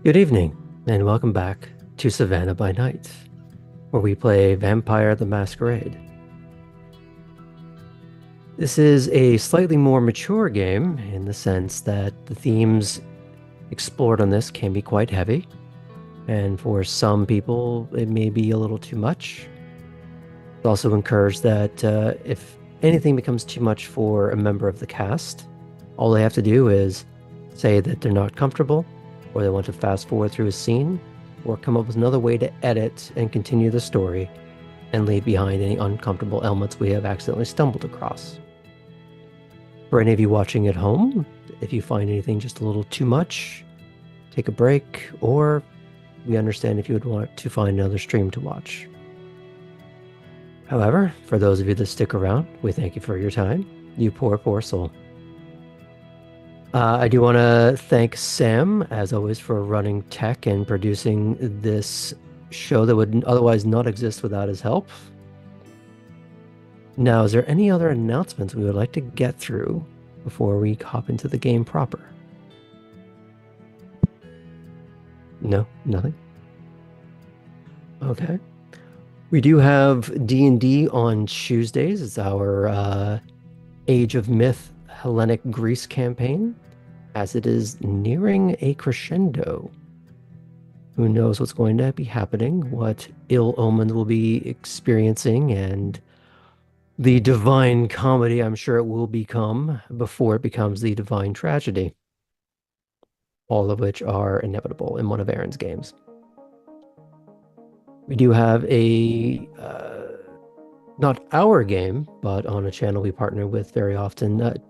Good evening, and welcome back to Savannah by Night, where we play Vampire the Masquerade. This is a slightly more mature game in the sense that the themes explored on this can be quite heavy, and for some people it may be a little too much. It's also encouraged that if anything becomes too much for a member of the cast, all they have to do is say that they're not comfortable, or they want to fast forward through a scene, or come up with another way to edit and continue the story and leave behind any uncomfortable elements we have accidentally stumbled across. For any of you watching at home, if you find anything just a little too much, take a break, or we understand if you would want to find another stream to watch. However, for those of you that stick around, we thank you for your time. You poor soul. I do want to thank Sam, as always, for running tech and producing this show that would otherwise not exist without his help. Now, is there any other announcements we would like to get through before we hop into the game proper? No, nothing? Okay. We do have D&D on Tuesdays. It's our Age of Myth Hellenic Greece campaign, as it is nearing a crescendo. Who knows what's going to be happening, what ill omens we'll be experiencing, and the divine comedy I'm sure it will become before it becomes the divine tragedy. All of which are inevitable in one of Aaron's games. We do have a, not our game, but on a channel we partner with very often,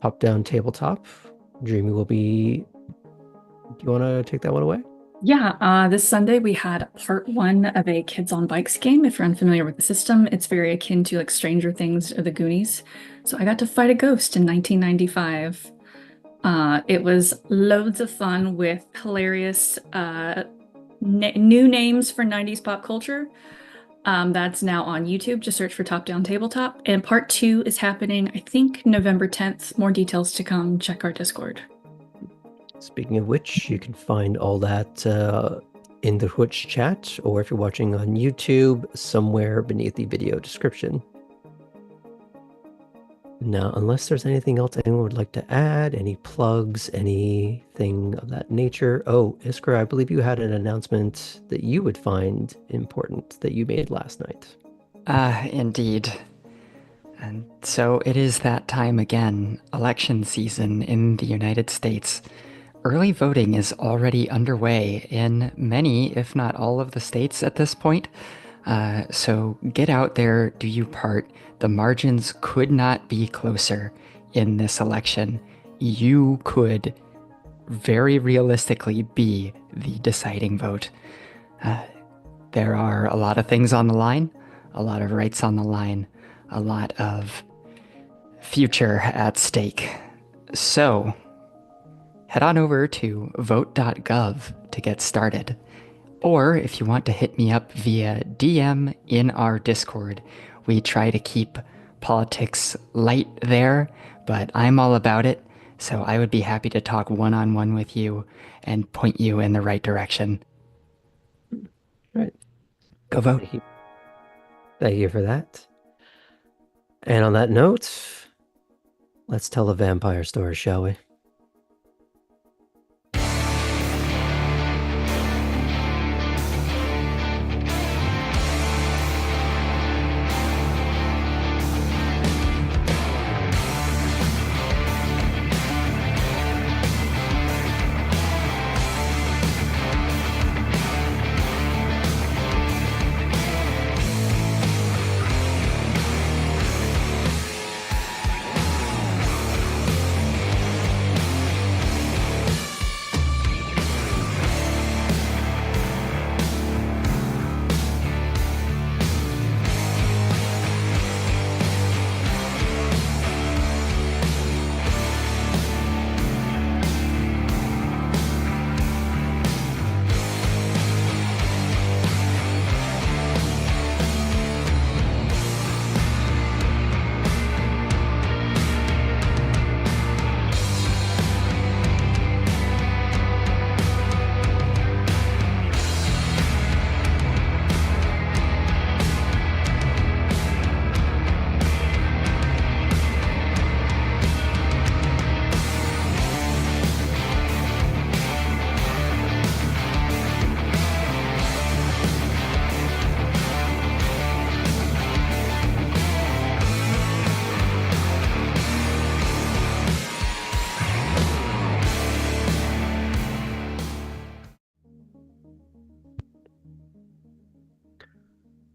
Top-Down Tabletop. Dreamy will be... Do you want to take that one away? Yeah, this Sunday we had part one of a Kids on Bikes game. If you're unfamiliar with the system, it's very akin to like Stranger Things or The Goonies. So I got to fight a ghost in 1995. It was loads of fun with hilarious new names for 90s pop culture. That's now on YouTube. Just search for Top-Down Tabletop. And part two is happening, I think, November 10th. More details to come. Check our Discord. Speaking of which, you can find all that in the Twitch chat, or if you're watching on YouTube, somewhere beneath the video description. Now, unless there's anything else anyone would like to add, any plugs, anything of that nature. Oh, Iskra, I believe you had an announcement that you would find important that you made last night. Indeed. And so it is that time again, election season in the United States. Early voting is already underway in many, if not all of the states at this point. So get out there, do your part. The margins could not be closer in this election. You could very realistically be the deciding vote. There are a lot of things on the line, a lot of rights on the line, a lot of future at stake. So head on over to vote.gov to get started. Or if you want to hit me up via DM in our Discord, we try to keep politics light there, but I'm all about it, so I would be happy to talk one-on-one with you and point you in the right direction. Right. Go vote. Thank you for that. And on that note, let's tell a vampire story, shall we?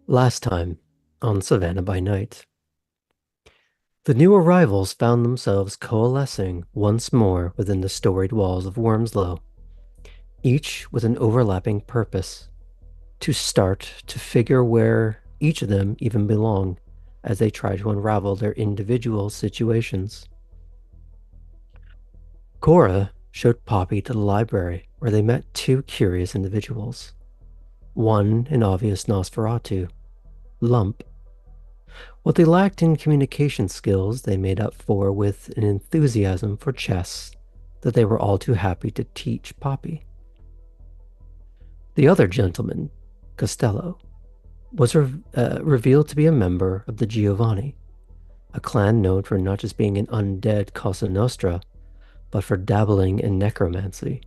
Last time on Savannah by Night, the new arrivals found themselves coalescing once more within the storied walls of Wormslow, each with an overlapping purpose: to start to figure where each of them even belong as they try to unravel their individual situations. Cora showed Poppy to the library, where they met two curious individuals. One, an obvious Nosferatu, Lump. What they lacked in communication skills, they made up for with an enthusiasm for chess that they were all too happy to teach Poppy. The other gentleman, Costello, was revealed to be a member of the Giovanni, a clan known for not just being an undead Cosa Nostra, but for dabbling in necromancy.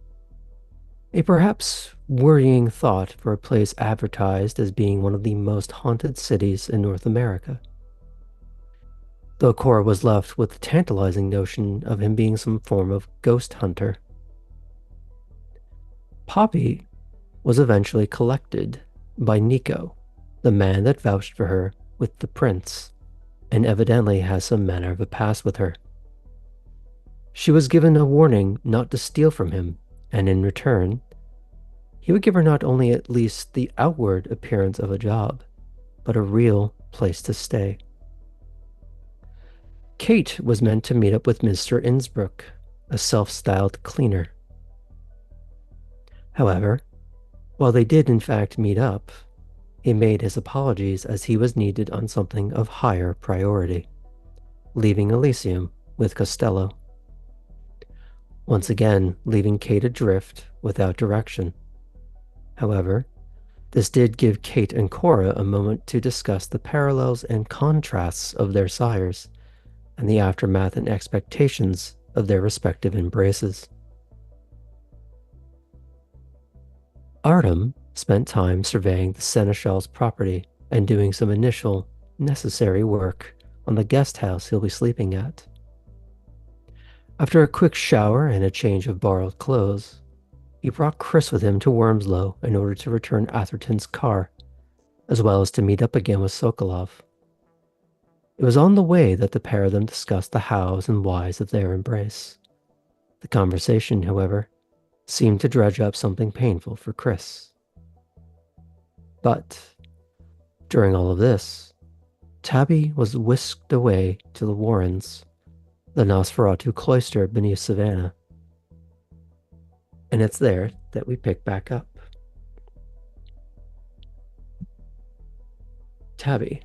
A perhaps worrying thought for a place advertised as being one of the most haunted cities in North America. Though Cora was left with the tantalizing notion of him being some form of ghost hunter. Poppy was eventually collected by Nico, the man that vouched for her with the prince, and evidently has some manner of a past with her. She was given a warning not to steal from him, and in return, he would give her not only at least the outward appearance of a job, but a real place to stay. Kate was meant to meet up with Mr. Innsbruck, a self-styled cleaner. However, while they did in fact meet up, he made his apologies as he was needed on something of higher priority, leaving Elysium with Costello. Once again, leaving Kate adrift without direction. However, this did give Kate and Cora a moment to discuss the parallels and contrasts of their sires, and the aftermath and expectations of their respective embraces. Artem spent time surveying the Seneschal's property and doing some initial, necessary work on the guest house he'll be sleeping at. After a quick shower and a change of borrowed clothes, he brought Chris with him to Wormslow in order to return Atherton's car, as well as to meet up again with Sokolov. It was on the way that the pair of them discussed the hows and whys of their embrace. The conversation, however, seemed to dredge up something painful for Chris. But during all of this, Tabby was whisked away to the Warrens, the Nosferatu cloister beneath Savannah. And it's there that we pick back up. Tabby,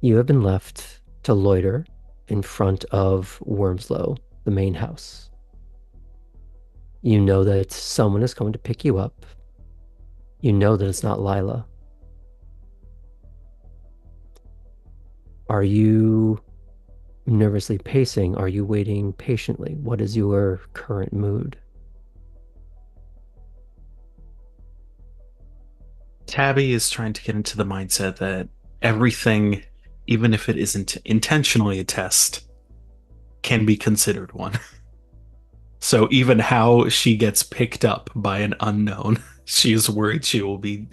you have been left to loiter in front of Wormslow, the main house. You know that someone is coming to pick you up. You know that it's not Lila. Are you nervously pacing? Are you waiting patiently? What is your current mood? Tabby is trying to get into the mindset that everything, even if it isn't intentionally a test, can be considered one. So even how she gets picked up by an unknown, she is worried she will be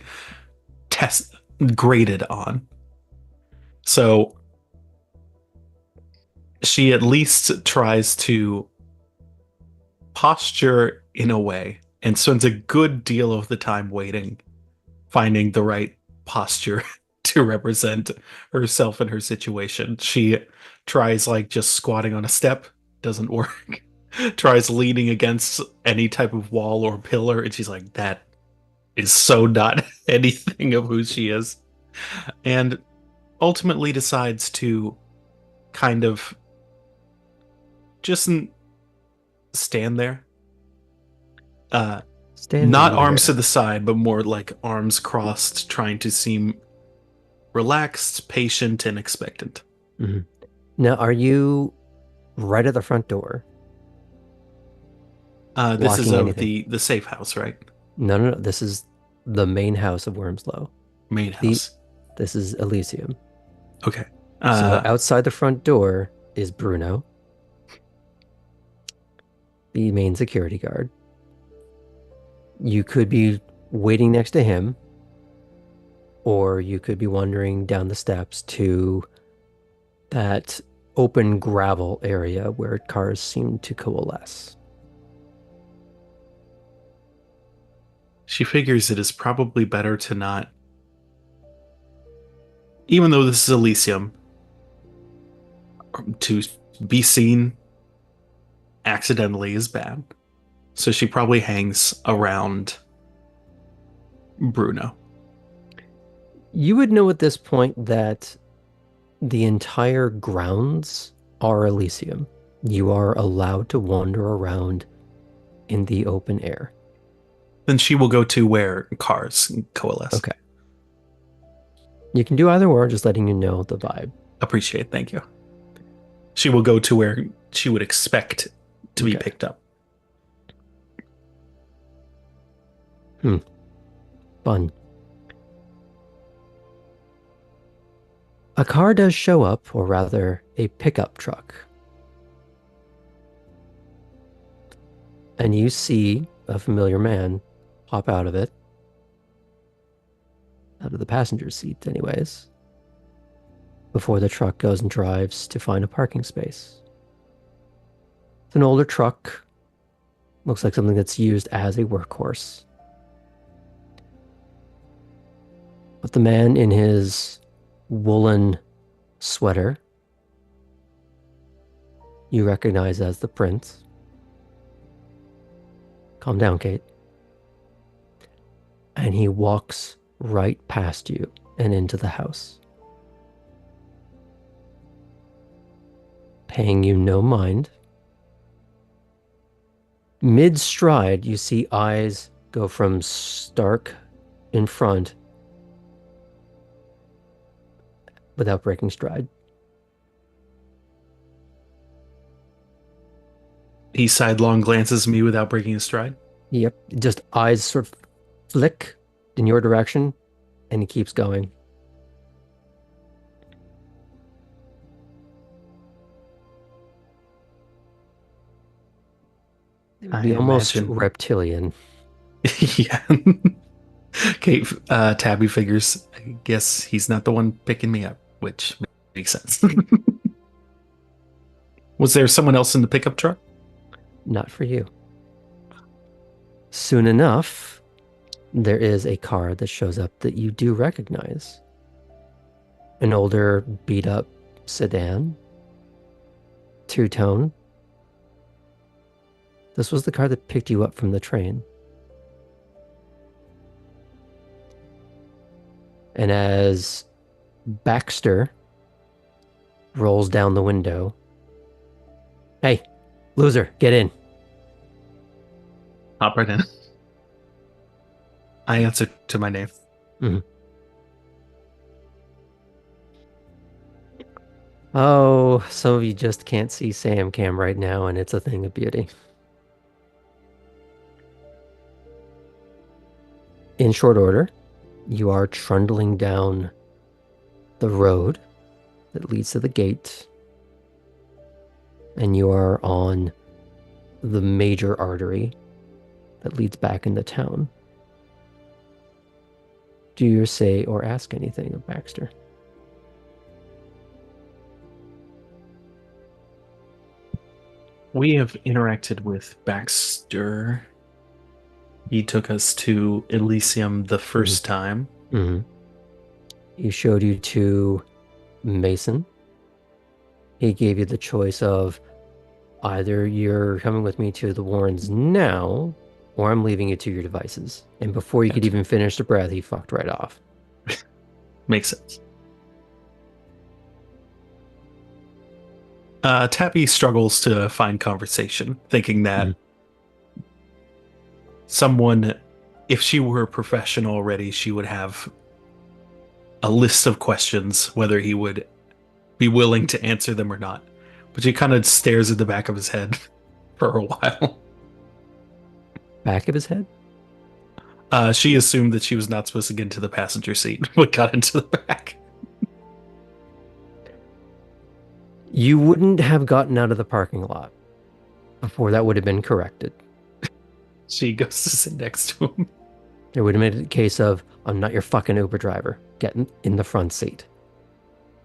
graded on. So she at least tries to posture in a way and spends a good deal of the time waiting, finding the right posture to represent herself and her situation. She tries like just squatting on a step, doesn't work. Tries leaning against any type of wall or pillar, and she's like, that is so not anything of who she is. And ultimately decides to kind of just stand there. Not arms to the side, but more like arms crossed, trying to seem relaxed, patient, and expectant. Mm-hmm. Now, are you right at the front door? This is of the safe house, right? No. This is the main house of Wormslow. Main house. This is Elysium. Okay. So outside the front door is Bruno, the main security guard. You could be waiting next to him, or you could be wandering down the steps to that open gravel area where cars seem to coalesce. She figures it is probably better to not, even though this is Elysium, to be seen accidentally is bad. So she probably hangs around Bruno. You would know at this point that the entire grounds are Elysium. You are allowed to wander around in the open air. Then she will go to where cars coalesce. Okay. You can do either or, just letting you know the vibe. Appreciate, thank you. She will go to where she would expect to be picked up. Fun. A car does show up, or rather, a pickup truck. And you see a familiar man hop out of it. Out of the passenger seat, anyways. Before the truck goes and drives to find a parking space. It's an older truck. Looks like something that's used as a workhorse. But the man in his woolen sweater, you recognize as the prince. Calm down, Kate. And he walks right past you and into the house, paying you no mind. Mid-stride, you see eyes go from stark in front without breaking stride. He sidelong glances at me without breaking his stride. Yep, just eyes sort of flick in your direction, and he keeps going. It would be almost reptilian. Yeah. Kate, Tabby figures, I guess he's not the one picking me up, which makes sense. Was there someone else in the pickup truck? Not for you. Soon enough, there is a car that shows up that you do recognize. An older, beat-up sedan. Two-tone. This was the car that picked you up from the train. And as Baxter rolls down the window, "Hey, loser, get in." Hop right in. I answer to my name. Mm-hmm. Oh, some of you just can't see Sam Cam right now, and it's a thing of beauty. In short order, you are trundling down the road that leads to the gate, and you are on the major artery that leads back into town. Do you say or ask anything of Baxter? We have interacted with Baxter. He took us to Elysium the first time. Mm-hmm. He showed you to Mason. He gave you the choice of either you're coming with me to the Warrens now, or I'm leaving you to your devices. And before you could even finish the breath, he fucked right off. Makes sense. Tabby struggles to find conversation, thinking that someone, if she were a professional already, she would have a list of questions, whether he would be willing to answer them or not. But she kind of stares at the back of his head for a while. Back of his head? She assumed that she was not supposed to get into the passenger seat, but got into the back. You wouldn't have gotten out of the parking lot before that would have been corrected. She goes to sit next to him. It would have made it a case of, I'm not your fucking Uber driver. Get in the front seat.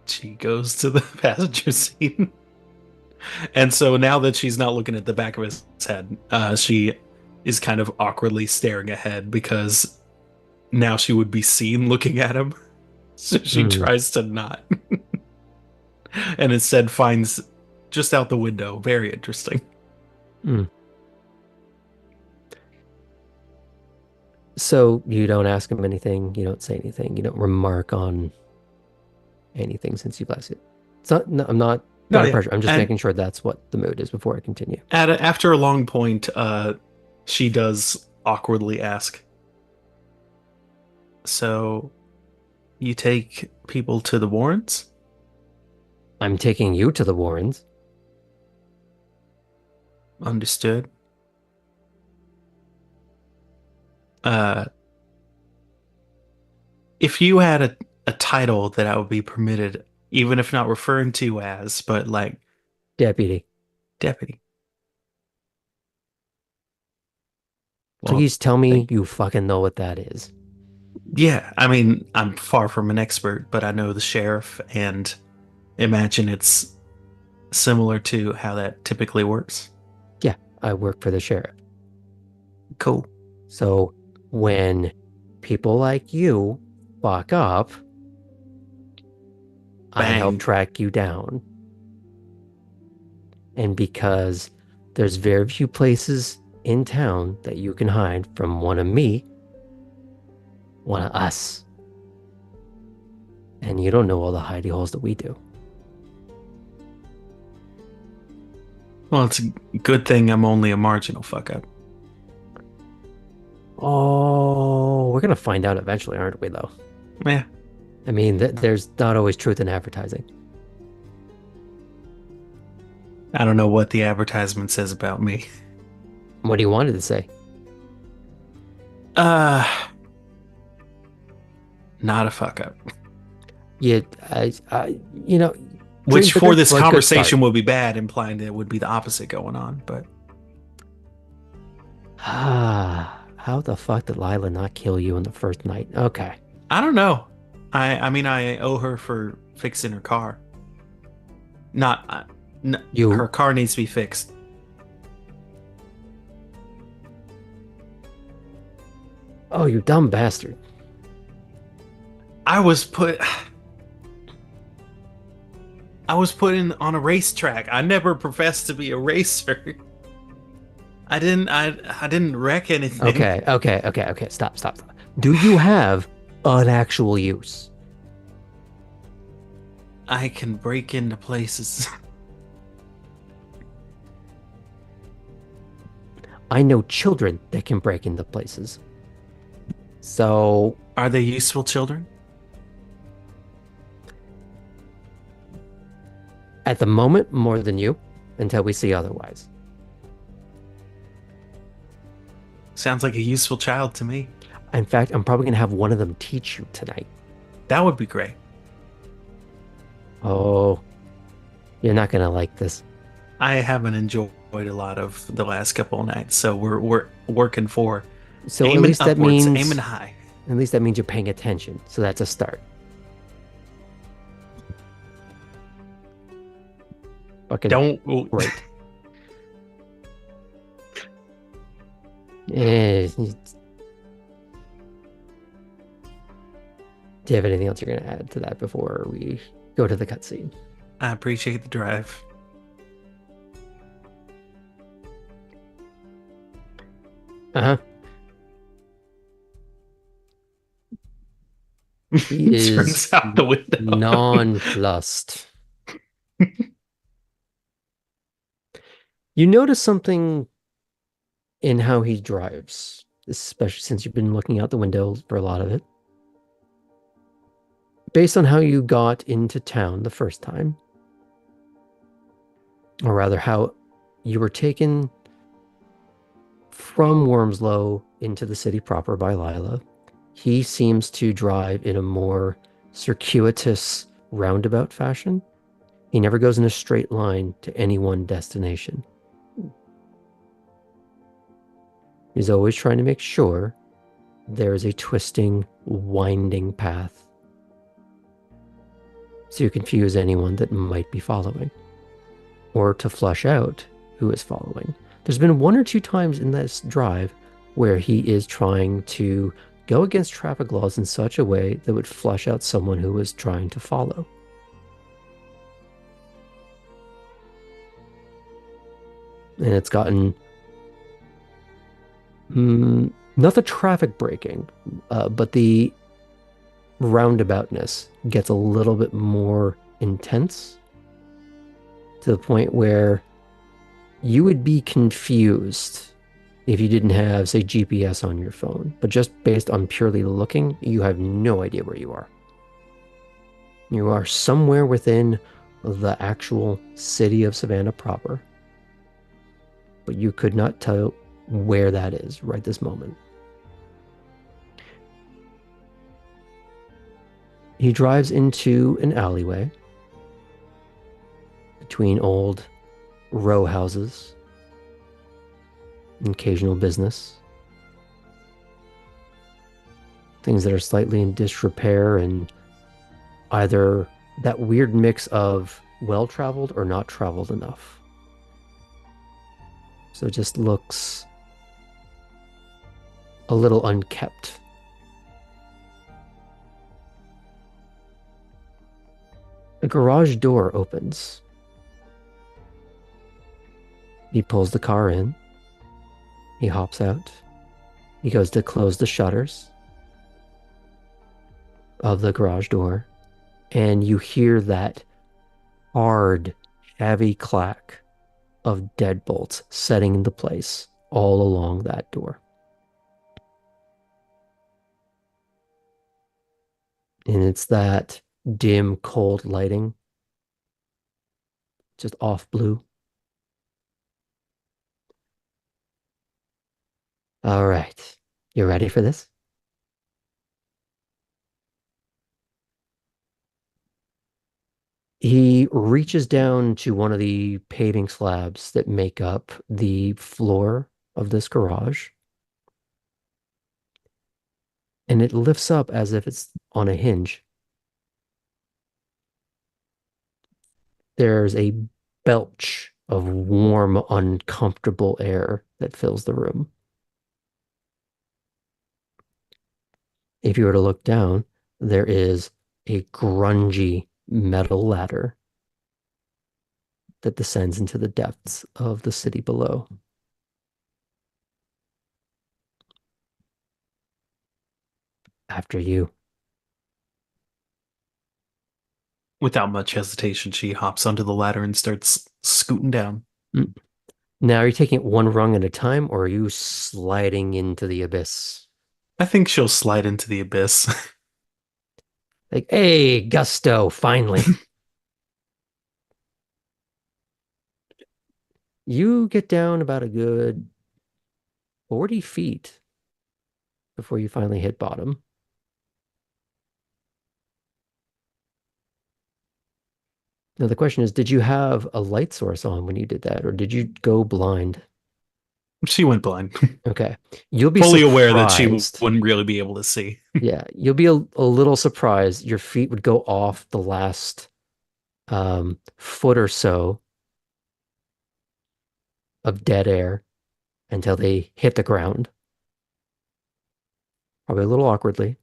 She goes to the passenger seat. And so now that she's not looking at the back of his head, she is kind of awkwardly staring ahead because now she would be seen looking at him. So she tries to not. And instead finds just out the window. Very interesting. So you don't ask him anything, you don't say anything, you don't remark on anything since you've left it. It's not, no, I'm not under pressure. I'm just making sure that's what the mood is before I continue. After a long point, she does awkwardly ask, so you take people to the Warrens? I'm taking you to the Warrens. Understood. If you had a title that I would be permitted, even if not referring to you as, but like Deputy. Well, please tell me you fucking know what that is. Yeah, I mean, I'm far from an expert, but I know the sheriff and imagine it's similar to how that typically works. Yeah, I work for the sheriff. Cool. So when people like you fuck up, I help track you down. And because there's very few places in town that you can hide from one of me, one of us. And you don't know all the hidey holes that we do. Well, it's a good thing I'm only a marginal fuck up. Oh, we're going to find out eventually, aren't we, though? Yeah. I mean, there's not always truth in advertising. I don't know what the advertisement says about me. What do you want it to say? Not a fuck up. Yeah, you know... Which for this conversation would be bad, implying there would be the opposite going on, but... How the fuck did Lila not kill you on the first night? Okay. I don't know. I mean, I owe her for fixing her car. Her car needs to be fixed. Oh, you dumb bastard. I was put in on a racetrack. I never professed to be a racer. I didn't wreck anything. Okay. Stop. Do you have an actual use? I can break into places. I know children that can break into places. So... Are they useful children? At the moment, more than you, until we see otherwise. Sounds like a useful child to me. In fact, I'm probably going to have one of them teach you tonight. That would be great. Oh, you're not going to like this. I haven't enjoyed a lot of the last couple of nights, so we're working for. So at least that means aiming high. At least that means you're paying attention. So that's a start. Fucking don't great. Do you have anything else you're going to add to that before we go to the cutscene? I appreciate the drive. He is turns out the window. nonplussed. You notice something in how he drives, especially since you've been looking out the window for a lot of it. Based on how you got into town the first time, or rather how you were taken from Wormslow into the city proper by Lila, he seems to drive in a more circuitous, roundabout fashion. He never goes in a straight line to any one destination. He's always trying to make sure there is a twisting, winding path, so you confuse anyone that might be following, or to flush out who is following. There's been 1 or 2 times in this drive where he is trying to go against traffic laws in such a way that would flush out someone who was trying to follow. And it's gotten not the traffic breaking, but the roundaboutness gets a little bit more intense, to the point where you would be confused if you didn't have, say, GPS on your phone. But just based on purely looking, you have no idea where you are. You are somewhere within the actual city of Savannah proper, but you could not tell where that is right this moment. He drives into an alleyway between old row houses, occasional business, things that are slightly in disrepair, and either that weird mix of well-traveled or not traveled enough. So it just looks a little unkept. The garage door opens. He pulls the car in. He hops out. He goes to close the shutters of the garage door, and you hear that hard, heavy clack of deadbolts setting into place all along that door. And it's that dim, cold lighting, just off blue. All right, you ready for this? He reaches down to one of the paving slabs that make up the floor of this garage, and it lifts up as if it's on a hinge. There's a belch of warm, uncomfortable air that fills the room. If you were to look down, there is a grungy metal ladder that descends into the depths of the city below. After you. Without much hesitation, she hops onto the ladder and starts scooting down. Now, are you taking it one rung at a time, or are you sliding into the abyss? I think she'll slide into the abyss. Like, hey, gusto, finally. You get down about a good 40 feet before you finally hit bottom. Now, the question is, did you have a light source on when you did that, or did you go blind? She went blind. Okay. You'll be Fully aware that she surprised. wouldn't really be able to see. Yeah, you'll be a little surprised. Your feet would go off the last foot or so of dead air until they hit the ground. Probably a little awkwardly,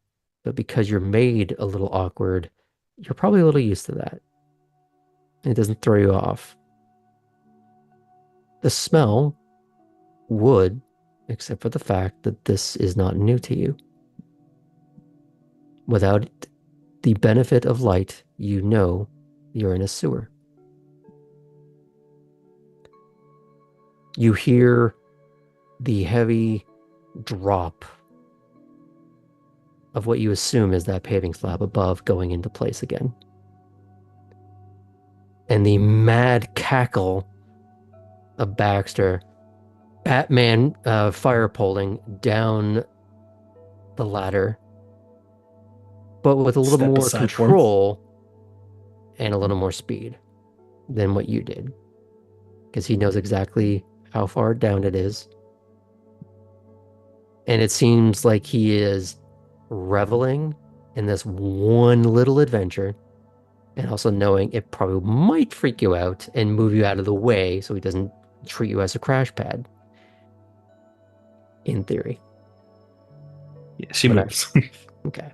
but because you're made a little awkward, you're probably a little used to that. It doesn't throw you off. The smell would, except for the fact that this is not new to you. Without the benefit of light, you know you're in a sewer. You hear the heavy drop of what you assume is that paving slab above going into place again. And the mad cackle of Baxter, Batman fire poling down the ladder, but with a little Step more aside for him. control and a little more speed than what you did. Because he knows exactly how far down it is. And it seems like he is reveling in this one little adventure, and also knowing it probably might freak you out and move you out of the way so he doesn't treat you as a crash pad, in theory. Yeah, she But moves. okay.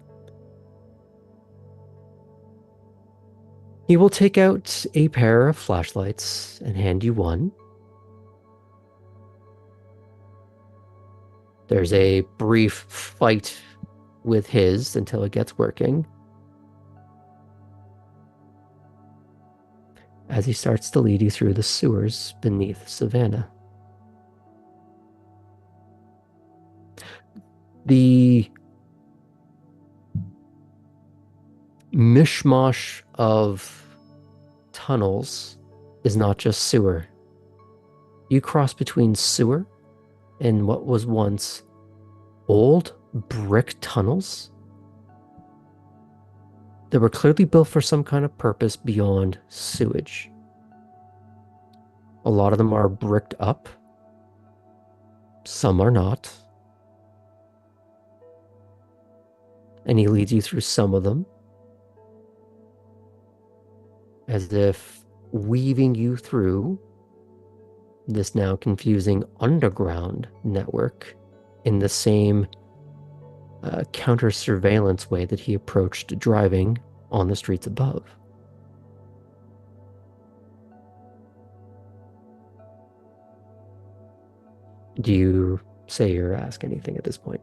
He will take out a pair of flashlights and hand you one. There's a brief fight with his until it gets working, as he starts to lead you through the sewers beneath Savannah. The mishmash of tunnels is not just sewer. You cross between sewer and what was once old brick tunnels that were clearly built for some kind of purpose beyond sewage. A lot of them are bricked up, some are not. And he leads you through some of them, as if weaving you through this now confusing underground network in the same counter surveillance way that he approached driving on the streets above. Do you say or ask anything at this point?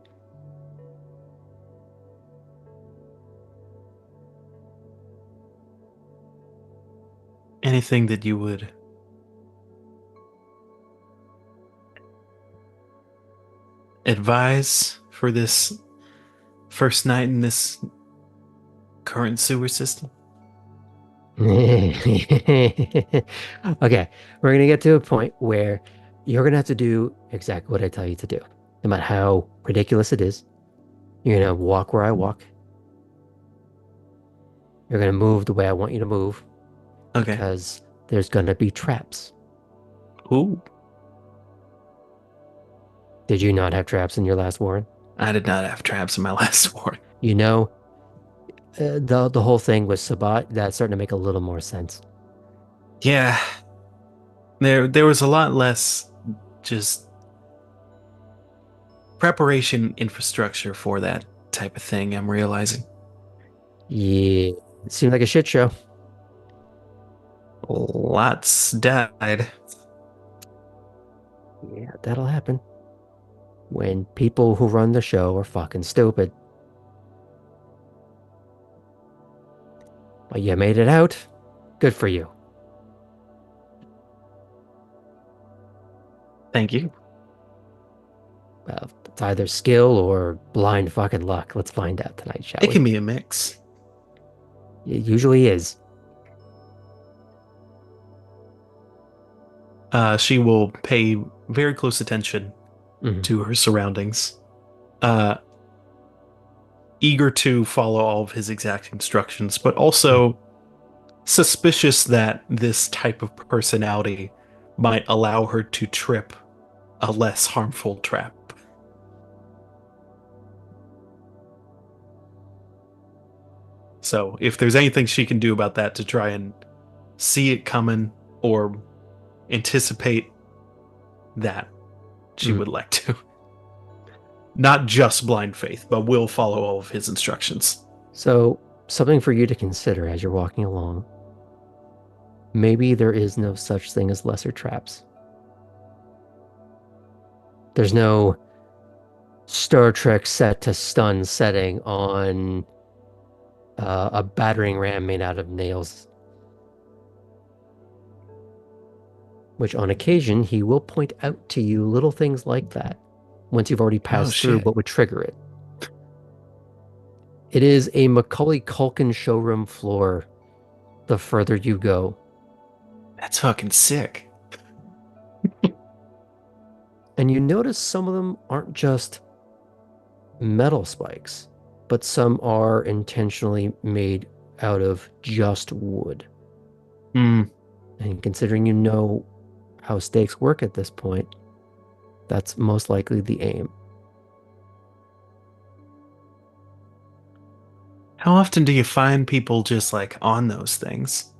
Anything that you would advise for this first night in this current sewer system? Okay, we're gonna get to a point where you're gonna have to do exactly what I tell you to do, no matter how ridiculous it is. You're gonna walk where I walk. You're gonna move the way I want you to move, Okay. because there's gonna be traps. Ooh. Did you not have traps in your last warrant? I did not have traps in my last warrant. You know, the whole thing with Sabat, that's starting to make a little more sense. Yeah. There was a lot less just preparation infrastructure for that type of thing, I'm realizing. Yeah, it seemed like a shit show. Lots died. Yeah, that'll happen when people who run the show are fucking stupid. But you made it out. Good for you. Thank you. Well, it's either skill or blind fucking luck. Let's find out tonight, shall It we? can be a mix. It usually is. She will pay very close attention Mhm. to her surroundings. Eager to follow all of his exact instructions, but also suspicious that this type of personality might allow her to trip a less harmful trap. So if there's anything she can do about that to try and see it coming or anticipate that, she would like to. Not just blind faith, but will follow all of his instructions. So, something for you to consider as you're walking along. Maybe there is no such thing as lesser traps. There's no Star Trek set to stun setting on a battering ram made out of nails. Which on occasion, he will point out to you little things like that once you've already passed through shit. what would trigger it. It is a Macaulay Culkin showroom floor the further you go. That's fucking sick. And you notice some of them aren't just metal spikes, but some are intentionally made out of just wood. Mm. And considering you know how stakes work at this point, that's most likely the aim. How often do you find people just like on those things?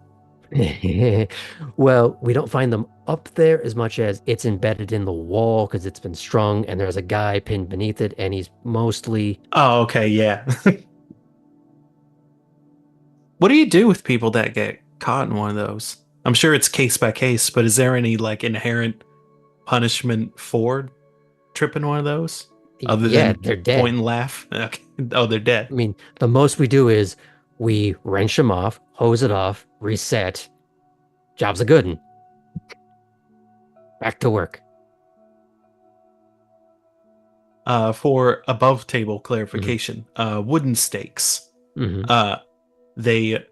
Well, we don't find them up there as much as it's embedded in the wall because it's been strung and there's a guy pinned beneath it and he's mostly Oh, okay, yeah. What do you do with people that get caught in one of those? I'm sure it's case by case, but is there any like inherent punishment for tripping one of those other yeah, than they're point dead. and laugh? Okay. Oh, they're dead. I mean, the most we do is we wrench them off, hose it off, reset. Job's a good one. Back to work. For above table Hmm. clarification, wooden stakes. Hmm. Uh, they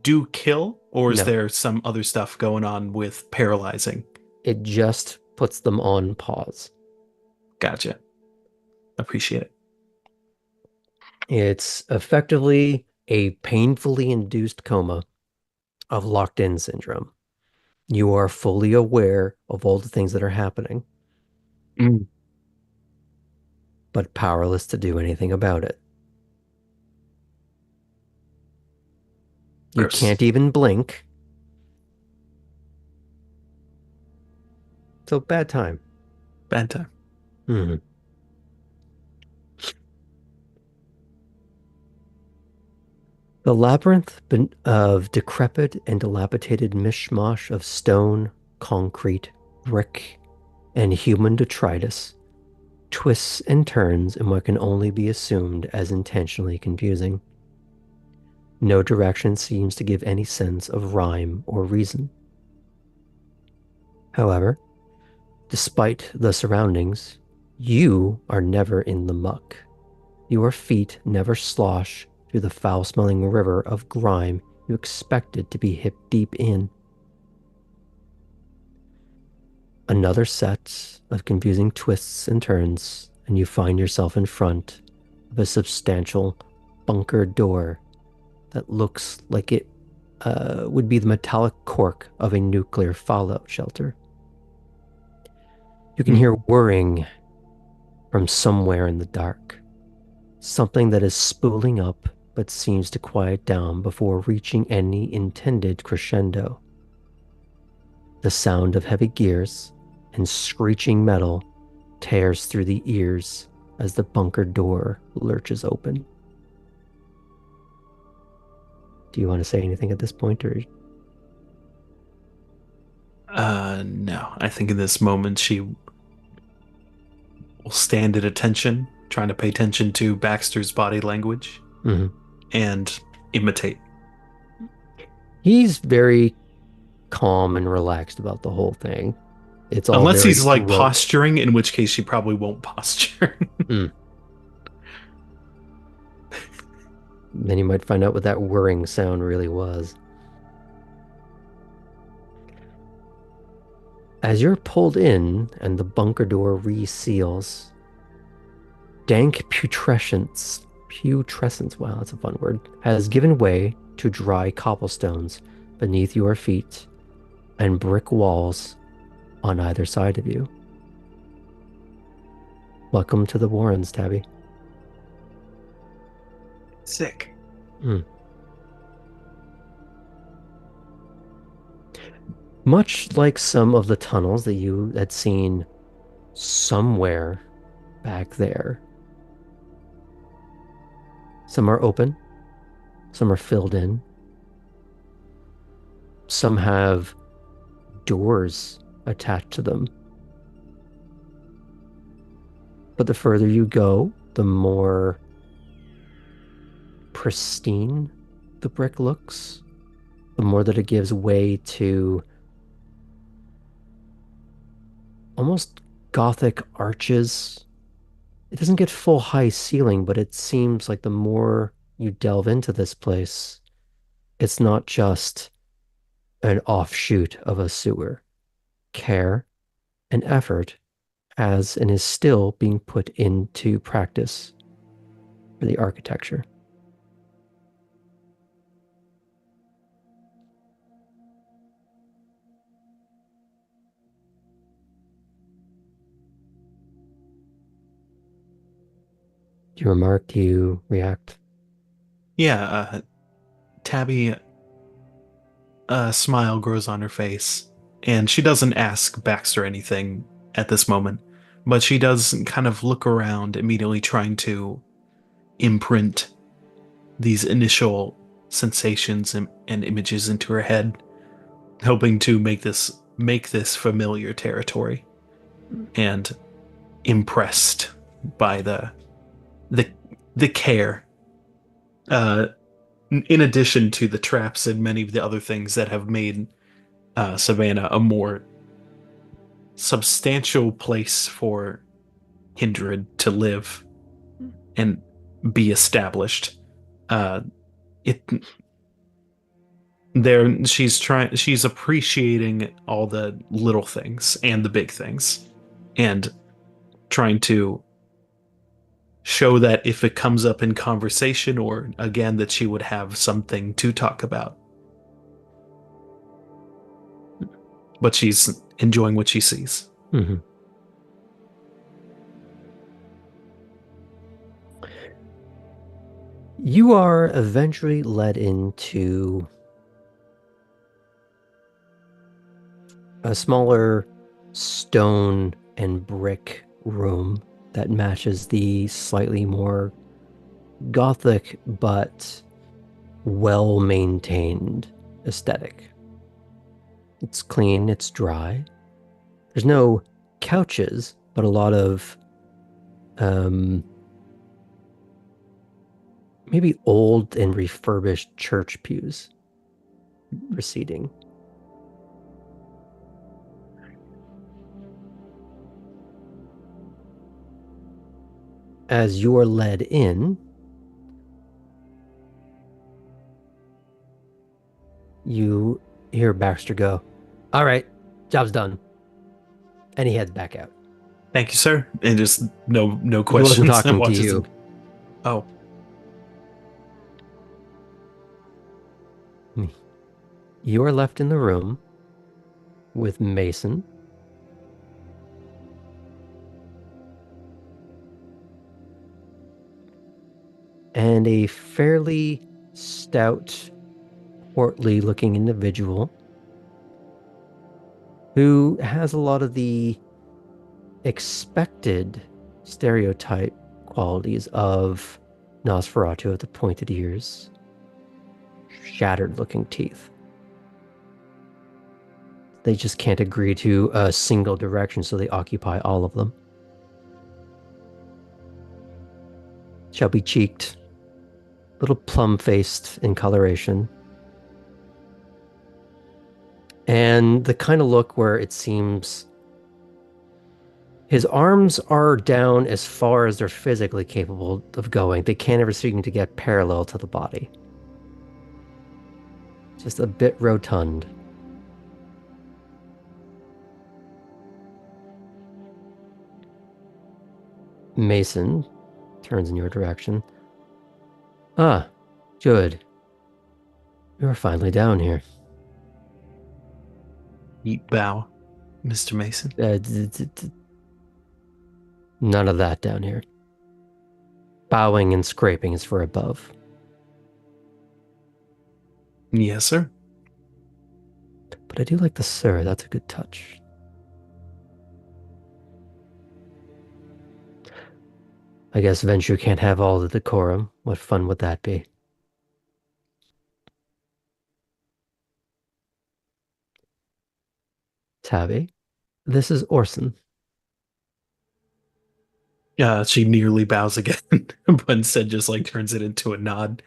do kill, or is No, there some other stuff going on with paralyzing? it just puts them on pause. Gotcha. Appreciate it. It's effectively a painfully induced coma of locked in syndrome. You are fully aware of all the things that are happening, Mm, but powerless to do anything about it. You gross. can't even blink. So bad time. Bad time. Mhm. The labyrinth of decrepit and dilapidated mishmash of stone, concrete, brick, and human detritus twists and turns in what can only be assumed as intentionally confusing. No direction seems to give any sense of rhyme or reason. However, despite the surroundings, you are never in the muck. Your feet never slosh through the foul-smelling river of grime you expected to be hip deep in. Another set of confusing twists and turns, and you find yourself in front of a substantial bunker door that looks like it would be the metallic cork of a nuclear fallout shelter. You can hear Mm. whirring from somewhere in the dark, something that is spooling up but seems to quiet down before reaching any intended crescendo. The sound of heavy gears and screeching metal tears through the ears as the bunker door lurches open. Do you want to say anything at this point, or No. I think in this moment she will stand at attention, trying to pay attention to Baxter's body language Mhm. and imitate. He's very calm and relaxed about the whole thing. It's all Unless very he's like rote. posturing, in which case she probably won't posture. Mm. Then you might find out what that whirring sound really was. As you're pulled in and the bunker door reseals, dank putrescence, wow, that's a fun word, has given way to dry cobblestones beneath your feet and brick walls on either side of you. Welcome to the Warrens, Tabby. Sick. Mm. Much like some of the tunnels that you had seen somewhere back there, some are open, some are filled in, some have doors attached to them. But the further you go, the more pristine the brick looks, the more that it gives way to almost gothic arches. It doesn't get full high ceiling, but it seems like the more you delve into this place, it's not just an offshoot of a sewer. Care and effort has and is still being put into practice for the architecture. Do you remark? Do you react? Yeah, Tabby, a smile grows on her face, and she doesn't ask Baxter anything at this moment, but she does kind of look around, immediately trying to imprint these initial sensations and images into her head, hoping to make this familiar territory, and impressed by the the care. Uh, in addition to the traps and many of the other things that have made Savannah a more substantial place for Kindred to live and be established. Uh, it there she's appreciating all the little things and the big things, and trying to show that if it comes up in conversation or again that she would have something to talk about. But she's enjoying what she sees. Mm-hmm. You are eventually led into a smaller stone and brick room that matches the slightly more gothic but well maintained aesthetic. It's clean, it's dry. There's no couches, but a lot of maybe old and refurbished church pews for seating. As you're led in, you hear Baxter go, "All right, job's done." And he heads back out. Thank you, sir. And just no He wasn't questions. And talking to watches you. him. Oh, You are left in the room with Mason, and a fairly stout, portly looking individual who has a lot of the expected stereotype qualities of Nosferatu with the pointed ears, shattered looking teeth. They just can't agree to a single direction, so they occupy all of them. Chubby cheeked, little plum faced in coloration. And the kind of look where it seems his arms are down as far as they're physically capable of going. They can't ever seem to get parallel to the body. Just a bit rotund. Mason turns in your direction. Ah, good. You're finally down here. eat bow, Mr. Mason. None of that down here. Bowing and scraping is for above. Yes, sir. But I do like the sir. That's a good touch. I guess Venture can't have all the decorum. What fun would that be? Tabby, this is Orson. She nearly bows again, but instead just like turns it into a nod.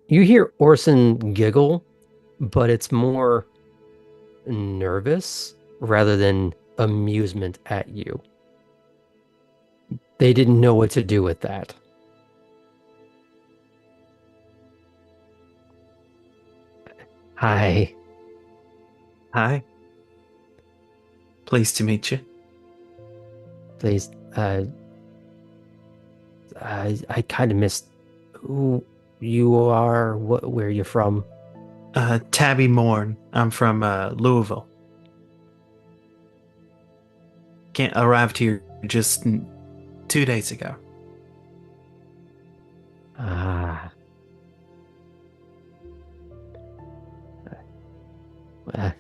You hear Orson giggle, but it's more nervous rather than amusement at you. They didn't know what to do with that. Hi. Hi. Pleased to meet you. Please, I kind of missed who you are, where you're from. Tabby Morn. I'm from Louisville. Arrived here just 2 days ago. Ah. Uh,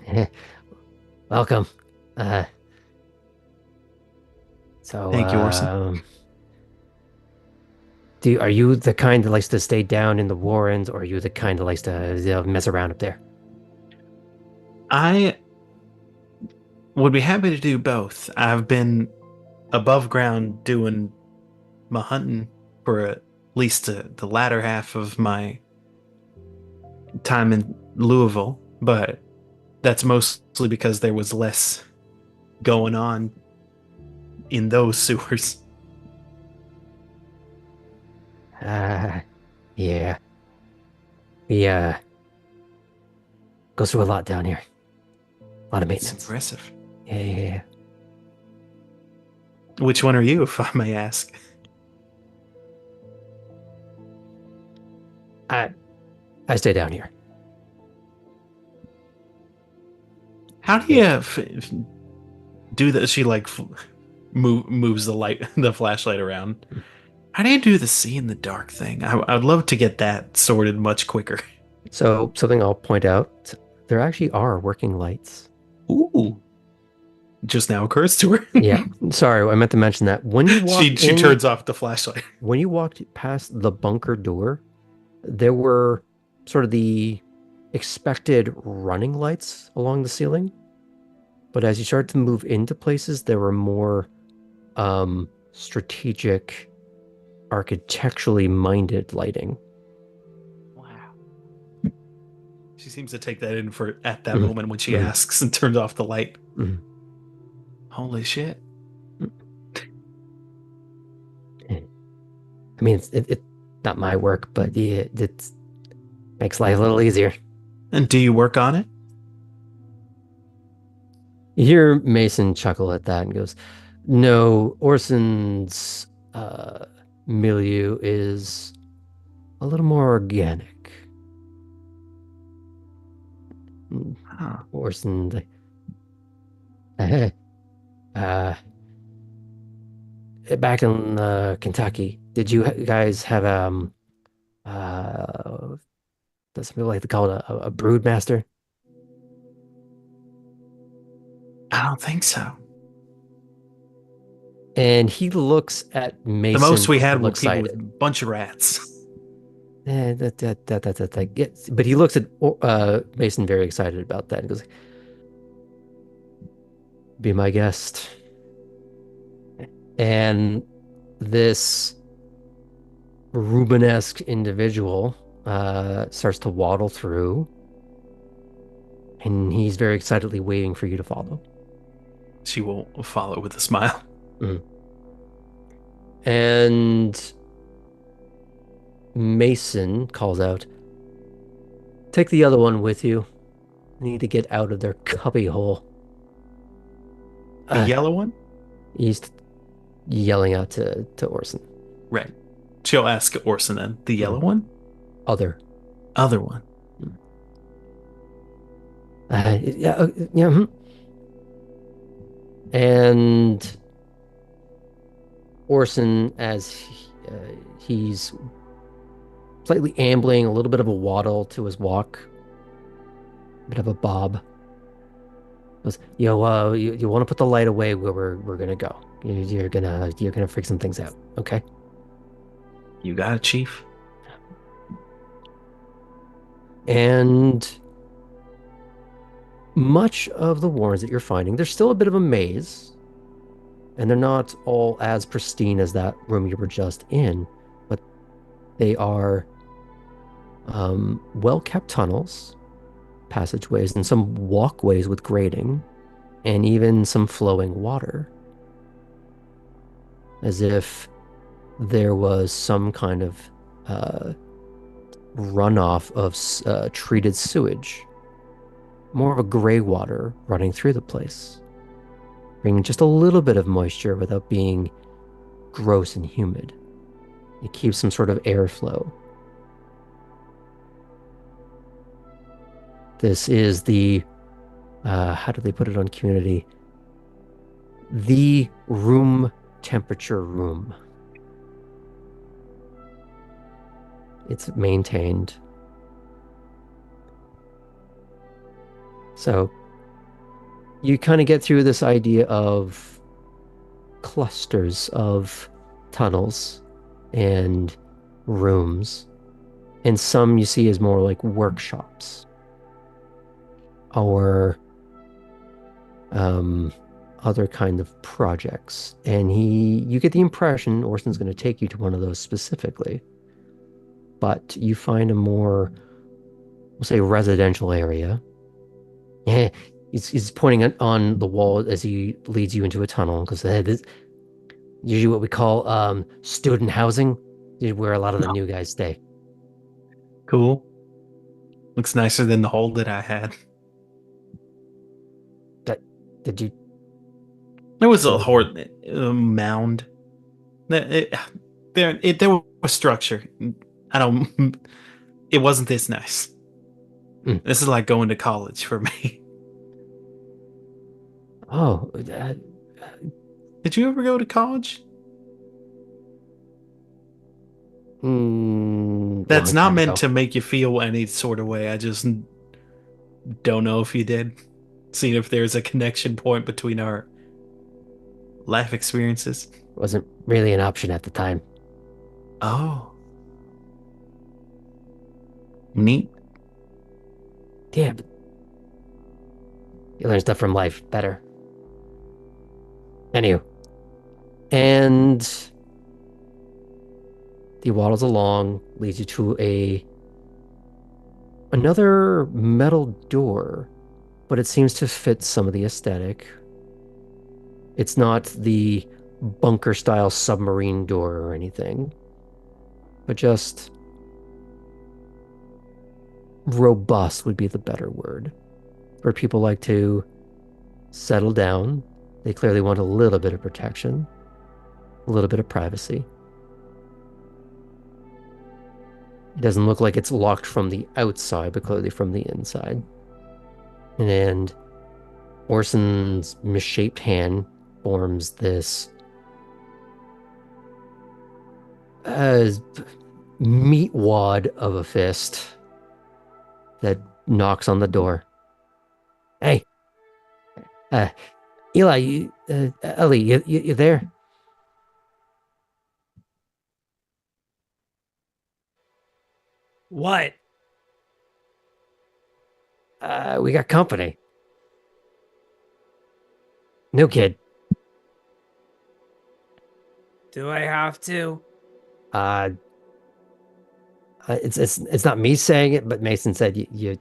welcome. Uh, so, Thank you, Orson. are you the kind that likes to stay down in the Warrens, or are you the kind that likes to mess around up there? I would be happy to do both. I've been above ground doing my hunting for at least the latter half of my time in Louisville, but that's mostly because there was less going on in those sewers. Yeah. We, goes through a lot down here. A lot of It's maintenance. impressive. Yeah. Which one are you, if I may ask? I stay down here. How do you do that? She like moves the flashlight around. How do you do the see in the dark thing? I'd love to get that sorted much quicker. So, something I'll point out, there actually are working lights. Ooh. Just now occurs to her. Yeah. Sorry, I meant to mention that. When you walked she turns off the flashlight. When you walked past the bunker door, there were sort of the expected running lights along the ceiling. But as you started to move into places, there were more strategic, architecturally minded lighting. Wow. She seems to take that in for at that moment when she asks and turns off the light. Holy shit. I mean, it's not my work, but yeah, it makes life a little easier. And do you work on it? You hear Mason chuckle at that and goes, "No, Orson's milieu is a little more organic." Huh. Orson, back in Kentucky, did you guys have does something like to call it a brood master? I don't think so. And he looks at Mason. The most we a had little were people excited. with a bunch of rats. But he looks at Mason very excited about that and goes, "Be my guest." And this Rubenesque individual starts to waddle through, and he's very excitedly waiting for you to follow. She will follow with a smile. And Mason calls out, "Take the other one with you. I need to get out of their cubby hole." The yellow one? He's yelling out to Orson. Right. She'll ask Orson then. The yellow one? Other one. Yeah. And Orson, as he's slightly ambling, a little bit of a waddle to his walk, a bit of a bob, goes, you want to put the light away where we're gonna go. You're gonna freak some things out, okay? You got it, Chief. And much of the warrens that you're finding, there's still a bit of a maze, and they're not all as pristine as that room you were just in, but they are well-kept tunnels, passageways, and some walkways with grading, and even some flowing water, as if there was some kind of runoff of treated sewage, more of a gray water running through the place, bringing just a little bit of moisture without being gross and humid. It keeps some sort of airflow. This is the, how do they put it on Community? The room temperature room. it's maintained. So you kind of get through this idea of clusters of tunnels and rooms, and some you see as more like workshops or other kind of projects. And you get the impression Orson's going to take you to one of those specifically, but you find a more, we'll say, residential area. Yeah, he's pointing on the wall as he leads you into a tunnel because this usually what we call student housing, where a lot of the new guys stay. Cool. Looks nicer than the hole that I had. Did you? There was a mound. There was structure. I don't. It wasn't this nice. This is like going to college for me. Oh, Did you ever go to college? That's long not time meant ago. to make you feel any sort of way. I just don't know if you did. Seeing if there's a connection point between our life experiences. Wasn't really an option at the time. Oh. Neat. Yeah, but you learn stuff from life better. Anywho, and he waddles along, leads you to another metal door, but it seems to fit some of the aesthetic. It's not the bunker style submarine door or anything, but just robust would be the better word. Where people like to settle down. They clearly want a little bit of protection, a little bit of privacy. It doesn't look like it's locked from the outside, but clearly from the inside. And Orson's misshaped hand forms this meat wad of a fist that knocks on the door. Hey, Eli, Ellie, you there? What? We got company. New kid. Do I have to? Uh, it's not me saying it, but Mason said you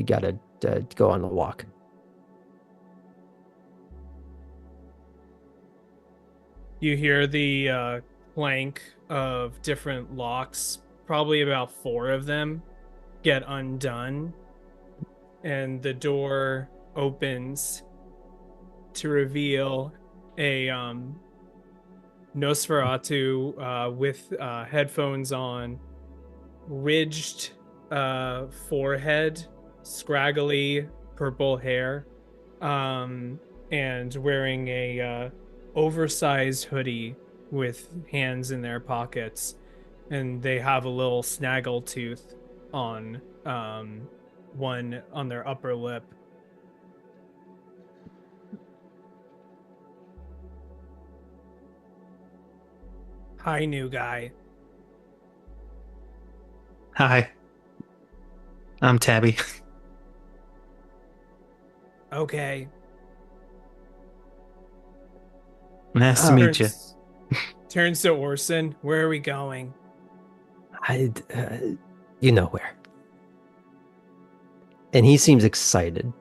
gotta go on a walk. You hear the clank of different locks, probably about 4 of them, get undone, and the door opens to reveal a Nosferatu with headphones on, ridged forehead, scraggly purple hair, and wearing a oversized hoodie with hands in their pockets, and they have a little snaggle tooth on one on their upper lip. Hi, new guy. Hi. I'm Tabby. Okay. Nice to meet you. Turns to Orson. Where are we going? You know where. And he seems excited.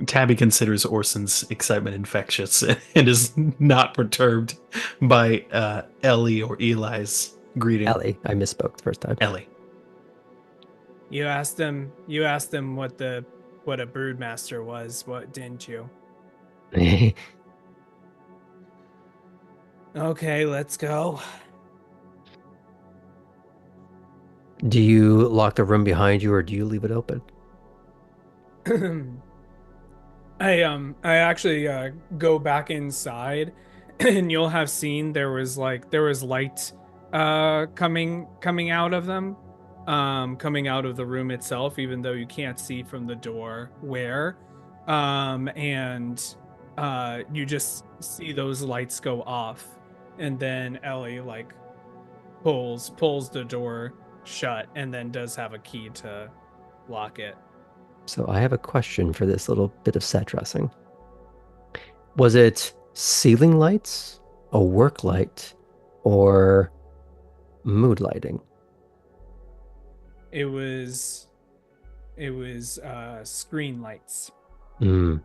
Tabby considers Orson's excitement infectious and is not perturbed by Ellie or Eli's greeting. Ellie, I misspoke the first time. Ellie. You asked them what a broodmaster was, what didn't you? Okay, let's go. Do you lock the room behind you or do you leave it open? I actually go back inside, and you'll have seen there was light coming out of them, coming out of the room itself, even though you can't see from the door where. And you just see those lights go off, and then Ellie like pulls the door shut, and then does have a key to lock it. So I have a question for this little bit of set dressing. Was it ceiling lights, a work light, or mood lighting? It was screen lights. So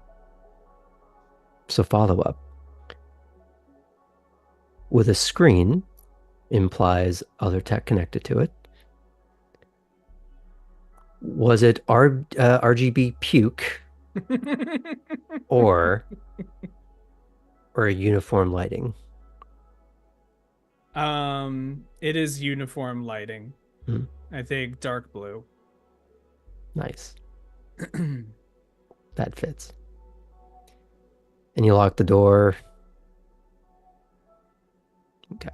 follow up. With a screen implies other tech connected to it. Was it RGB puke or uniform lighting? It is uniform lighting. I think dark blue. Nice. That fits. And you lock the door. Okay.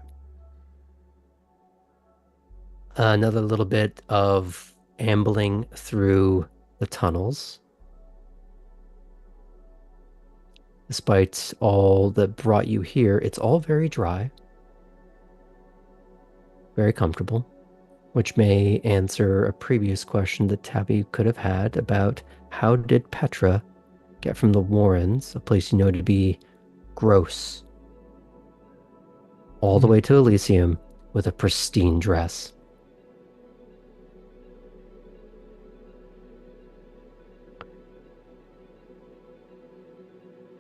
Another little bit of ambling through the tunnels. Despite all that brought you here, it's all very dry. Very comfortable. Which may answer a previous question that Tabby could have had about how did Petra get from the Warrens, a place you know to be gross, all the way to Elysium with a pristine dress.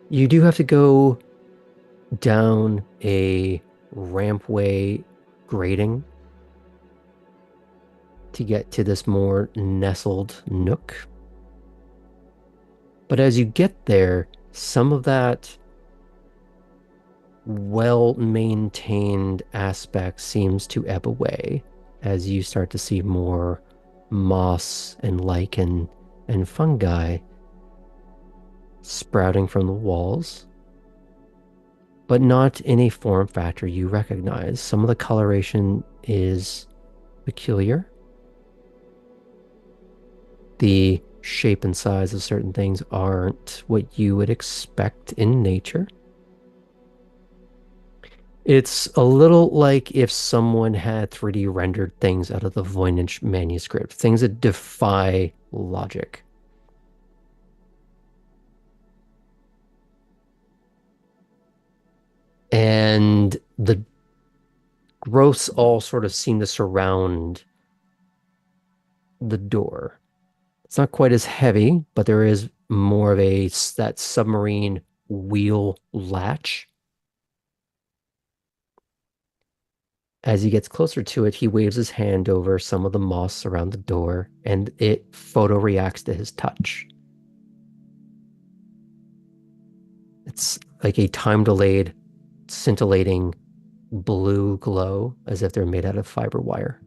You do have to go down a rampway grating to get to this more nestled nook. But as you get there, some of that well-maintained aspect seems to ebb away as you start to see more moss and lichen and fungi sprouting from the walls, but not in a form factor you recognize. Some of the coloration is peculiar. The shape and size of certain things aren't what you would expect in nature. It's a little like if someone had 3D rendered things out of the Voynich manuscript, things that defy logic. And the growths all sort of seem to surround the door. It's not quite as heavy, but there is more of that submarine wheel latch. As he gets closer to it, he waves his hand over some of the moss around the door, and it photo reacts to his touch. It's like a time-delayed, scintillating blue glow, as if they're made out of fiber wire.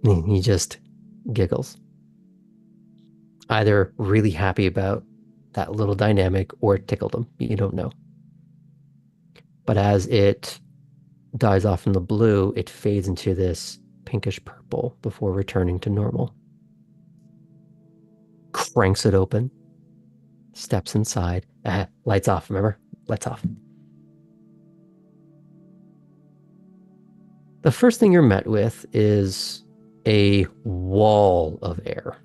He just giggles. Either really happy about that little dynamic or it tickled him. You don't know. But as it dies off in the blue, it fades into this pinkish purple before returning to normal. Cranks it open. Steps inside. Lights off, remember? Lights off. The first thing you're met with is a wall of air.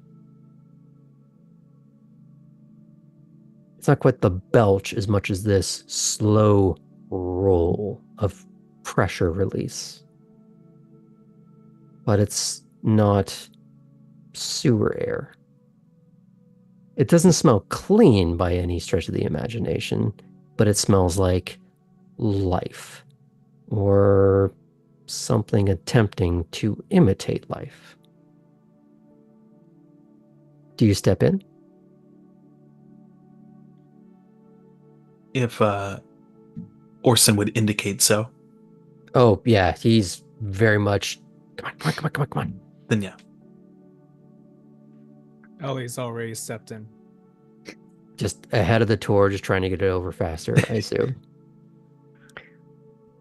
It's not quite the belch as much as this slow roll of pressure release. But it's not sewer air. It doesn't smell clean by any stretch of the imagination, but it smells like life, or something attempting to imitate life. Do you step in? If Orson would indicate so. Oh, yeah, he's very much, come on. Then yeah. Ellie's already stepped in. Just ahead of the tour, just trying to get it over faster, I assume.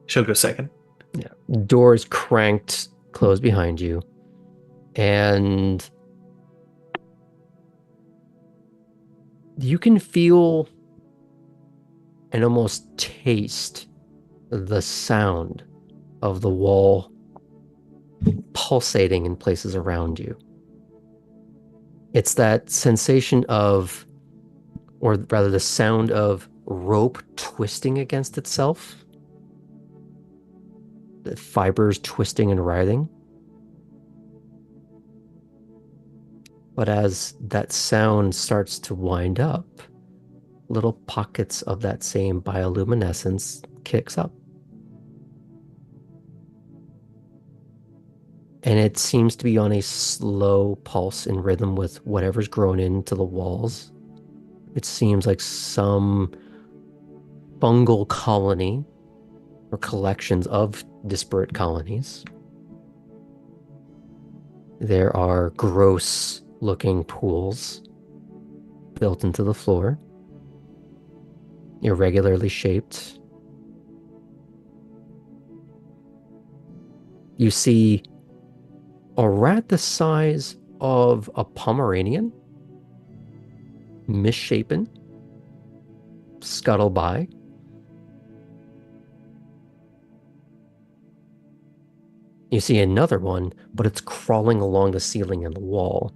She'll go second. Doors cranked, closed behind you, and you can feel and almost taste the sound of the wall pulsating in places around you. It's that sensation of, or rather the sound of rope twisting against itself, the fibers twisting and writhing. But as that sound starts to wind up, little pockets of that same bioluminescence kicks up. And it seems to be on a slow pulse in rhythm with whatever's grown into the walls. It seems like some fungal colony or collections of disparate colonies. There are gross looking pools built into the floor, irregularly shaped. You see a rat the size of a Pomeranian, misshapen, scuttle by. You see another one, but it's crawling along the ceiling and the wall,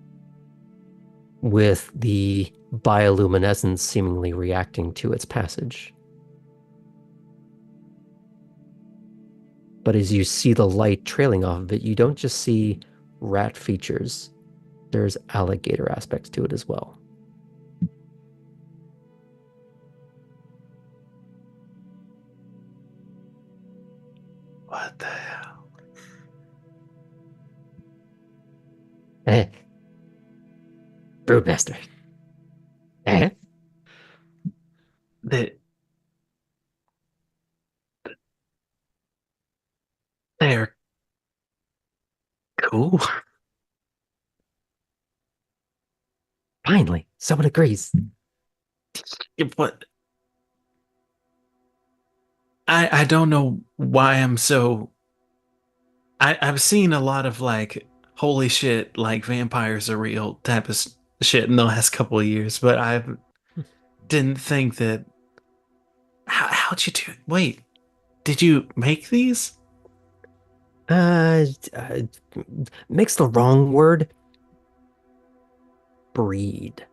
with the bioluminescence seemingly reacting to its passage. But as you see the light trailing off of it, you don't just see rat features. There's alligator aspects to it as well. What the hell? Broodmaster. They're cool. Finally, someone agrees. But I don't know why I'm so. I've seen a lot of like holy shit, like vampires are real type of shit in the last couple of years, but I didn't think that. How'd you do it? Wait, did you make these? Uh, uh, Mix the wrong word. Breed.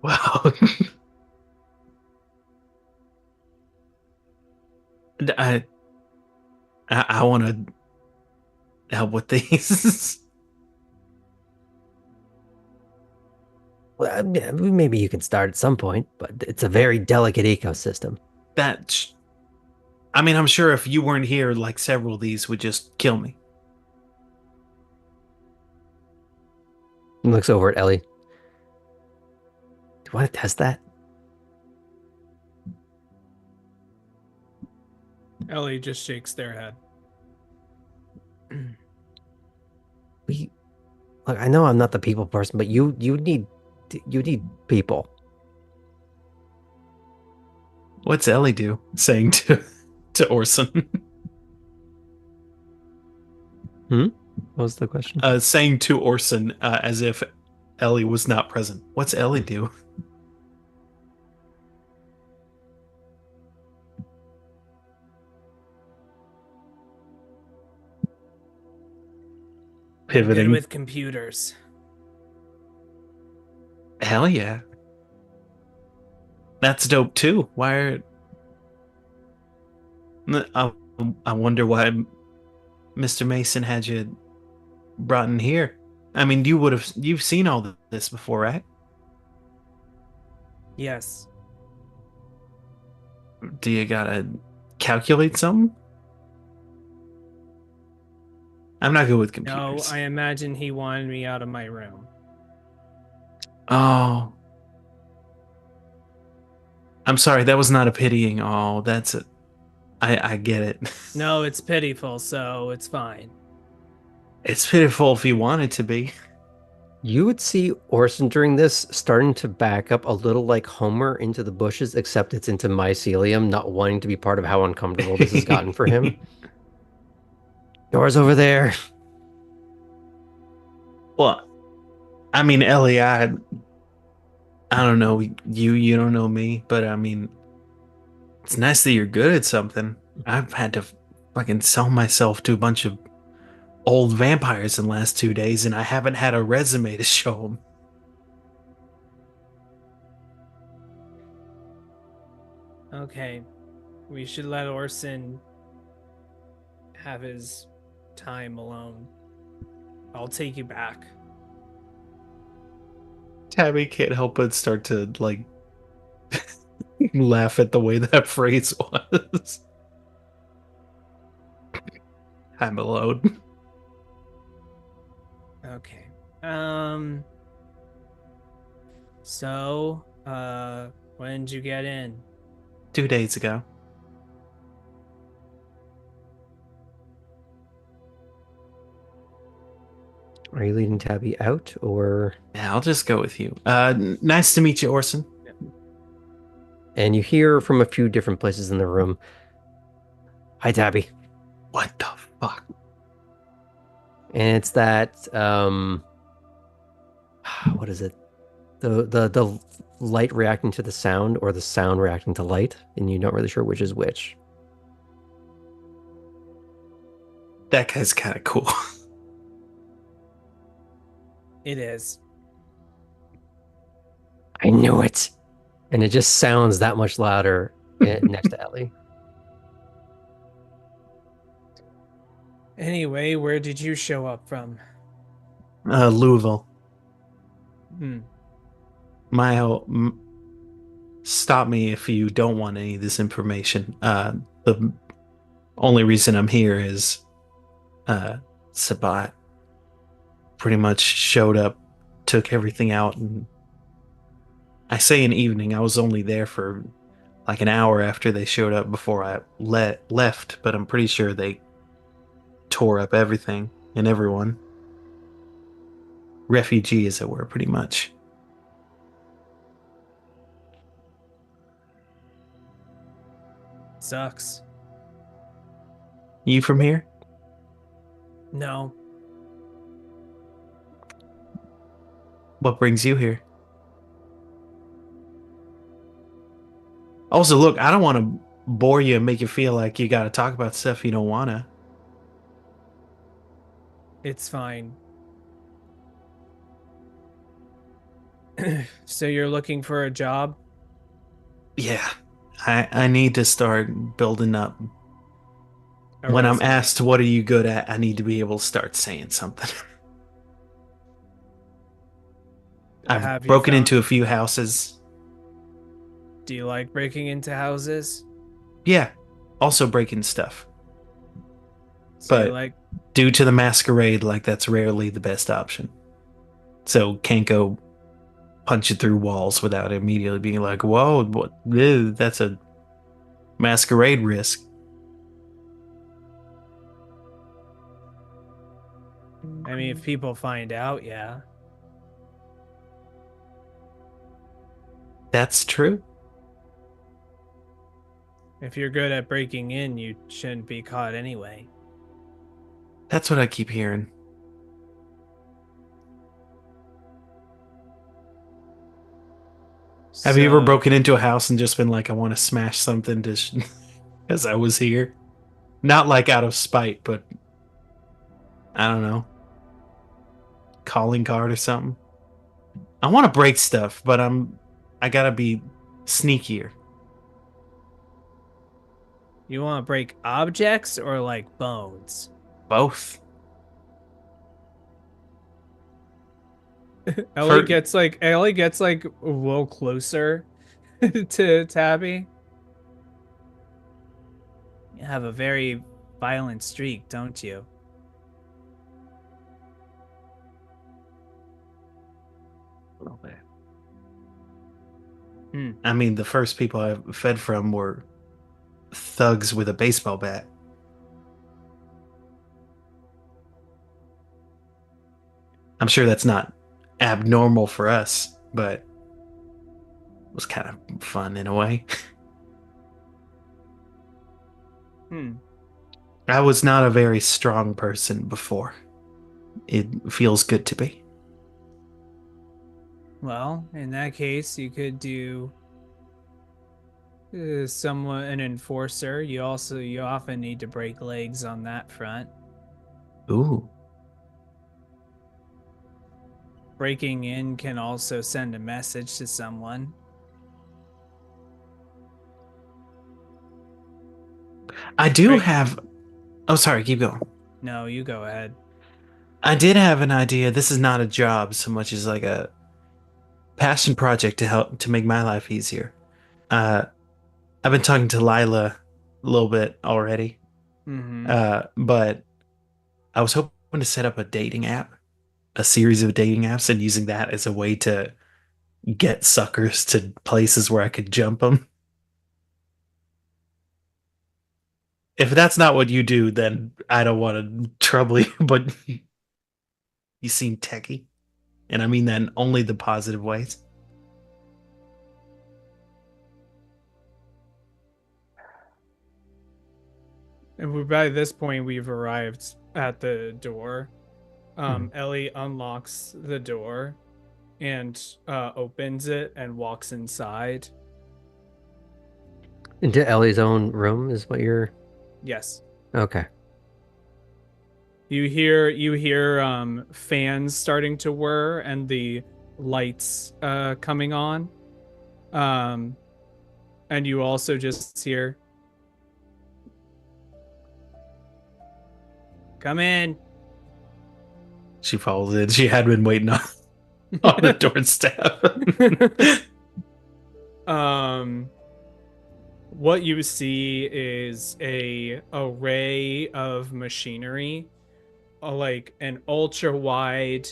Wow. I I want to help with these. Well, maybe you can start at some point, but it's a very delicate ecosystem. that I mean, I'm sure if you weren't here, like several of these would just kill me. He looks over at Ellie. Do you want to test that? Ellie just shakes their head. Look, I know I'm not the people person, but you need people. What's Ellie do? Saying to Orson. What was the question? Saying to Orson as if Ellie was not present. What's Ellie do? Good Pivoting. with computers. Hell yeah. That's dope too. Why are I wonder why Mr. Mason had you brought in here. I mean, you've seen all this before, right? Yes. Do you gotta calculate something? I'm not good with No, computers. I imagine he wanted me out of my room. Oh. I'm sorry, that was not a pitying. Oh, that's it. I get it. No, it's pitiful, so it's fine. It's pitiful if you want it to be. You would see Orson during this starting to back up a little like Homer into the bushes, except it's into mycelium, not wanting to be part of how uncomfortable this has gotten for him. Door's over there. Well, I mean, Ellie, I don't know you don't know me, but I mean, it's nice that you're good at something. I've had to fucking sell myself to a bunch of old vampires in the last 2 days, and I haven't had a resume to show them. Okay, we should let Orson have his time alone. I'll take you back. Tabby can't help but start to like laugh at the way that phrase was. I'm alone. Okay. So, when did you get in? 2 days ago. Are you leading Tabby out or? Yeah, I'll just go with you. Nice to meet you, Orson. And you hear from a few different places in the room. Hi, Tabby. What the fuck? And it's that what is it? The light reacting to the sound or the sound reacting to light, and you're not really sure which is which. That guy's kind of cool. It is. I knew it. And it just sounds that much louder next to Ellie. Anyway, where did you show up from? Louisville. Hmm. Stop me if you don't want any of this information. The only reason I'm here is Sabat pretty much showed up, took everything out, and I say an evening. I was only there for like an hour after they showed up before I left, but I'm pretty sure they tore up everything and everyone. Refugee, as it were, pretty much. Sucks. You from here? No. What brings you here? Also, look, I don't want to bore you and make you feel like you got to talk about stuff you don't want to. It's fine. So you're looking for a job? Yeah, I need to start building up. A When I'm resume. asked, what are you good at? I need to be able to start saying something. I've Have you broken found- into a few houses. Do you like breaking into houses? Yeah, also breaking stuff. So But you like due to the masquerade, like that's rarely the best option. So can't go punching through walls without immediately being like, "Whoa, what? Ew, that's a masquerade risk." I mean, if people find out, yeah. That's true. If you're good at breaking in, you shouldn't be caught anyway. That's what I keep hearing. Have you ever So- broken into a house and just been like, "I want to smash something to because I was here"? Not like out of spite, but I don't know, calling card or something. I want to break stuff, but I gotta be sneakier. You want to break objects or like bones? Both. Ellie gets like a little closer to Tabby. You have a very violent streak, don't you? A little bit. Hmm. I mean, the first people I fed from were thugs with a baseball bat. I'm sure that's not abnormal for us, but it was kind of fun in a way. I was not a very strong person before. It feels good to be. Well, in that case, you could do somewhat an enforcer. You often need to break legs on that front. Ooh. Breaking in can also send a message to someone. I do have... Oh, sorry, keep going. No, you go ahead. I did have an idea. This is not a job so much as like a passion project to help to make my life easier. I've been talking to Lila a little bit already, but I was hoping to set up a dating app, a series of dating apps, and using that as a way to get suckers to places where I could jump them. If that's not what you do, then I don't want to trouble you, but you seem techie. And I mean that in only the positive ways. And by this point, we've arrived at the door. Ellie unlocks the door and opens it and walks inside. Into Ellie's own room is what you're... Yes. Okay. You hear fans starting to whir and the lights coming on. And you also just hear, "Come in." She follows in. She had been waiting on the doorstep. What you see is a array of machinery, like an ultra wide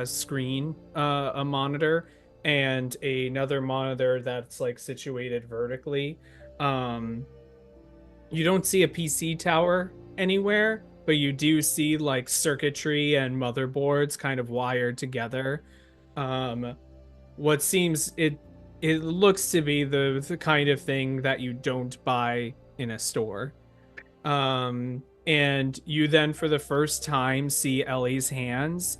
screen, a monitor, and another monitor that's like situated vertically. You don't see a PC tower anywhere, but you do see like circuitry and motherboards kind of wired together. What seems it looks to be the kind of thing that you don't buy in a store. And you then for the first time see Ellie's hands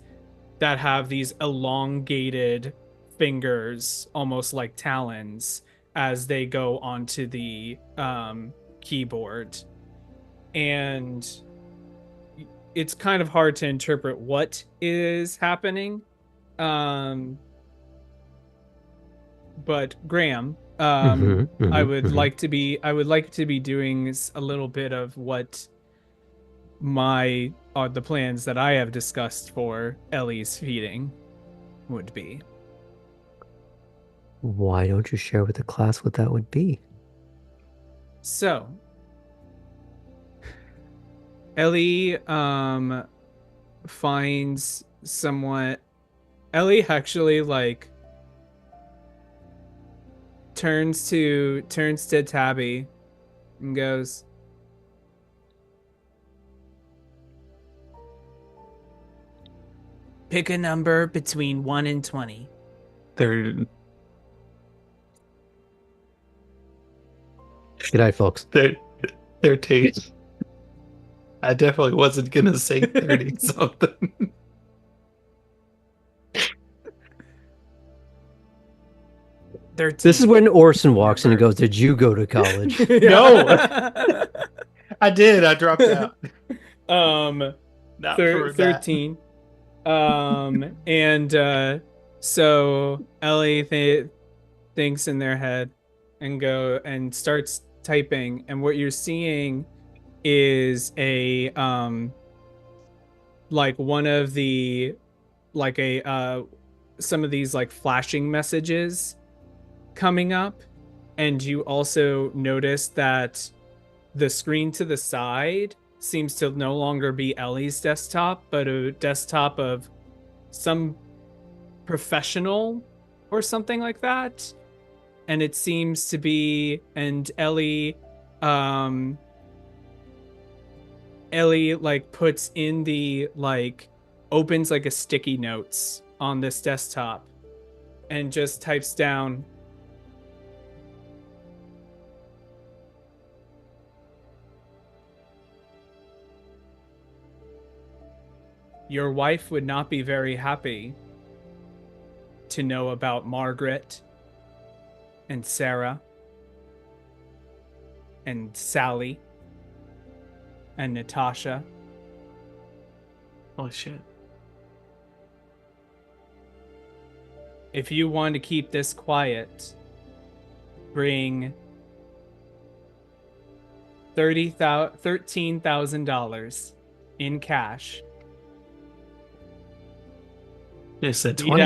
that have these elongated fingers, almost like talons, as they go onto the keyboard. And it's kind of hard to interpret what is happening. But Graham, I would like to be doing a little bit of what the plans that I have discussed for Ellie's feeding would be. Why don't you share with the class what that would be? So, Ellie finds someone. Ellie actually like turns to Tabby and goes, "Pick a number between 1 and 20. Good night, folks. 13. I definitely wasn't gonna say 30 something. This is when Orson walks in and goes, "Did you go to college?" No. I did. I dropped out. Not 13. And so Ellie thinks in their head and starts typing, and what you're seeing is a like one of the like a some of these like flashing messages coming up, and you also notice that the screen to the side seems to no longer be Ellie's desktop, but a desktop of some professional or something like that. And it seems to be, and Ellie like puts in the like opens like a sticky notes on this desktop and just types down, "Your wife would not be very happy to know about Margaret and Sarah and Sally and Natasha. Holy shit. If you want to keep this quiet, bring $13,000 in cash. They said Meet 20.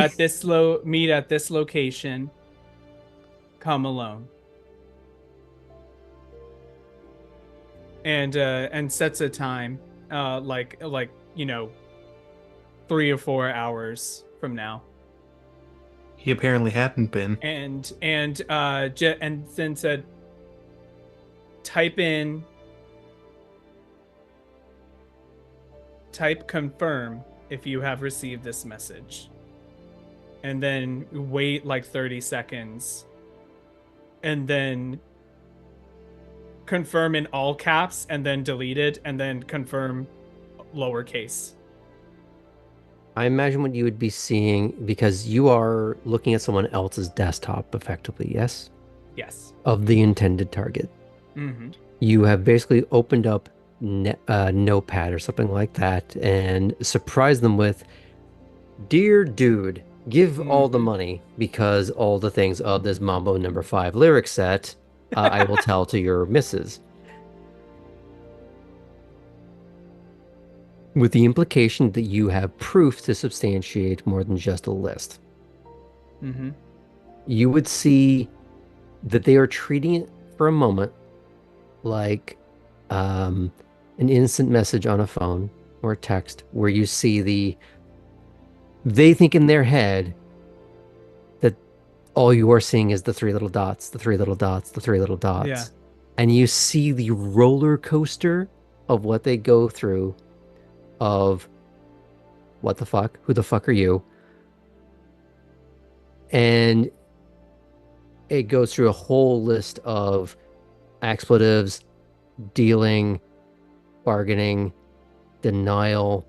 at this location. Come alone." And sets a time, like 3 or 4 hours from now. He apparently hadn't been. And then said, type confirm if you have received this message, and then wait like 30 seconds, and then confirm in all caps, and then delete it, and then confirm lowercase. I imagine what you would be seeing, because you are looking at someone else's desktop effectively, yes? Yes. Of the intended target. Mm-hmm. You have basically opened up Notepad or something like that and surprised them with, "Dear dude, give all the money, because all the things of this Mambo number 5 lyric set I will tell to your missus." With the implication that you have proof to substantiate more than just a list. Mm-hmm. You would see that they are treating it for a moment like an instant message on a phone or a text, where you see they think in their head that all you are seeing is the 3 little dots, the 3 little dots, the 3 little dots. Yeah. And you see the roller coaster of what they go through of, what the fuck? Who the fuck are you? And it goes through a whole list of expletives, dealing, bargaining, denial,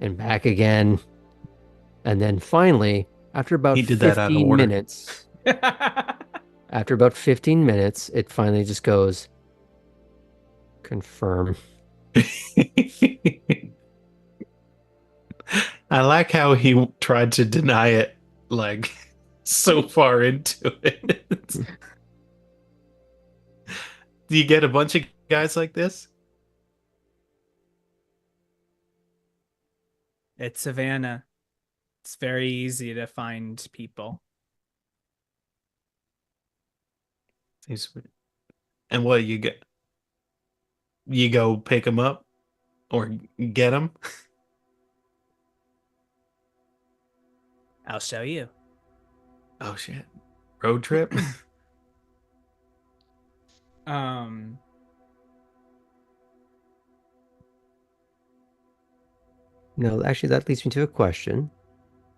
and back again. And then finally, after about He did that out of 15 order. minutes, after about 15 minutes, it finally just goes, "Confirm." I like how he tried to deny it, like, so far into it. Do you get a bunch of guys like this? It's Savannah. It's very easy to find people. And what you get? You go pick them up or get them? I'll show you. Oh shit! Road trip. No, actually, that leads me to a question.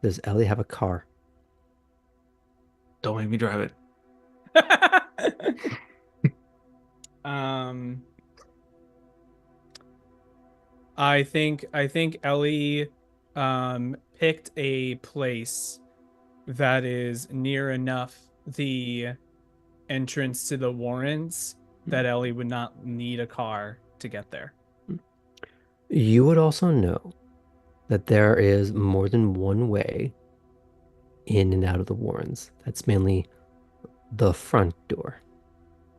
Does Ellie have a car? Don't make me drive it. I think Ellie picked a place that is near enough the entrance to the Warrens that Ellie would not need a car to get there. You would also know that there is more than one way in and out of the Warrens. That's mainly the front door.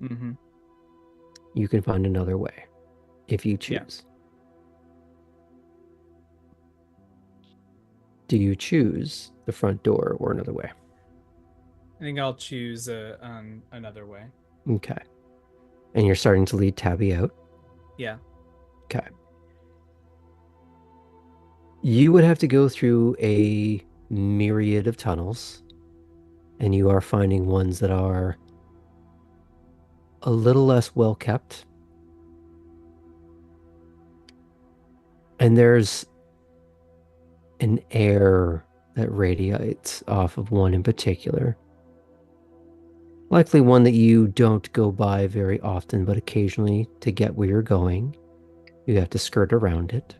Mm-hmm. You can find another way if you Yeah. choose. Do you choose the front door or another way? I think I'll choose another way. Okay. And you're starting to lead Tabby out? Yeah. Okay. You would have to go through a myriad of tunnels, and you are finding ones that are a little less well kept. And there's an air that radiates off of one in particular. Likely one that you don't go by very often, but occasionally to get where you're going, you have to skirt around it.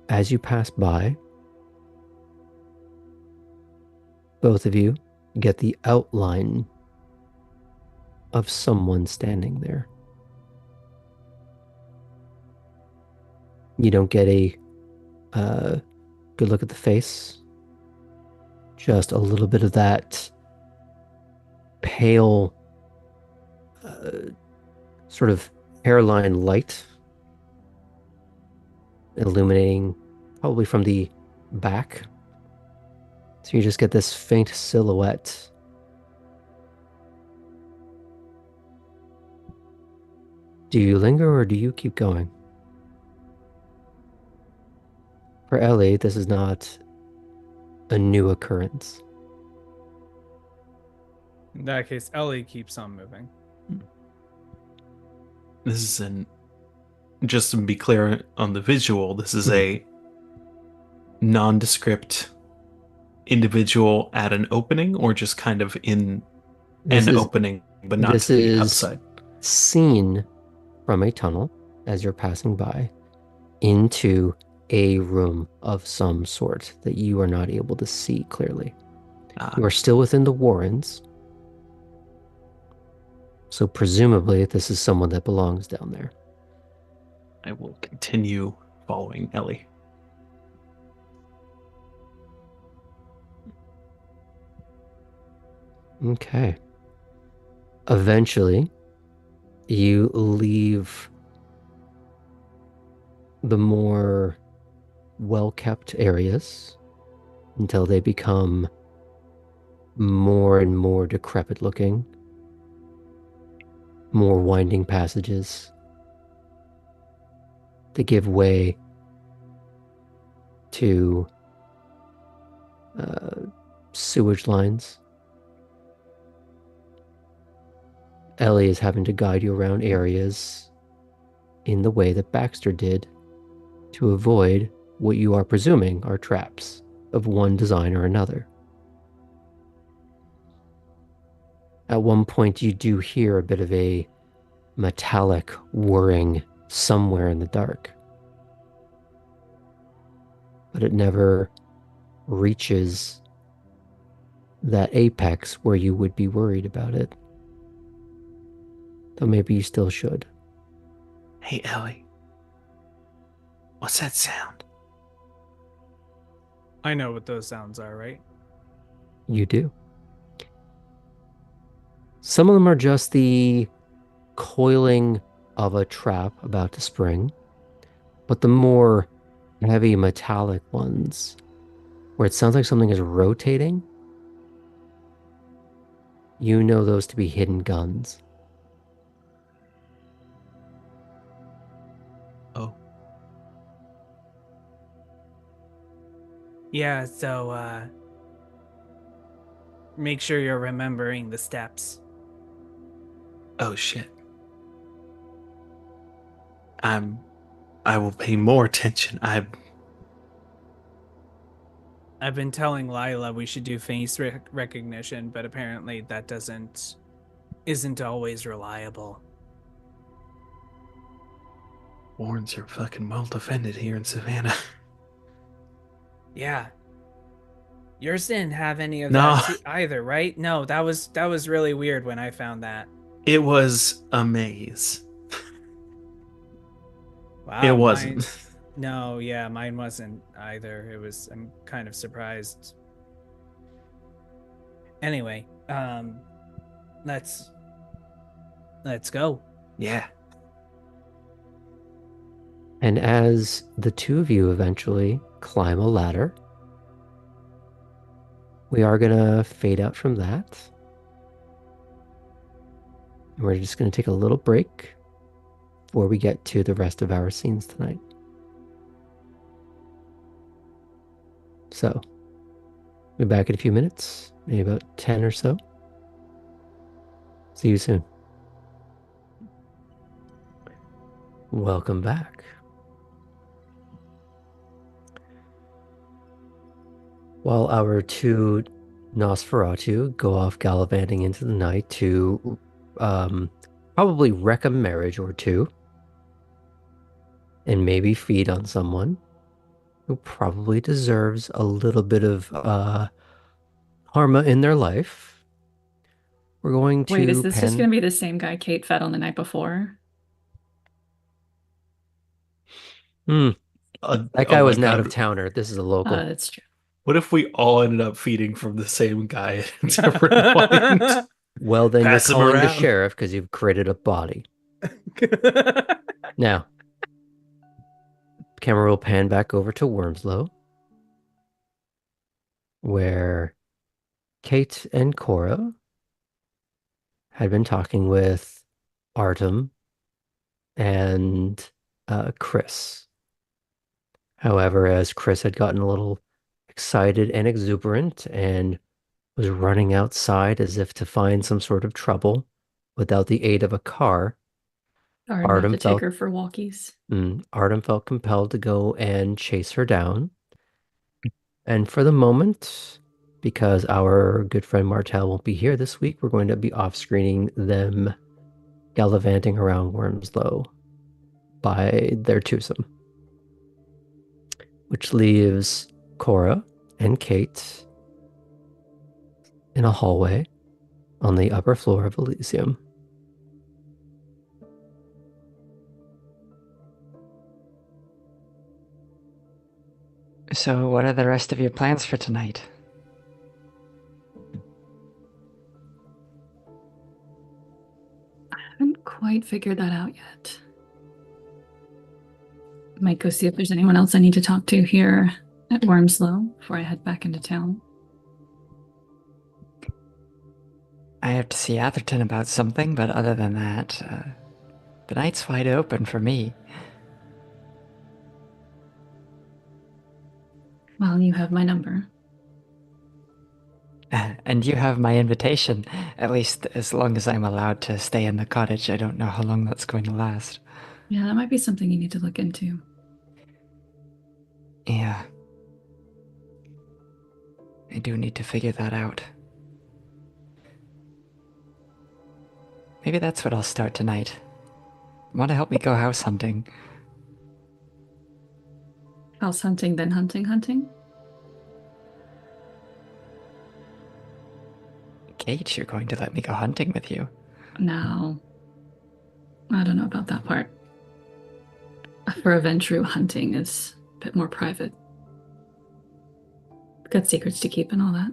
As you pass by, both of you get the outline of someone standing there. You don't get a good look at the face, just a little bit of that pale sort of hairline light illuminating probably from the back. So you just get this faint silhouette. Do you linger or do you keep going? For Ellie, this is not a new occurrence. In that case, Ellie keeps on moving. This is just to be clear on the visual, this is a nondescript individual at an opening, or just kind of in opening, but not to the outside. Seen from a tunnel as you're passing by into a room of some sort that you are not able to see clearly. You are still within the Warrens, so presumably this is someone that belongs down there. I will continue following Ellie. Okay. Eventually, you leave the more well-kept areas until they become more and more decrepit looking, more winding passages to give way to sewage lines. Ellie is having to guide you around areas in the way that Baxter did to avoid what you are presuming are traps of one design or another. At one point, you do hear a bit of a metallic whirring somewhere in the dark, but it never reaches that apex where you would be worried about it. Though maybe you still should. Hey, Ellie. What's that sound? I know what those sounds are, right? You do. Some of them are just the coiling of a trap about to spring, but the more heavy metallic ones, where it sounds like something is rotating, you know those to be hidden guns. Oh. Yeah, so, make sure you're remembering the steps. Oh, shit. I will pay more attention. I've been telling Lila we should do face recognition, but apparently that isn't always reliable. Warrens are fucking well defended here in Savannah. Yeah. Yours didn't have any of that either, right? No, that was really weird when I found that. It was a maze. Wow, it wasn't. No, yeah, mine wasn't either. I'm kind of surprised. Anyway, let's go. Yeah. And as the two of you eventually climb a ladder, we are going to fade out from that. And we're just going to take a little break before we get to the rest of our scenes tonight. So, we'll be back in a few minutes, maybe about 10 or so. See you soon. Welcome back. While our two Nosferatu go off gallivanting into the night to probably wreck a marriage or two and maybe feed on someone who probably deserves a little bit of karma in their life, we're going Wait, is to this just going to be the same guy Kate fed on the night before? That guy oh was my an God. out-of-towner. This is a local. That's true. What if we all ended up feeding from the same guy at a different point? Well, then Pass you're him calling the around. sheriff because you've created a body. Now, camera will pan back over to Wormslow, where Kate and Cora had been talking with Artem and Chris. However, as Chris had gotten a little excited and exuberant and was running outside as if to find some sort of trouble without the aid of a car, Hard enough to take her for walkies. Artem felt compelled to go and chase her down. And for the moment, because our good friend Martel won't be here this week, we're going to be off-screening them gallivanting around Wormslow by their twosome, which leaves Cora and Kate in a hallway on the upper floor of Elysium. So, what are the rest of your plans for tonight? I haven't quite figured that out yet. I might go see if there's anyone else I need to talk to here at Wormslow before I head back into town. I have to see Atherton about something, but other than that, the night's wide open for me. Well, you have my number. And you have my invitation, at least as long as I'm allowed to stay in the cottage. I don't know how long that's going to last. Yeah, that might be something you need to look into. Yeah. I do need to figure that out. Maybe that's what I'll start tonight. Want to help me go house hunting? House hunting, then hunting? Kate, you're going to let me go hunting with you? No. I don't know about that part. For a Ventru, hunting is a bit more private. Got secrets to keep and all that.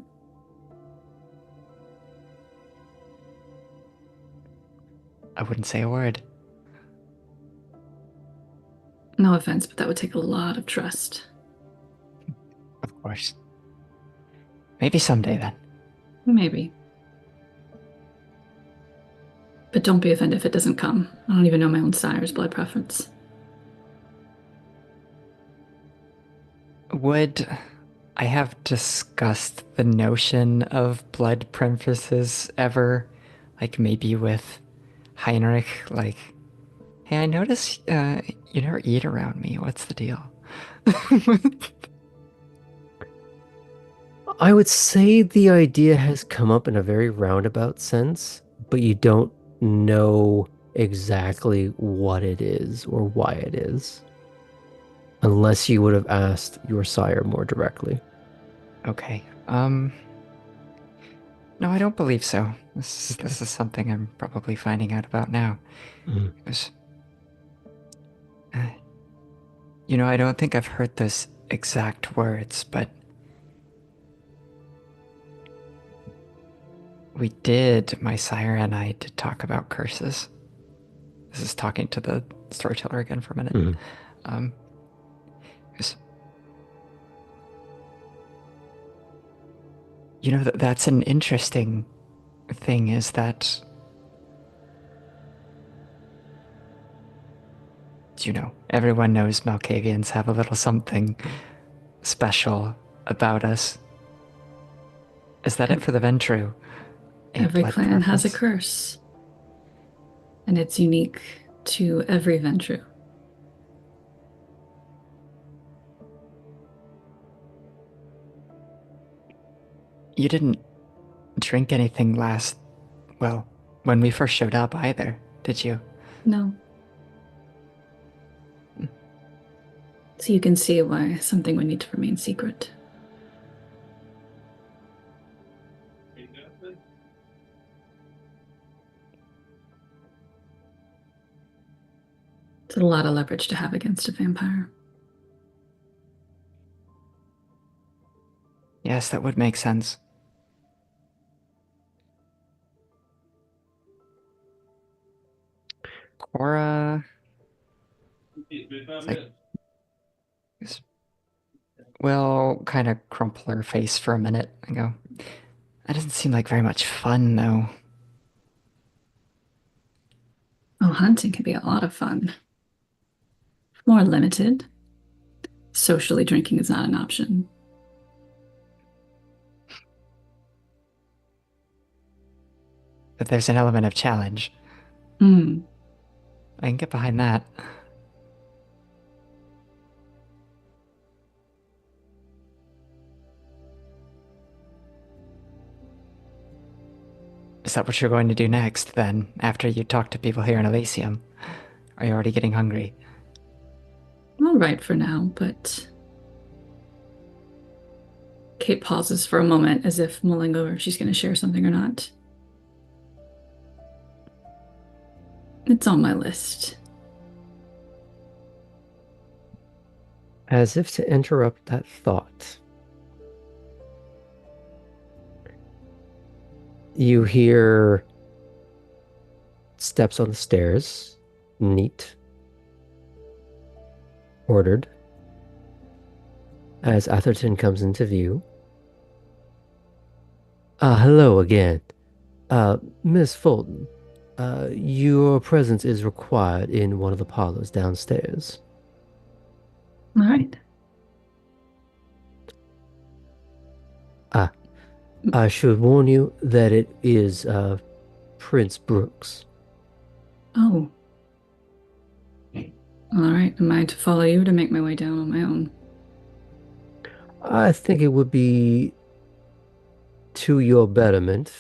I wouldn't say a word. No offense, but that would take a lot of trust. Of course. Maybe someday then. Maybe. But don't be offended if it doesn't come. I don't even know my own sire's blood preference. Would I have discussed the notion of blood preferences ever? Like maybe with Heinrich? Like, hey, I notice you never eat around me. What's the deal? I would say the idea has come up in a very roundabout sense, but you don't know exactly what it is or why it is, unless you would have asked your sire more directly. Okay. No, I don't believe so. This is something I'm probably finding out about now. Because, you know, I don't think I've heard those exact words, but we did, my sire and I did talk about curses. This is talking to the storyteller again for a minute. 'Cause, you know, that's an interesting thing, is that, you know, everyone knows Malkavians have a little something special about us. Is that it for the Ventru? Every clan has a curse. And it's unique to every Ventru. You didn't drink anything when we first showed up either, did you? No. So you can see why something would need to remain secret. It's a lot of leverage to have against a vampire. Yes, that would make sense. Cora will kind of crumple her face for a minute and go, that doesn't seem like very much fun, though. Oh, hunting can be a lot of fun. More limited. Socially drinking is not an option. But there's an element of challenge. Hmm. I can get behind that. Is that what you're going to do next, then, after you talk to people here in Elysium? Are you already getting hungry? All right for now, but... Kate pauses for a moment as if mulling over if she's going to share something or not. It's on my list. As if to interrupt that thought, you hear steps on the stairs, neat, ordered, as Atherton comes into view. Hello again. Miss Fulton, your presence is required in one of the parlors downstairs. All right. I should warn you that it is Prince Brooks. Oh. All right. Am I to follow you to make my way down on my own? I think it would be to your betterment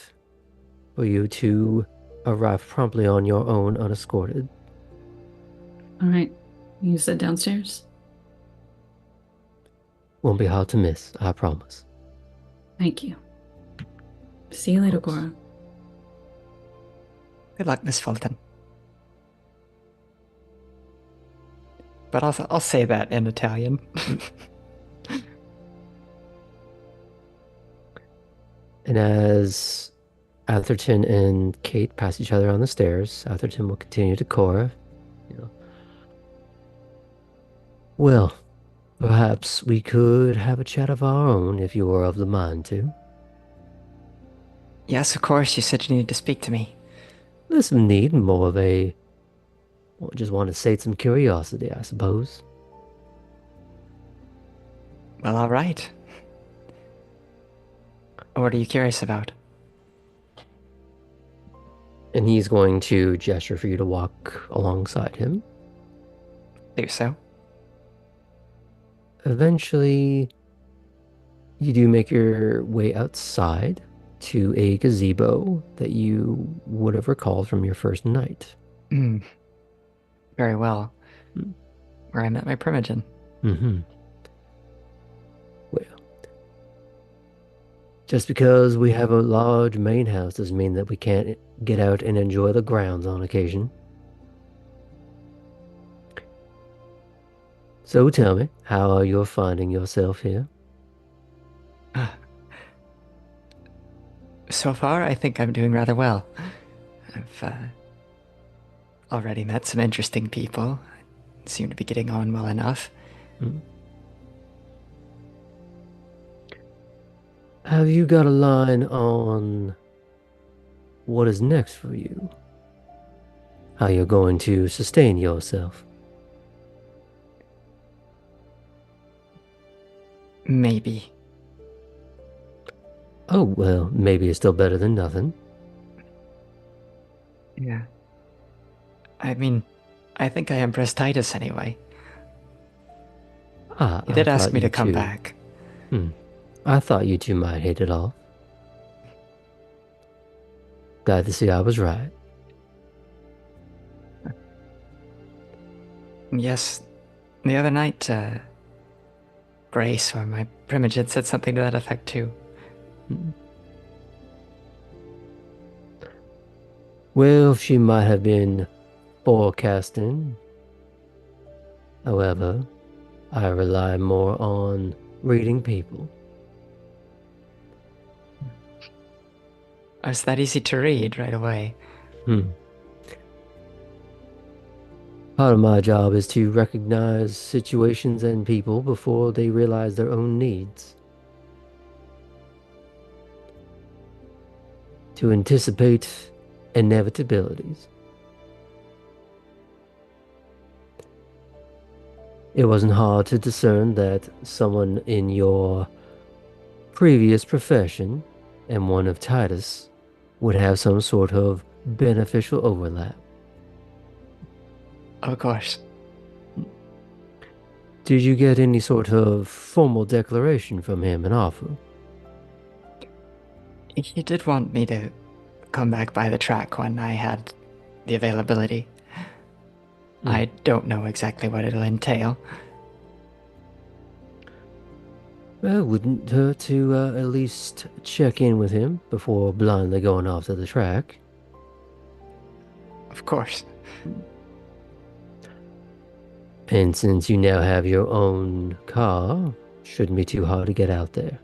for you to arrive promptly on your own unescorted. All right. You said downstairs? Won't be hard to miss, I promise. Thank you. See you later, Cora. Good luck, Miss Fulton. But I'll say that in Italian. And as Atherton and Kate pass each other on the stairs, Atherton will continue to Cora. Well, perhaps we could have a chat of our own if you were of the mind to. Yes, of course, you said you needed to speak to me. Less of need, more of a... Well, just want to sate some curiosity, I suppose. Well, all right. What are you curious about? And he's going to gesture for you to walk alongside him. Do so. Eventually, you do make your way outside to a gazebo that you would have recalled from your first night. Very well. Mm. Where I met my primogen. Mm-hmm. Well, just because we have a large main house doesn't mean that we can't get out and enjoy the grounds on occasion. So tell me, how are you finding yourself here? So far, I think I'm doing rather well. I've already met some interesting people. Seem to be getting on well enough. Have you got a line on what is next for you? How you're going to sustain yourself? Maybe. Oh, well, maybe it's still better than nothing. Yeah. I mean, I think I impressed Titus anyway. He did ask me to come back. I thought you two might hit it off. Glad to see I was right. Yes, the other night, Grace or my primage had said something to that effect too. Well, she might have been forecasting. However, I rely more on reading people. It's that easy to read right away. Part of my job is to recognize situations and people before they realize their own needs. To anticipate inevitabilities. It wasn't hard to discern that someone in your previous profession and one of Titus would have some sort of beneficial overlap. Of course. Did you get any sort of formal declaration from him, an offer? He did want me to come back by the track when I had the availability. I don't know exactly what it'll entail. Well, wouldn't hurt to at least check in with him before blindly going off to the track. Of course. And since you now have your own car, shouldn't be too hard to get out there.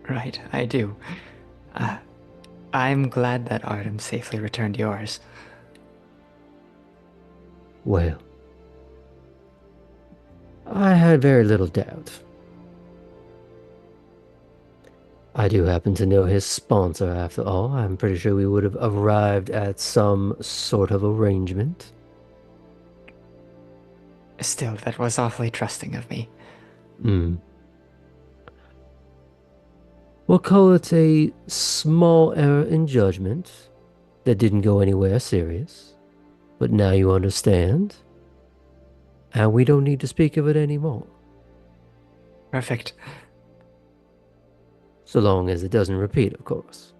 Right, I do. I'm glad that Artem safely returned yours. Well, I had very little doubt. I do happen to know his sponsor after all. I'm pretty sure we would have arrived at some sort of arrangement. Still, that was awfully trusting of me. We'll call it a small error in judgment that didn't go anywhere serious. But now you understand, and we don't need to speak of it anymore. Perfect. So long as it doesn't repeat, of course.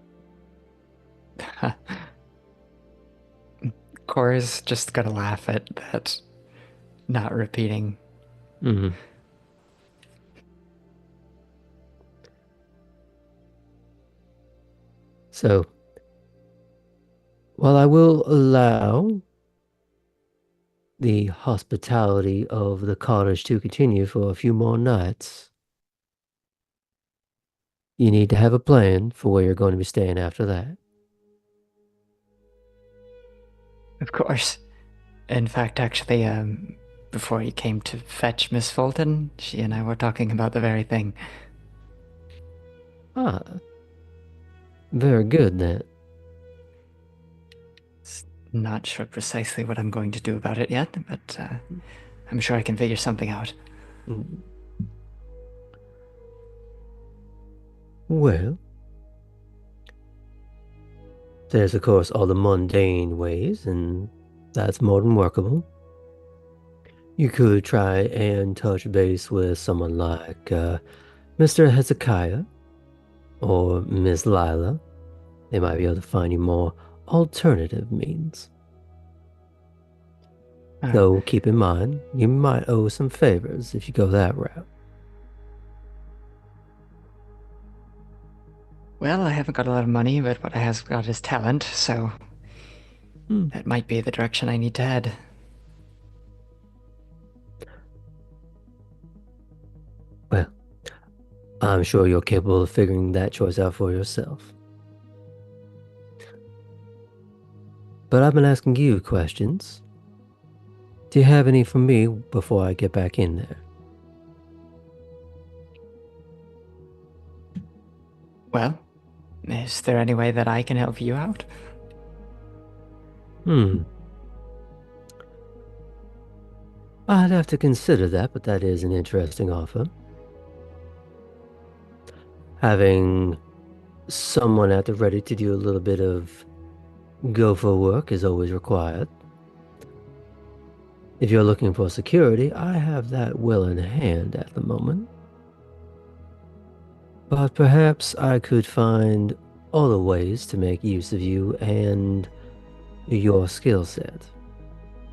Cora's just gonna laugh at that not repeating. So, while I will allow the hospitality of the cottage to continue for a few more nights, you need to have a plan for where you're going to be staying after that. Of course. In fact, actually, before you came to fetch Miss Fulton, she and I were talking about the very thing. Ah, very good then. Not sure precisely what I'm going to do about it yet, but I'm sure I can figure something out. Well, there's of course all the mundane ways, and that's more than workable. You could try and touch base with someone like Mr. Hezekiah or Miss Lila. They might be able to find you more alternative means. Though keep in mind, you might owe some favors if you go that route. Well, I haven't got a lot of money, but what I have got is talent, so that might be the direction I need to head. Well, I'm sure you're capable of figuring that choice out for yourself. But I've been asking you questions. Do you have any for me before I get back in there? Well, is there any way that I can help you out? I'd have to consider that, but that is an interesting offer. Having someone at the ready to do a little bit of gopher work is always required. If you're looking for security, I have that well in hand at the moment. But perhaps I could find other ways to make use of you and your skill set.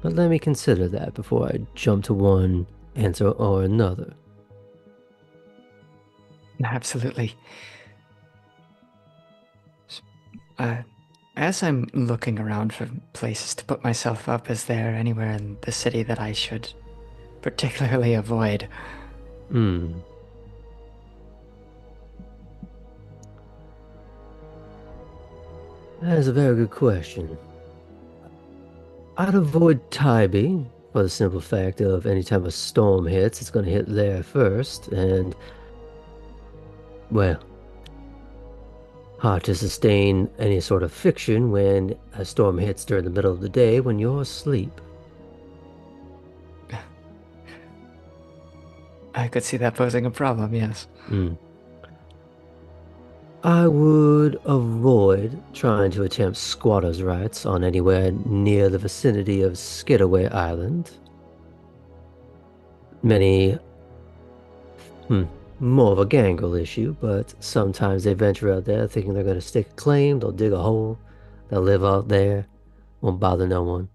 But let me consider that before I jump to one answer or another. Absolutely. Uh, as I'm looking around for places to put myself up, is there anywhere in the city that I should particularly avoid? Hmm. That is a very good question. I'd avoid Tybee for the simple fact of anytime a storm hits, it's going to hit there first, and, well, hard to sustain any sort of fiction when a storm hits during the middle of the day when you're asleep. I could see that posing a problem, yes. Hmm. I would avoid trying to attempt squatters' rights on anywhere near the vicinity of Skidaway Island. Many, more of a gangrel issue, but sometimes they venture out there thinking they're going to stick a claim, they'll dig a hole, they'll live out there, won't bother no one.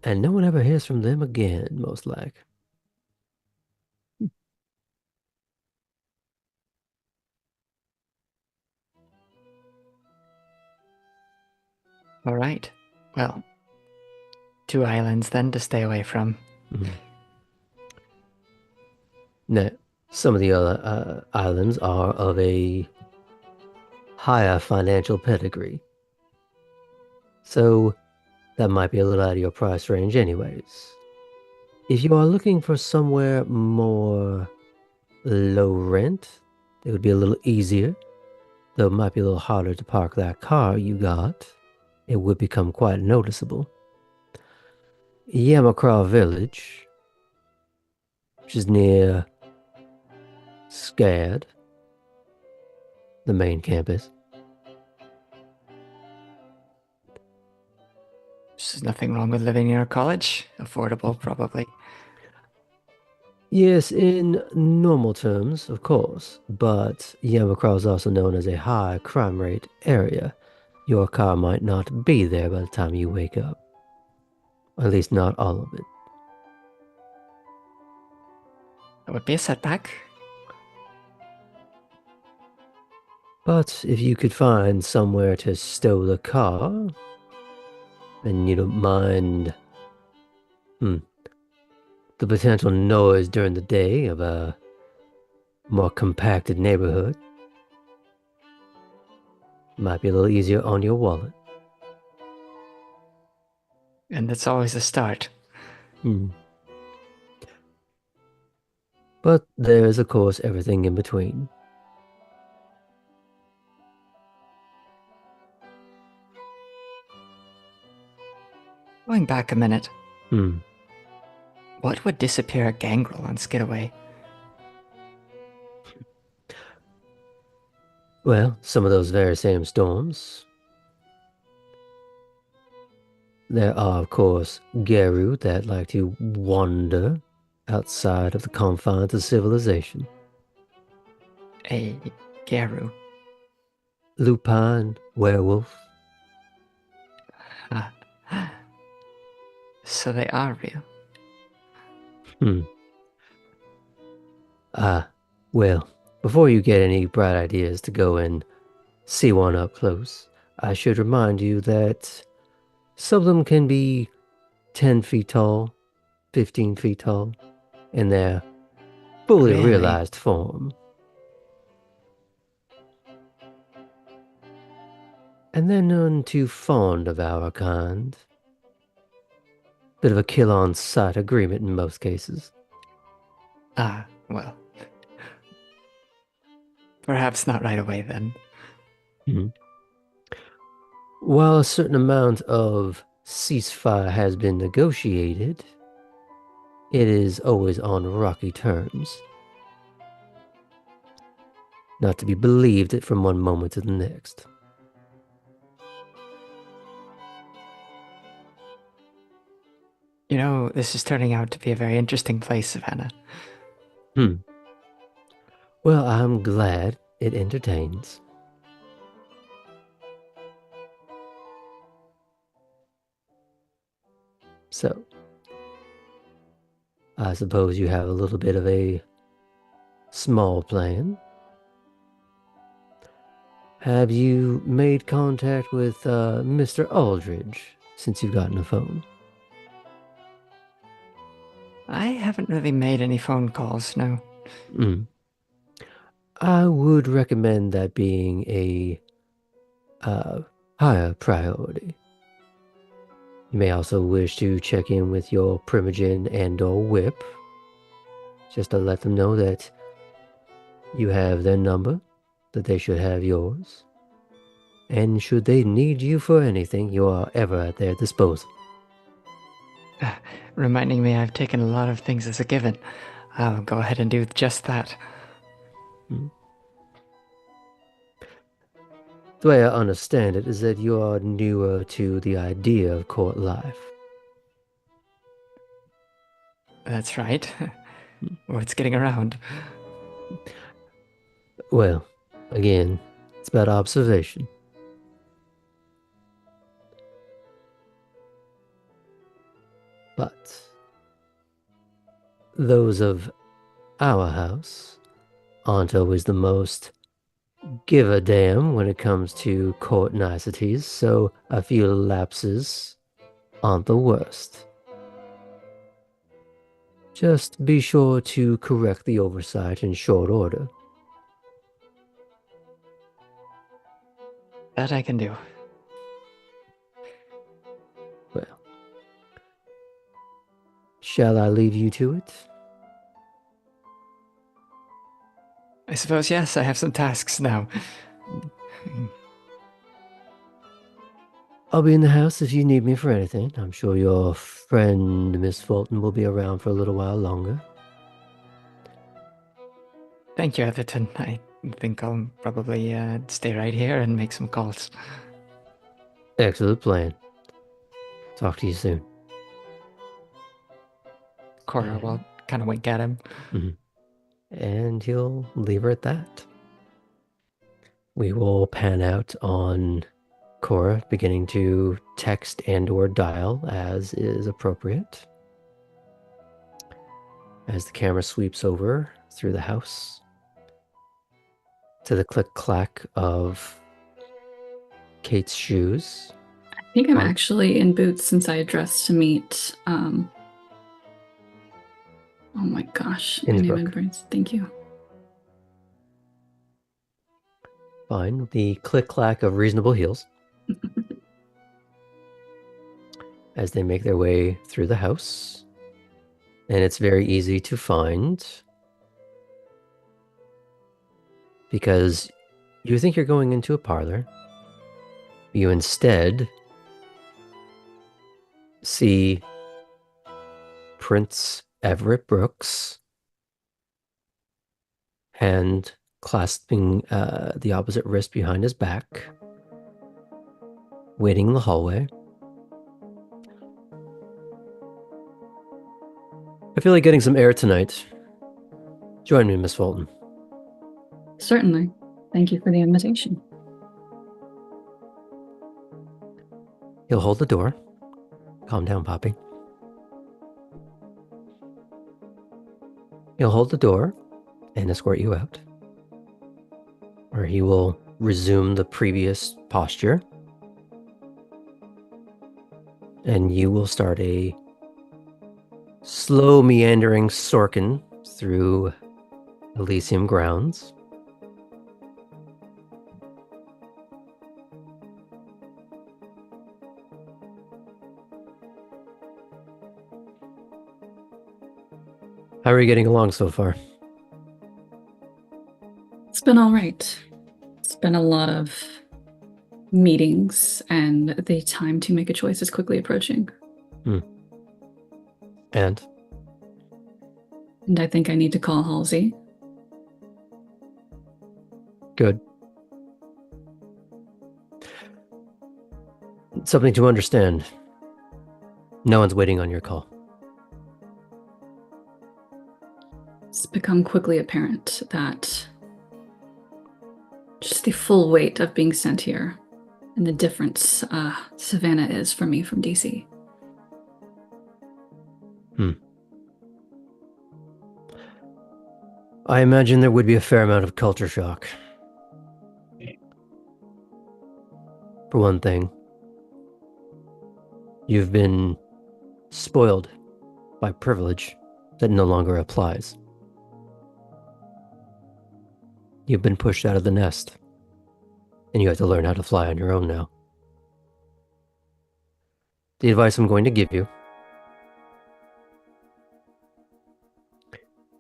And no one ever hears from them again, most like. All right. Well, 2 islands then to stay away from. Mhm. Now, some of the other islands are of a higher financial pedigree. So that might be a little out of your price range anyways. If you are looking for somewhere more low rent, it would be a little easier, though it might be a little harder to park that car you got. It would become quite noticeable. Yamakra Village, which is near Scad, the main campus. There's nothing wrong with living near a college. Affordable, probably. Yes, in normal terms, of course, but Yamakra is also known as a high crime rate area. Your car might not be there by the time you wake up. At least not all of it. That would be a setback. But if you could find somewhere to stow the car, and you don't mind the potential noise during the day of a more compacted neighborhood, might be a little easier on your wallet. And it's always a start. But there is, of course, everything in between. Going back a minute, Hmm. what would disappear a gangrel on Skidaway? Well, some of those very same storms. There are, of course, Geru that like to wander outside of the confines of civilization. A Garu. Lupine, werewolf. So they are real. Well, before you get any bright ideas to go and see one up close, I should remind you that some of them can be 10 feet tall, 15 feet tall, in their fully Really? realized form. And they're none too fond of our kind. Bit of a kill-on-sight agreement in most cases. Well. Perhaps not right away then. While a certain amount of ceasefire has been negotiated, it is always on rocky terms. Not to be believed from one moment to the next. You know, this is turning out to be a very interesting place, Savannah. Well, I'm glad it entertains. So, I suppose you have a little bit of a small plan. Have you made contact with Mr. Aldridge since you've gotten a phone? I haven't really made any phone calls, no. I would recommend that being a higher priority. You may also wish to check in with your Primogen and/or Whip, just to let them know that you have their number, that they should have yours, and should they need you for anything, you are ever at their disposal. Reminding me I've taken a lot of things as a given. I'll go ahead and do just that. The way I understand it is that you are newer to the idea of court life. That's right. What's getting around? Well, again, it's about observation. But those of our house aren't always the most give a damn when it comes to court niceties, so a few lapses aren't the worst. Just be sure to correct the oversight in short order. That I can do. Well, shall I leave you to it? I suppose, yes, I have some tasks now. I'll be in the house if you need me for anything. I'm sure your friend, Miss Fulton, will be around for a little while longer. Thank you, Atherton. I think I'll probably stay right here and make some calls. Excellent plan. Talk to you soon. Cora will kind of wink at him. And he'll leave her at that. We will pan out on Cora beginning to text and/or dial as is appropriate. As the camera sweeps over through the house to the click-clack of Kate's shoes. I think I'm actually in boots since I dressed to meet. Oh my gosh. My name and brains. Thank you. Fine. The click-clack of reasonable heels. As they make their way through the house. And it's very easy to find. Because you think you're going into a parlor. You instead see Prince Everett Brooks hand clasping the opposite wrist behind his back, waiting in the hallway. I feel like getting some air tonight. Join me, Miss Fulton. Certainly. Thank you for the invitation. He'll hold the door. Calm down, Poppy. He'll hold the door and escort you out. Or he will resume the previous posture. And you will start a slow meandering Sorkin through Elysium grounds. How are you getting along so far? It's been all right. It's been a lot of meetings, and the time to make a choice is quickly approaching. And I think I need to call Halsey. Good. Something to understand. No one's waiting on your call. It's become quickly apparent that just the full weight of being sent here and the difference Savannah is for me from DC. I imagine there would be a fair amount of culture shock. For one thing, you've been spoiled by privilege that no longer applies. You've been pushed out of the nest, and you have to learn how to fly on your own now. The advice I'm going to give you: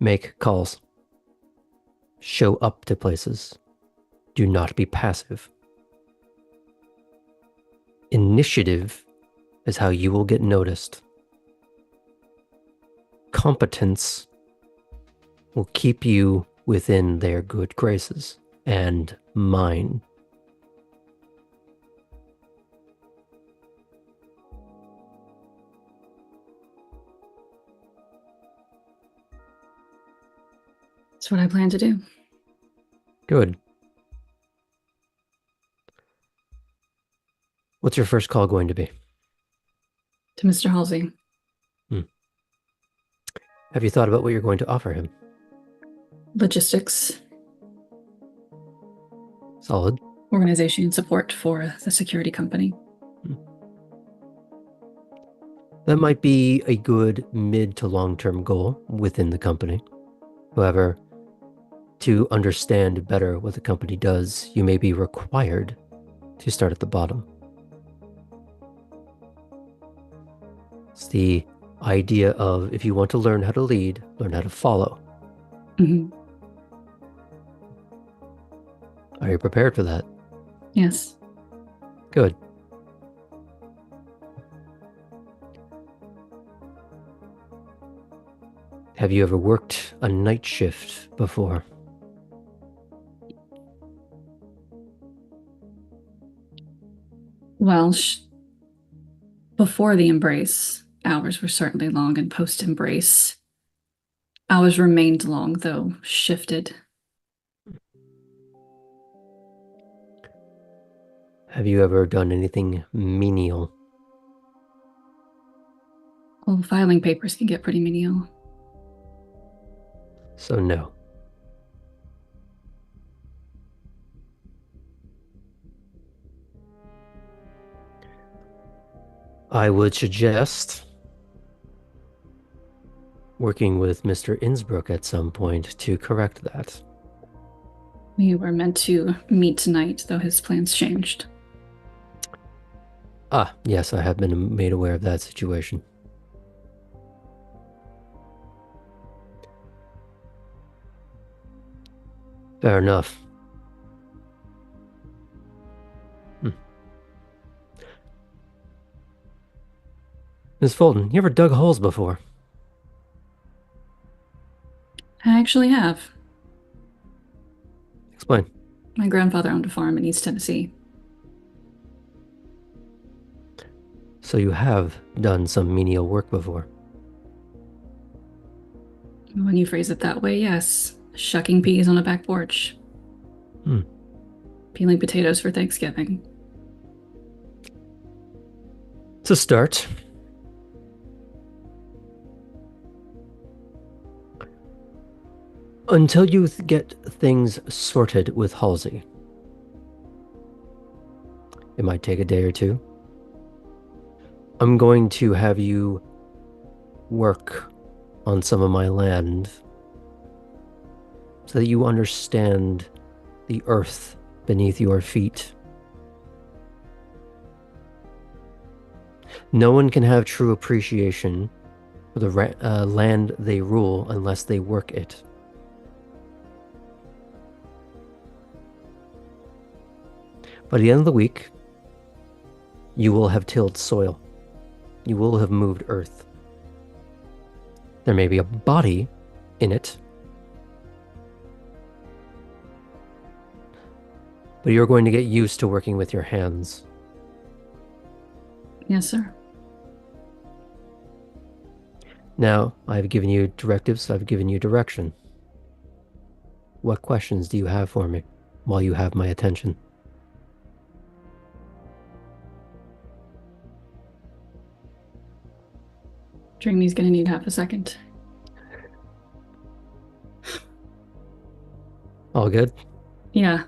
make calls. Show up to places. Do not be passive. Initiative is how you will get noticed. Competence will keep you within their good graces and mine. That's what I plan to do. Good. What's your first call going to be? To Mr. Halsey. Have you thought about what you're going to offer him? Logistics. Solid. Organization support for the security company. That might be a good mid to long-term goal within the company. However, to understand better what the company does, you may be required to start at the bottom. It's the idea of, if you want to learn how to lead, learn how to follow. Mm-hmm. Are you prepared for that? Yes. Good. Have you ever worked a night shift before? Well, before the embrace, hours were certainly long, and post-embrace, hours remained long, though shifted. Have you ever done anything menial? Well, filing papers can get pretty menial. So no. I would suggest working with Mr. Innsbruck at some point to correct that. We were meant to meet tonight, though his plans changed. Ah, yes, I have been made aware of that situation. Fair enough. Miss Fulton, you ever dug holes before? I actually have. Explain. My grandfather owned a farm in East Tennessee. So you have done some menial work before? When you phrase it that way, yes. Shucking peas on a back porch. Peeling potatoes for Thanksgiving. It's a start. Until you get things sorted with Halsey. It might take a day or two. I'm going to have you work on some of my land so that you understand the earth beneath your feet. No one can have true appreciation for the land they rule unless they work it. By the end of the week, you will have tilled soil. You will have moved earth. There may be a body in it, but you're going to get used to working with your hands. Yes, sir. Now, I've given you directives, I've given you direction. What questions do you have for me while you have my attention? Dreamy's gonna need half a second. All good? Yeah.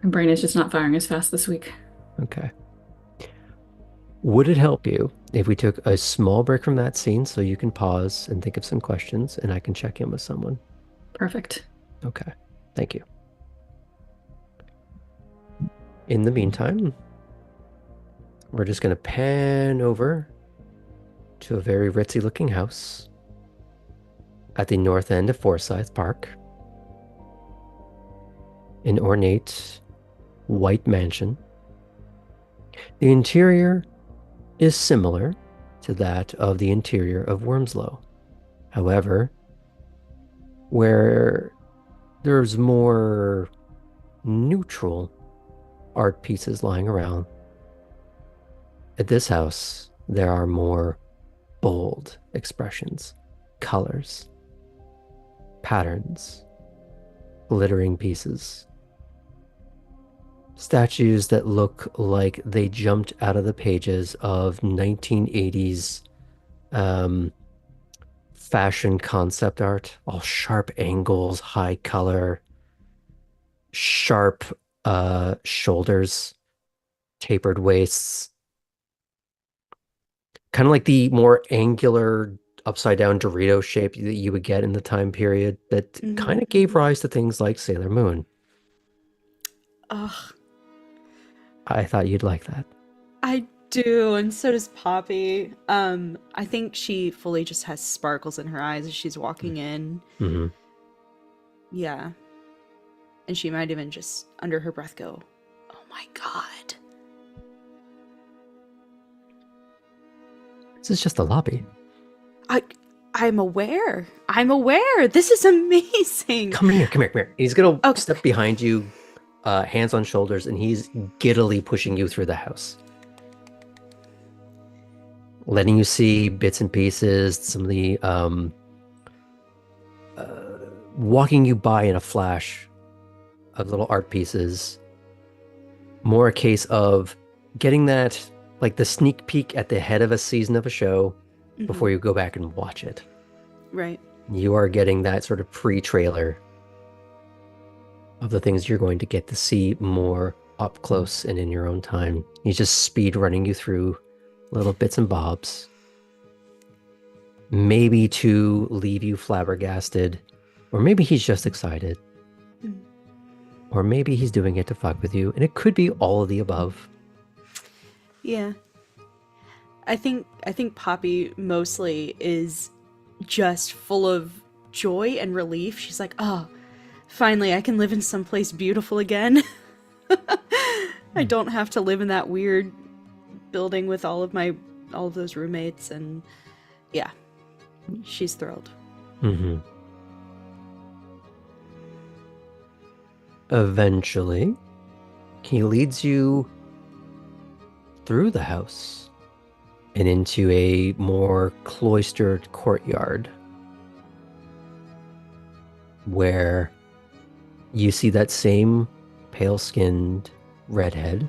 My brain is just not firing as fast this week. Okay. Would it help you if we took a small break from that scene so you can pause and think of some questions and I can check in with someone? Perfect. Okay. Thank you. In the meantime, we're just going to pan over to a very ritzy looking house at the north end of Forsyth Park. An ornate white mansion. The interior is similar to that of the interior of Wormslow. However, where there's more neutral art pieces lying around, at this house, there are more bold expressions, colors, patterns, glittering pieces. Statues that look like they jumped out of the pages of 1980s fashion concept art. All sharp angles, high color, sharp shoulders, tapered waists. Kind of like the more angular upside down Dorito shape that you would get in the time period that kind of gave rise to things like Sailor Moon. Ugh. I thought you'd like that. I do, and so does Poppy. I think she fully just has sparkles in her eyes as she's walking in. Mm-hmm. Yeah. And she might even just, under her breath, go, "Oh my god." This is just a lobby. I'm aware. I'm aware. This is amazing. Come here. He's gonna Okay. step behind you, hands on shoulders, and he's giddily pushing you through the house. Letting you see bits and pieces, some of the walking you by in a flash of little art pieces. More a case of getting that, like the sneak peek at the head of a season of a show before you go back and watch it. Right. You are getting that sort of pre-trailer of the things you're going to get to see more up close and in your own time. He's just speed running you through little bits and bobs. Maybe to leave you flabbergasted, or maybe he's just excited. Or maybe he's doing it to fuck with you, and it could be all of the above. Yeah. I think Poppy mostly is just full of joy and relief. She's like, "Oh, finally I can live in someplace beautiful again." I don't have to live in that weird building with all of those roommates, and yeah. She's thrilled. Mm-hmm. Eventually, he leads you through the house and into a more cloistered courtyard where you see that same pale-skinned redhead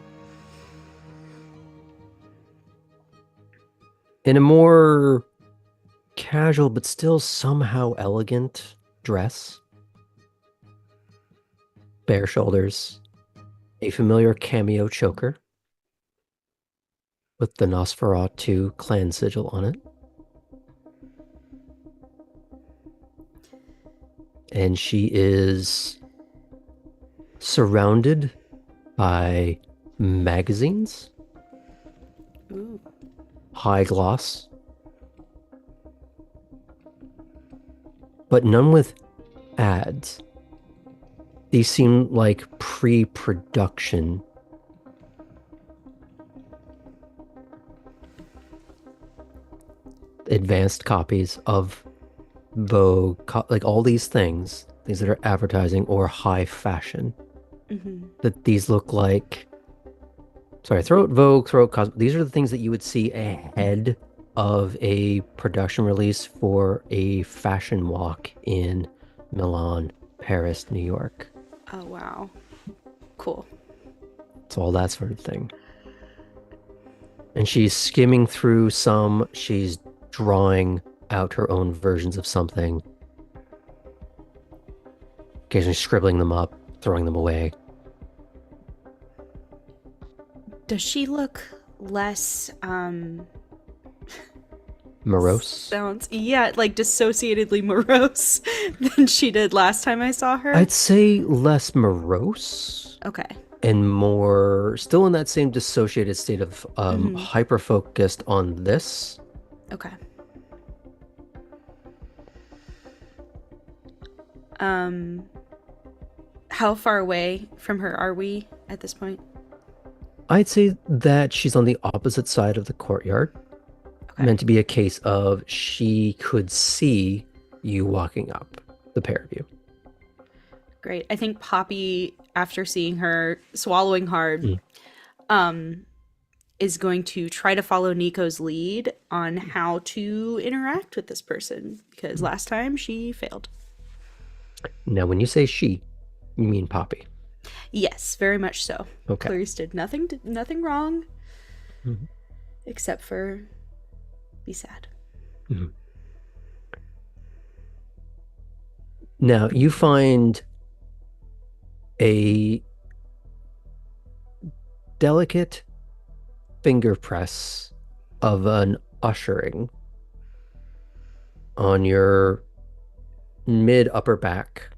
in a more casual but still somehow elegant dress. Bare shoulders, a familiar cameo choker with the Nosferatu clan sigil on it. And she is surrounded by magazines, Ooh. high gloss, but none with ads. These seem like pre-production. Advanced copies of Vogue, like all these things that are advertising or high fashion. That these look like, sorry, throw out Vogue, throw out Cosmo. These are the things that you would see ahead of a production release for a fashion walk in Milan, Paris, New York. Oh, wow. Cool. It's all that sort of thing. And she's skimming through some. She's drawing out her own versions of something, occasionally scribbling them up, throwing them away. Does she look less Morose? sounds like dissociatedly morose than she did last time I saw her? I'd say less morose Okay. and more still in that same dissociated state of hyper focused on this. Okay. How far away from her are we at this point? I'd say that she's on the opposite side of the courtyard. Okay. Meant to be a case of she could see you walking up, the pair of you. Great. I think Poppy, after seeing her swallowing hard, is going to try to follow Nico's lead on how to interact with this person, because last time she failed. Now, when you say she, you mean Poppy. Yes, very much so. Okay. Clarice did nothing wrong, except for be sad. Now, you find a delicate finger press of an ushering on your mid upper back,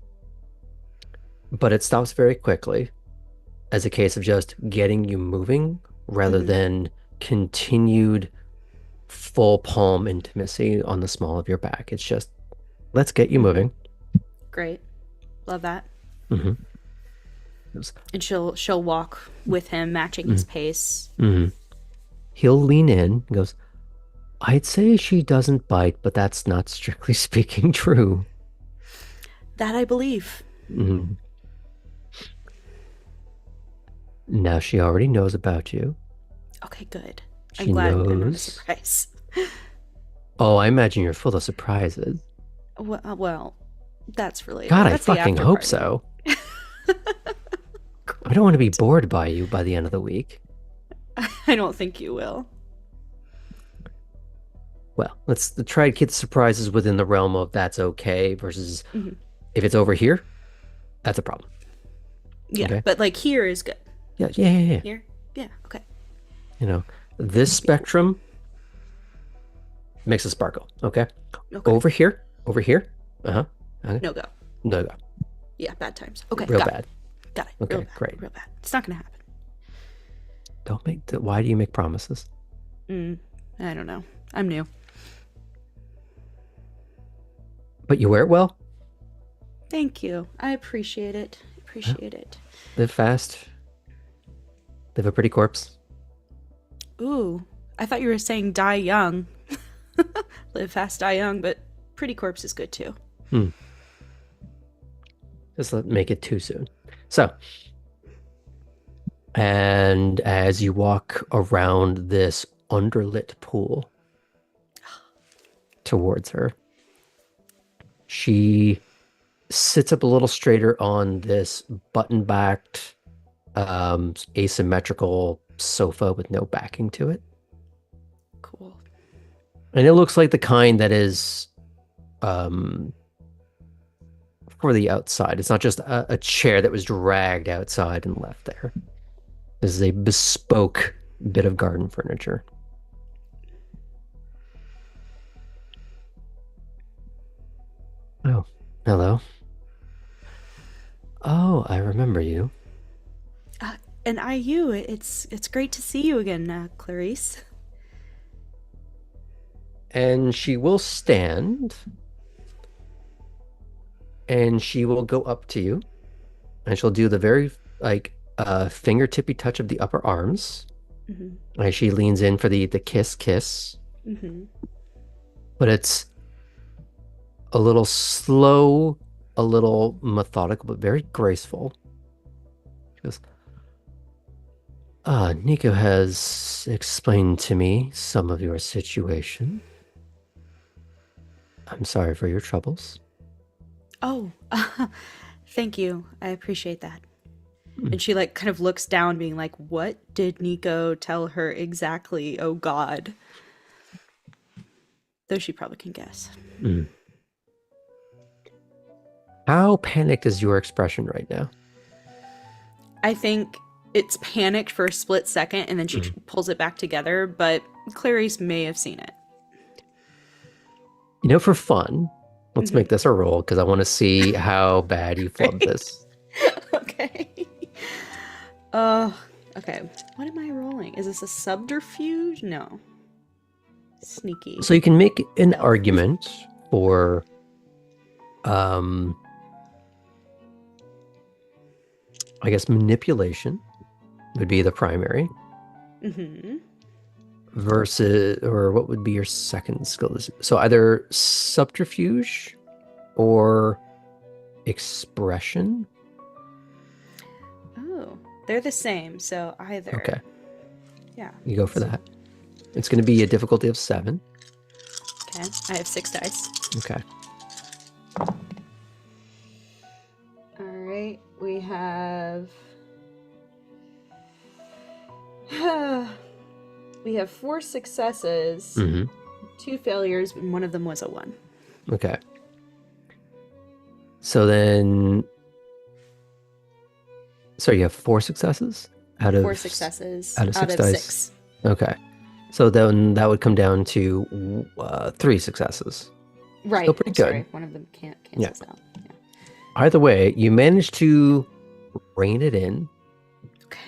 but it stops very quickly as a case of just getting you moving rather than continued full palm intimacy on the small of your back. It's just, let's get you moving. Great. Love that. Mm-hmm. And she'll walk with him, matching his pace. He'll lean in and goes, I'd say she doesn't bite, but that's not strictly speaking true. That I believe. Now she already knows about you. Okay, good. She I'm glad I'm not a knows. surprise. Oh, I imagine you're full of surprises. Well, that's related. God, That's I the fucking after hope party. so. I don't want to be bored by you by the end of the week. I don't think you will. Well, let's try to keep the surprises within the realm of that's okay versus if it's over here, that's a problem. Yeah, Okay. but like here is good. Yeah. Here? Yeah, okay. You know, this spectrum makes a sparkle. Okay. Over here. Okay. No go. No go. Yeah, bad times. Okay, Real got bad. it. Got it. Okay, Real bad. great. Real bad. It's not gonna happen. Don't make. Why do you make promises? I don't know. I'm new. But you wear it well. Thank you. I appreciate it. Live fast. Live a pretty corpse. Ooh, I thought you were saying die young. Live fast, die young, but pretty corpse is good too. Just not make it too soon. So, and as you walk around this underlit pool towards her, she sits up a little straighter on this button-backed, asymmetrical sofa with no backing to it. Cool. And it looks like the kind that is for the outside. It's not just a chair that was dragged outside and left there. This is a bespoke bit of garden furniture. Oh, hello. Oh, I remember you. And you. It's great to see you again, Clarice. And she will stand. And she will go up to you. And she'll do the very, fingertippy touch of the upper arms. As she leans in for the kiss. But it's a little slow, a little methodical, but very graceful. She goes, Nico has explained to me some of your situation. I'm sorry for your troubles. Oh, thank you. I appreciate that. And she kind of looks down being like, what did Nico tell her exactly? Oh God. Though she probably can guess. Mm. How panicked is your expression right now? I think it's panicked for a split second and then she pulls it back together, but Clarice may have seen it. For fun, let's make this a roll because I want to see how bad you flubbed this. Okay. Okay. What am I rolling? Is this a subterfuge? No. Sneaky. So you can make an argument for I guess manipulation would be the primary. Versus, or what would be your second skill? So either subterfuge or expression. Oh, they're the same, so either. Okay. Yeah. You go for that. It's going to be a difficulty of 7. Okay. I have 6 dice. Okay. All right. We have. We have 4 successes, 2 failures, and one of them was a 1. Okay. So then, so you have 4 successes out of 4 successes out of 6 dice. 6. Okay. So then that would come down to 3 successes. Right. Still pretty good. Sorry, one of them cancels out. Yeah. Either way, you managed to rein it in. Okay.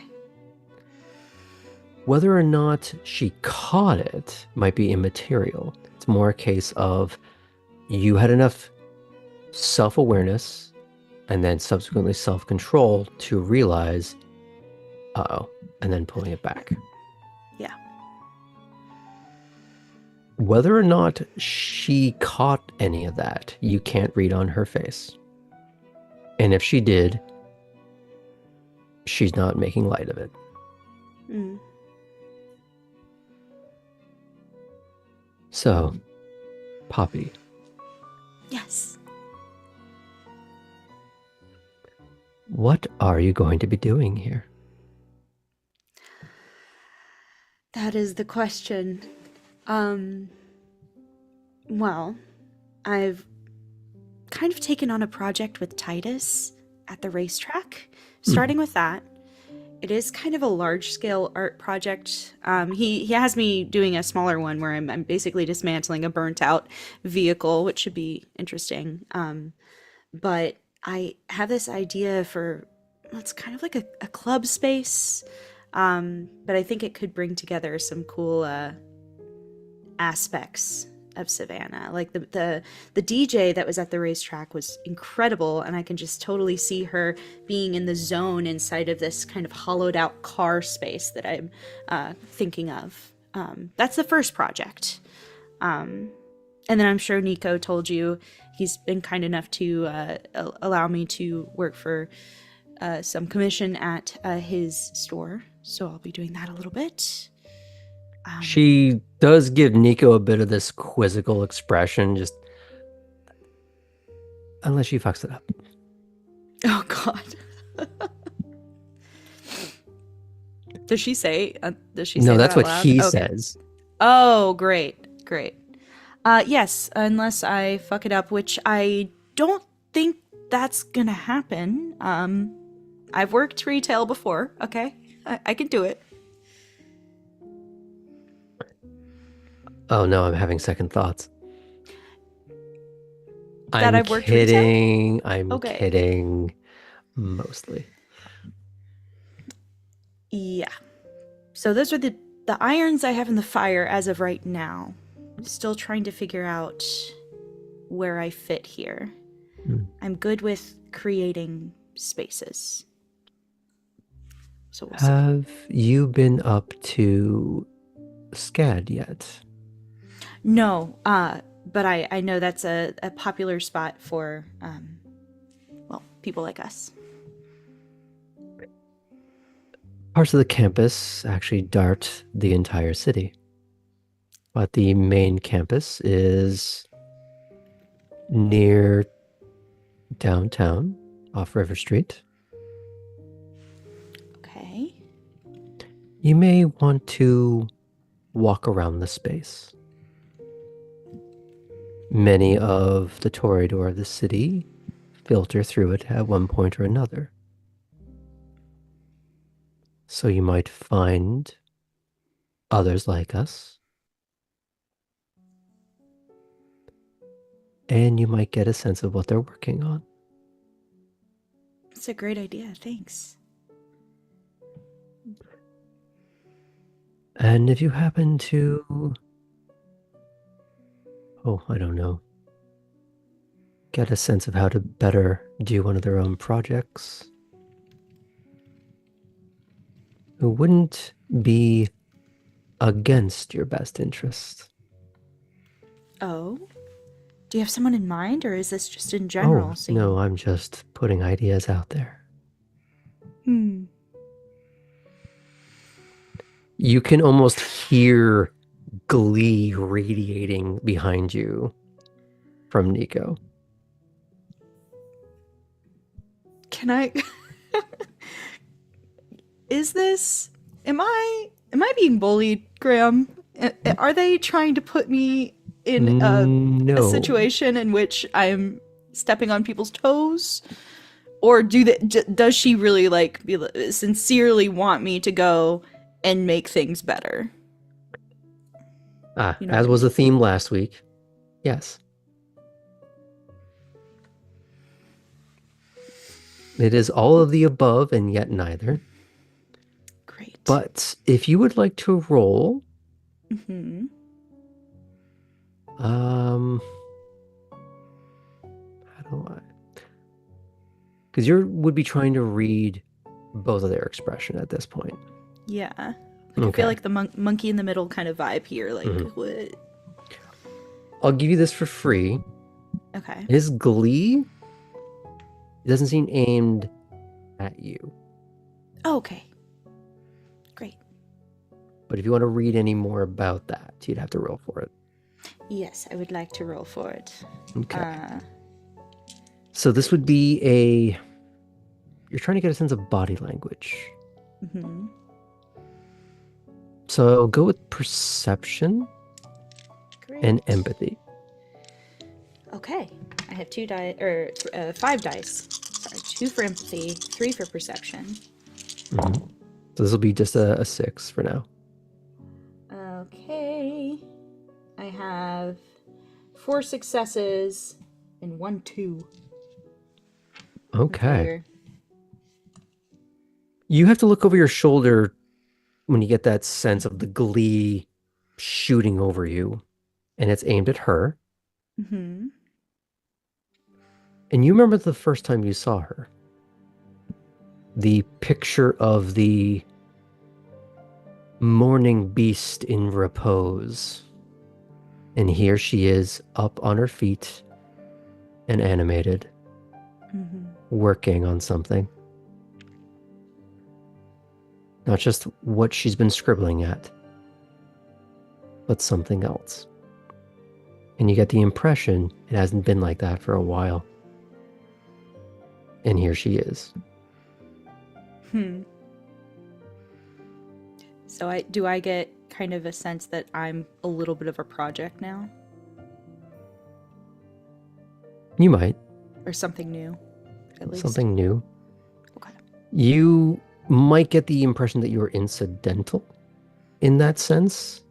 Whether or not she caught it might be immaterial. It's more a case of you had enough self-awareness and then subsequently self-control to realize, uh-oh, and then pulling it back. Yeah. Whether or not she caught any of that, you can't read on her face. And if she did, she's not making light of it. Mm. So, Poppy. Yes. What are you going to be doing here? That is the question. Well, I've kind of taken on a project with Titus at the racetrack. Starting with that, it is kind of a large-scale art project. He has me doing a smaller one where I'm basically dismantling a burnt-out vehicle, which should be interesting. But I have this idea for, it's kind of like a club space, but I think it could bring together some cool aspects of Savannah. Like the DJ that was at the racetrack was incredible, and I can just totally see her being in the zone inside of this kind of hollowed out car space that I'm thinking of. That's the first project. And then I'm sure Nico told you he's been kind enough to allow me to work for some commission at his store, so I'll be doing that a little bit. She does give Nico a bit of this quizzical expression, just unless she fucks it up. Oh God. Does she say? No, that's what loud? he Okay. says. Oh, great. Yes, unless I fuck it up, which I don't think that's gonna happen. I've worked retail before. Okay, I can do it. Oh no, I'm having second thoughts. That I've worked retail? kidding. I'm Okay. kidding. Mostly. Yeah. So those are the irons I have in the fire as of right now. Still trying to figure out where I fit here. I'm good with creating spaces. So we'll see. Have you been up to SCAD yet? No, but I know that's a popular spot for, well, people like us. Parts of the campus actually dart the entire city. But the main campus is near downtown, off River Street. Okay. You may want to walk around the space. Many of the Toreador of the city filter through it at one point or another. So you might find others like us. And you might get a sense of what they're working on. It's a great idea, thanks. And if you happen to, I don't know, get a sense of how to better do one of their own projects, who wouldn't be against your best interest. Oh? Do you have someone in mind, or is this just in general? Oh, seeing- no, I'm just putting ideas out there. You can almost hear glee radiating behind you from Nico. Can I... Is this... Am I being bullied, Graham? Are they trying to put me in a No. situation in which I'm stepping on people's toes? Or does she really, like, sincerely want me to go and make things better? You know As what I was the theme last week. Yes. It is all of the above and yet neither. Great. But if you would like to roll, Mm-hmm. how do I? Because you would be trying to read both of their expression at this point. Yeah. Like, I Okay. feel like the monkey in the middle kind of vibe here. Like, what? I'll give you this for free. Okay. His glee doesn't seem aimed at you. Oh, okay. Great. But if you want to read any more about that, you'd have to roll for it. Yes, I would like to roll for it. Okay. So this would be you're trying to get a sense of body language. Mm-hmm. So I'll go with perception Great. and empathy. Okay. I have 5 dice. Sorry, 2 for empathy, 3 for perception. So this will be just a 6 for now. Okay. I have 4 successes and 1 2. Okay. You have to look over your shoulder when you get that sense of the glee shooting over you, and it's aimed at her. Mm-hmm. And you remember the first time you saw her. The picture of the morning beast in repose. And here she is up on her feet and animated, working on something. Not just what she's been scribbling at, but something else. And you get the impression it hasn't been like that for a while. And here she is. So I get kind of a sense that I'm a little bit of a project now? You might. Or something new, at least. Something new. Okay. You might get the impression that you're incidental in that sense.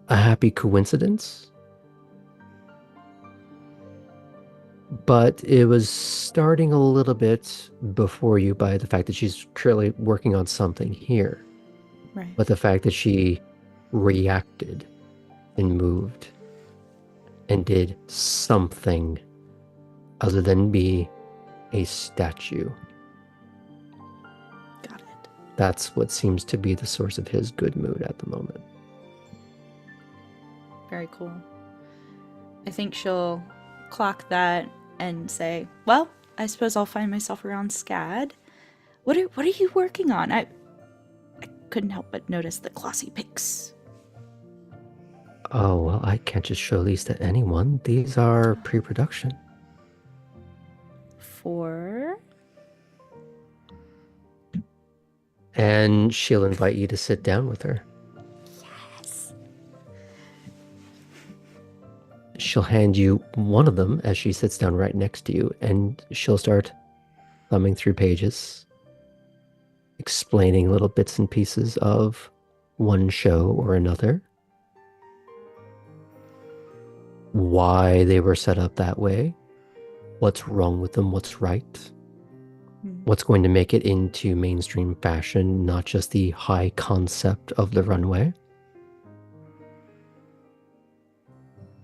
A happy coincidence. But it was starting a little bit before you by the fact that she's clearly working on something here. Right. But the fact that she reacted and moved and did something other than be a statue. Got it. That's what seems to be the source of his good mood at the moment. Very cool. I think she'll clock that and say, well, I suppose I'll find myself around SCAD. What are you working on? I couldn't help but notice the glossy pics. Oh, well, I can't just show these to anyone. These are pre-production. For? And she'll invite you to sit down with her. Yes. she'll hand you one of them as she sits down right next to you, and she'll start thumbing through pages, explaining little bits and pieces of one show or another, why they were set up that way, what's wrong with them, what's right, what's going to make it into mainstream fashion, not just the high concept of the runway.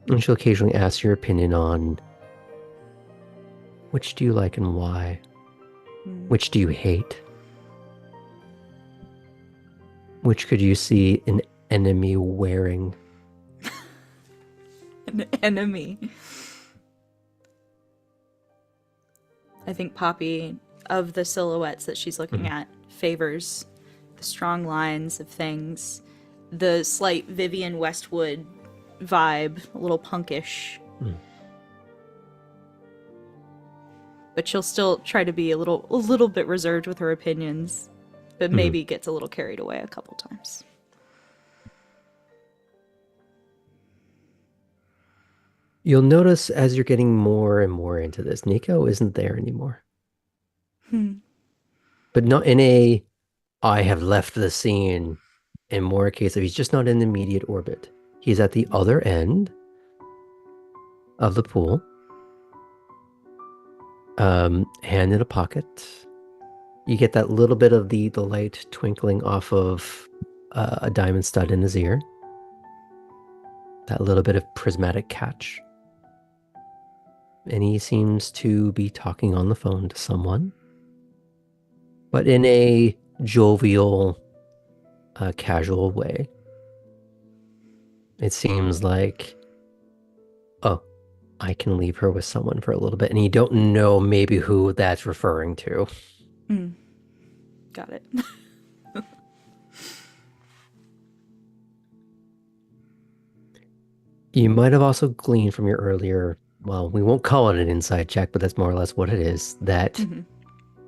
And she'll occasionally ask your opinion on which do you like and why, which do you hate, which could you see an enemy wearing. An enemy. I think Poppy, of the silhouettes that she's looking at, favors the strong lines of things, the slight Vivian Westwood vibe, a little punkish. But she'll still try to be a little bit reserved with her opinions, but maybe gets a little carried away a couple times. You'll notice as you're getting more and more into this, Nico isn't there anymore. But not in a, I have left the scene, in more a case of he's just not in the immediate orbit. He's at the other end of the pool, hand in a pocket. You get that little bit of the light twinkling off of a diamond stud in his ear. That little bit of prismatic catch. And he seems to be talking on the phone to someone, but in a jovial, casual way. It seems like, oh, I can leave her with someone for a little bit, and you don't know maybe who that's referring to. Got it. You might have also gleaned from your earlier, well, we won't call it an inside check, but that's more or less what it is, that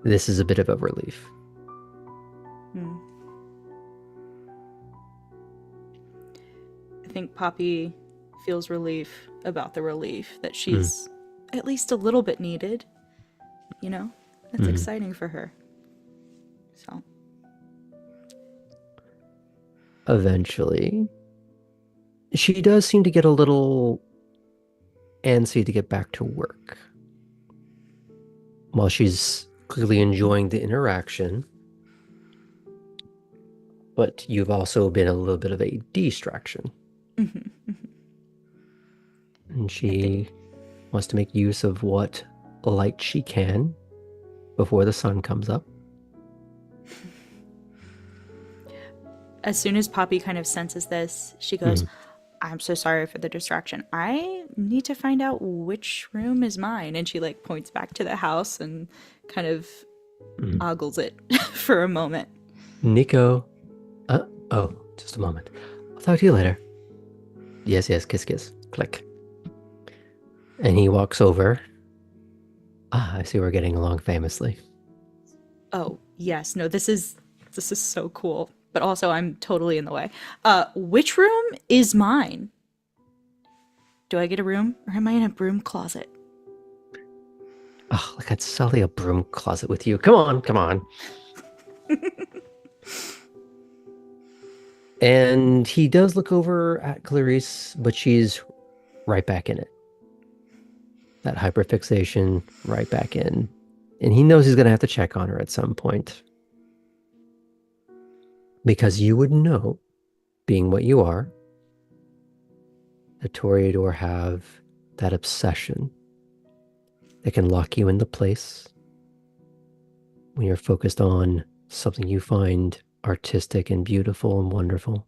this is a bit of a relief. I think Poppy feels relief about the relief that she's at least a little bit needed. You know, that's exciting for her. So eventually, she does seem to get a little antsy to get back to work. While she's clearly enjoying the interaction, but you've also been a little bit of a distraction. And she wants to make use of what light she can before the sun comes up. As soon as Poppy kind of senses this, she goes, I'm so sorry for the distraction. I need to find out which room is mine. And she like points back to the house and kind of ogles it for a moment. Nico, oh, just a moment. I'll talk to you later. Yes, kiss, kiss, click. And he walks over. I see we're getting along famously. Oh, yes. No, this is so cool. But also I'm totally in the way. Which room is mine? Do I get a room or am I in a broom closet? Oh, like I'd sully a broom closet with you. Come on. And he does look over at Clarice, but she's right back in it. That hyperfixation, right back in. And he knows he's going to have to check on her at some point. Because you would know, being what you are, that Toreador have that obsession that can lock you into place when you're focused on something you find artistic and beautiful and wonderful,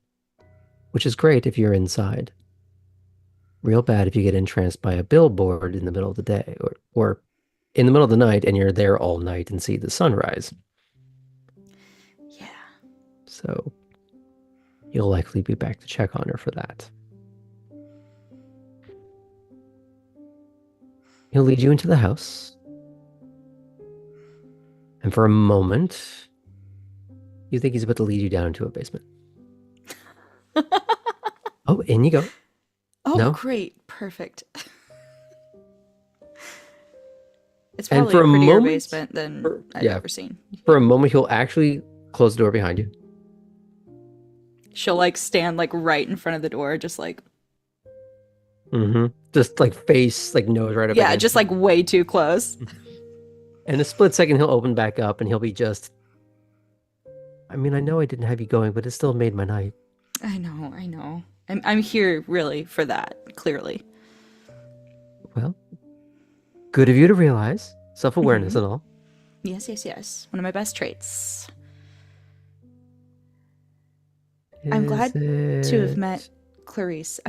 which is great if you're inside. Real bad if you get entranced by a billboard in the middle of the day or in the middle of the night and you're there all night and see the sunrise. Yeah. So you'll likely be back to check on her for that. He'll lead you into the house. And for a moment, you think he's about to lead you down into a basement. Oh, in you go. Oh, No? great. Perfect. It's And probably for a a prettier moment- basement than I've yeah. ever seen. For a moment, he'll actually close the door behind you. She'll like stand like right in front of the door, just like Just like face, like nose right up yeah, against just you. like way too close. In a split second, he'll open back up and he'll be just... I mean, I know I didn't have you going, but it still made my night. I know. I'm here really for that, clearly. Well, good of you to realize. Self-awareness and all. Yes. One of my best traits. I'm glad Is to have it- met Clarice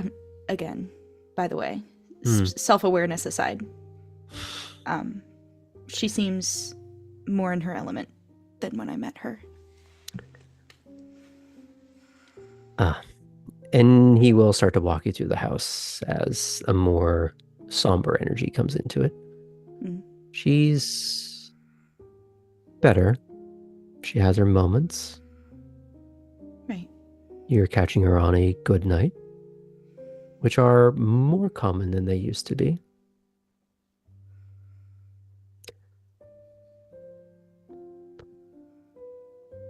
again, by the way. Hmm. Self-awareness aside. She seems more in her element than when I met her. And he will start to walk you through the house as a more somber energy comes into it. Mm. She's better. She has her moments. Right. You're catching her on a good night, which are more common than they used to be.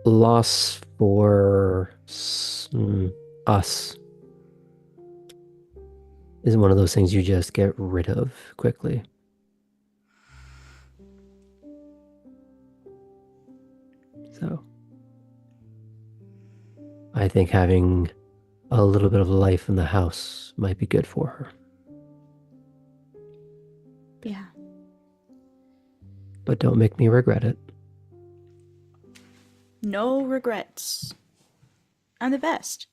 Loss for us is one of those things you just get rid of quickly. So I think having a little bit of life in the house might be good for her. Yeah. But don't make me regret it. No regrets. I'm the best.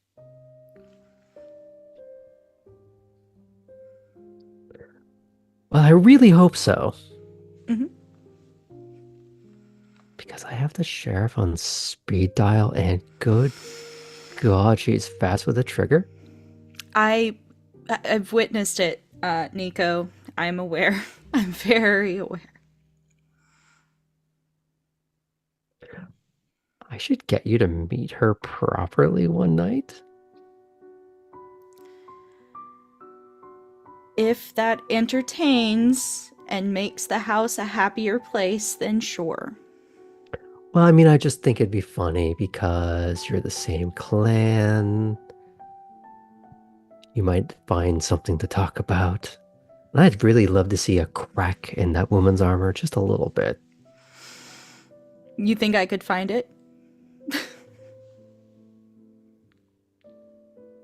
Well, I really hope so. Mhm. Because I have the sheriff on speed dial, and good God, she's fast with a trigger. I've witnessed it, Nico. I'm aware. I'm very aware. I should get you to meet her properly one night. If that entertains and makes the house a happier place, then sure. Well, I mean, I just think it'd be funny because you're the same clan. You might find something to talk about. And I'd really love to see a crack in that woman's armor, just a little bit. You think I could find it?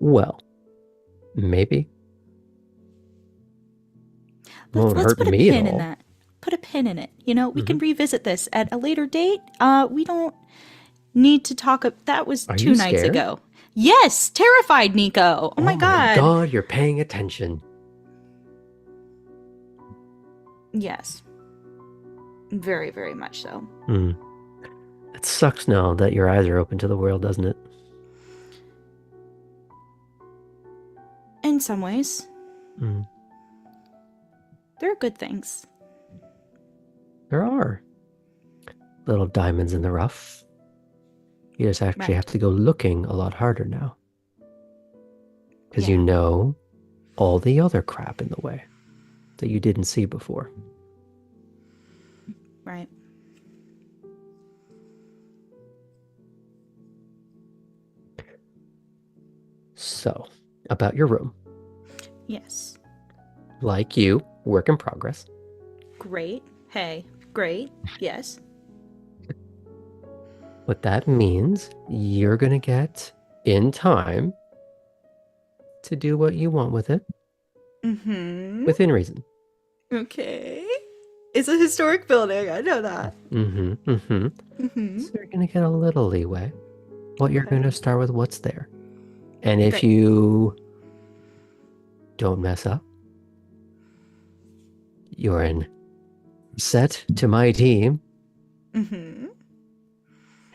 Well, maybe. Won't Let's hurt put a me at pin in all. that. Put a pin in it. You know, we can revisit this at a later date. We don't need to talk. That was Are 2 you nights scared? ago. Yes, terrified, Nico. Oh my god. God, you're paying attention. Yes. Very, very much so. It sucks now that your eyes are open to the world, doesn't it? In some ways, Mm. there are good things. There are little diamonds in the rough. You just actually Right. have to go looking a lot harder now. Because you Yeah. know all the other crap in the way that you didn't see before. Right. So, about your room. Yes. Like you, work in progress. Great. Hey. Great. Yes. What that means, you're going to get in time to do what you want with it Mm-hmm. within reason. Okay. It's a historic building. I know that. Mm-hmm. So you're going to get a little leeway. Well, you're Okay. going to start with what's there. And if Great. you don't mess up, you're in set to my team, Mm-hmm.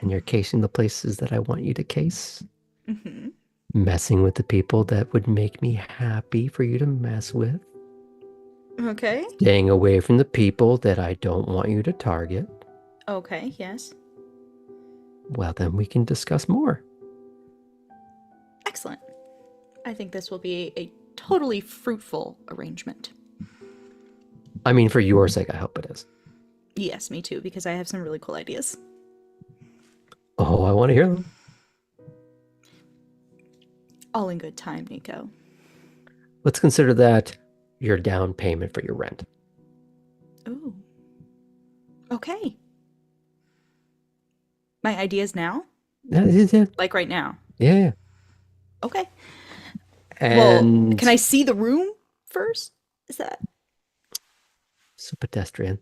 and you're casing the places that I want you to case, Mm-hmm. messing with the people that would make me happy for you to mess with, Okay. staying away from the people that I don't want you to target. Okay. Yes. Well, then we can discuss more. Excellent. I think this will be a totally fruitful arrangement. I mean, for your sake, I hope it is. Yes, me too, because I have some really cool ideas. Oh, I want to hear them. All in good time, Nico. Let's consider that your down payment for your rent. Ooh. Okay. My ideas now? Yeah. Like right now? Yeah. Okay. And Well, can I see the room first? Is that... so pedestrian.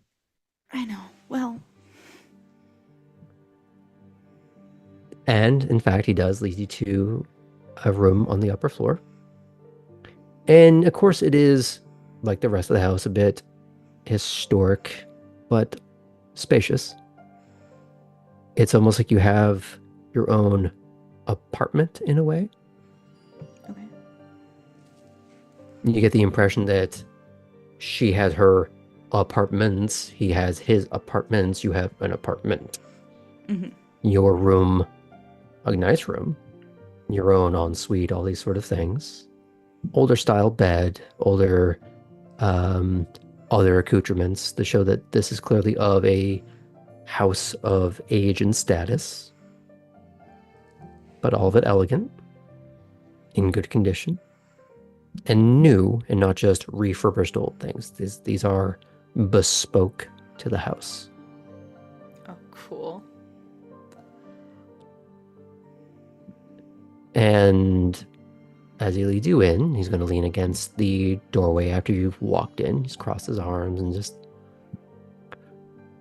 I know. Well... And in fact, he does lead you to a room on the upper floor. And of course, it is, like the rest of the house, a bit historic, but spacious. It's almost like you have your own apartment in a way. Okay. You get the impression that she has her apartments, he has his apartments, you have an apartment. Mm-hmm. Your room, a nice room, your own ensuite, all these sort of things. Older style bed, older other accoutrements that show that this is clearly of a house of age and status, but all of it elegant, in good condition, and new, and not just refurbished old things. These are bespoke to the house. Oh, cool. And as he leads you in, he's going to lean against the doorway after you've walked in. He's crossed his arms and just...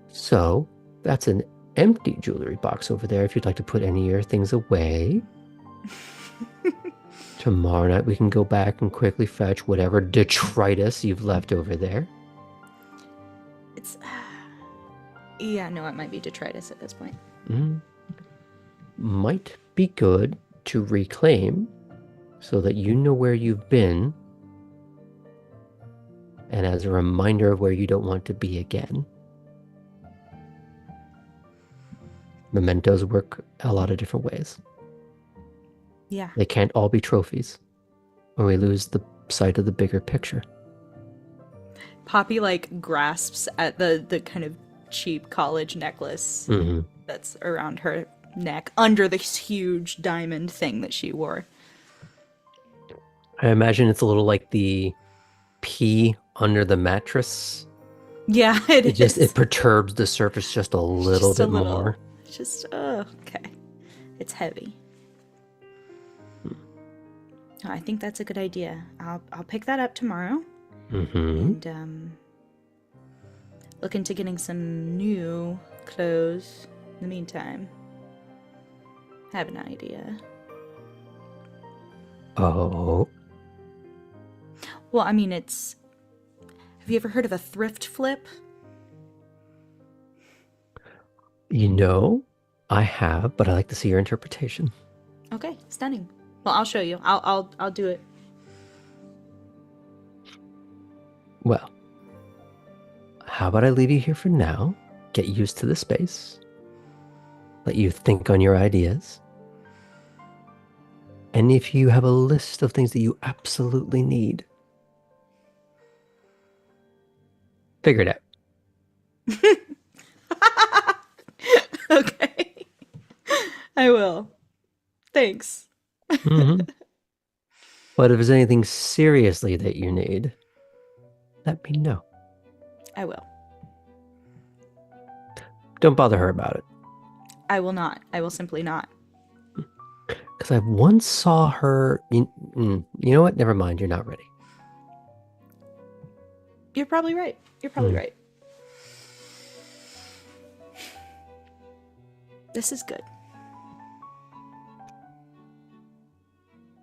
So, that's an empty jewelry box over there if you'd like to put any of your things away. Tomorrow night we can go back and quickly fetch whatever detritus you've left over there. It's... Yeah, no, it might be detritus at this point. Might be good to reclaim so that you know where you've been, and as a reminder of where you don't want to be again. Mementos work a lot of different ways. Yeah. They can't all be trophies, or we lose the sight of the bigger picture. Poppy, like, grasps at the kind of cheap college necklace that's around her neck under this huge diamond thing that she wore. I imagine it's a little like the pee under the mattress. Yeah, it is. It perturbs the surface just a little Just a bit little. more. Just, oh, okay. It's heavy. Oh, I think that's a good idea. I'll pick that up tomorrow. And look into getting some new clothes in the meantime. I have an idea. Oh. Well, I mean, it's... Have you ever heard of a thrift flip? You know, I have, but I like to see your interpretation. Okay, stunning. Well, I'll show you. I'll do it. Well, how about I leave you here for now, get used to the space, let you think on your ideas, and if you have a list of things that you absolutely need, figure it out. Okay. I will. Thanks. But if there's anything seriously that you need, let me know. I will. Don't bother her about it. I will not. I will simply not. Because I once saw her... You know what? Never mind. You're not ready. You're probably right. You're probably right. This is good.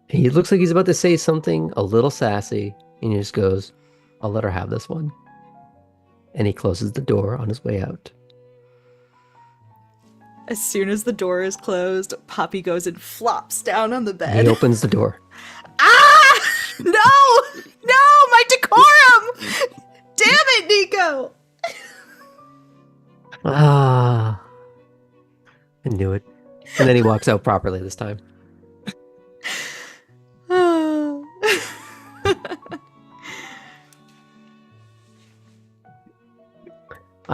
He looks like he's about to say something a little sassy, and he just goes, I'll let her have this one. And he closes the door on his way out. As soon as the door is closed, Poppy goes and flops down on the bed. He opens the door. Ah! No! No! My decorum! Damn it, Nico! Ah. I knew it. And then he walks out properly this time.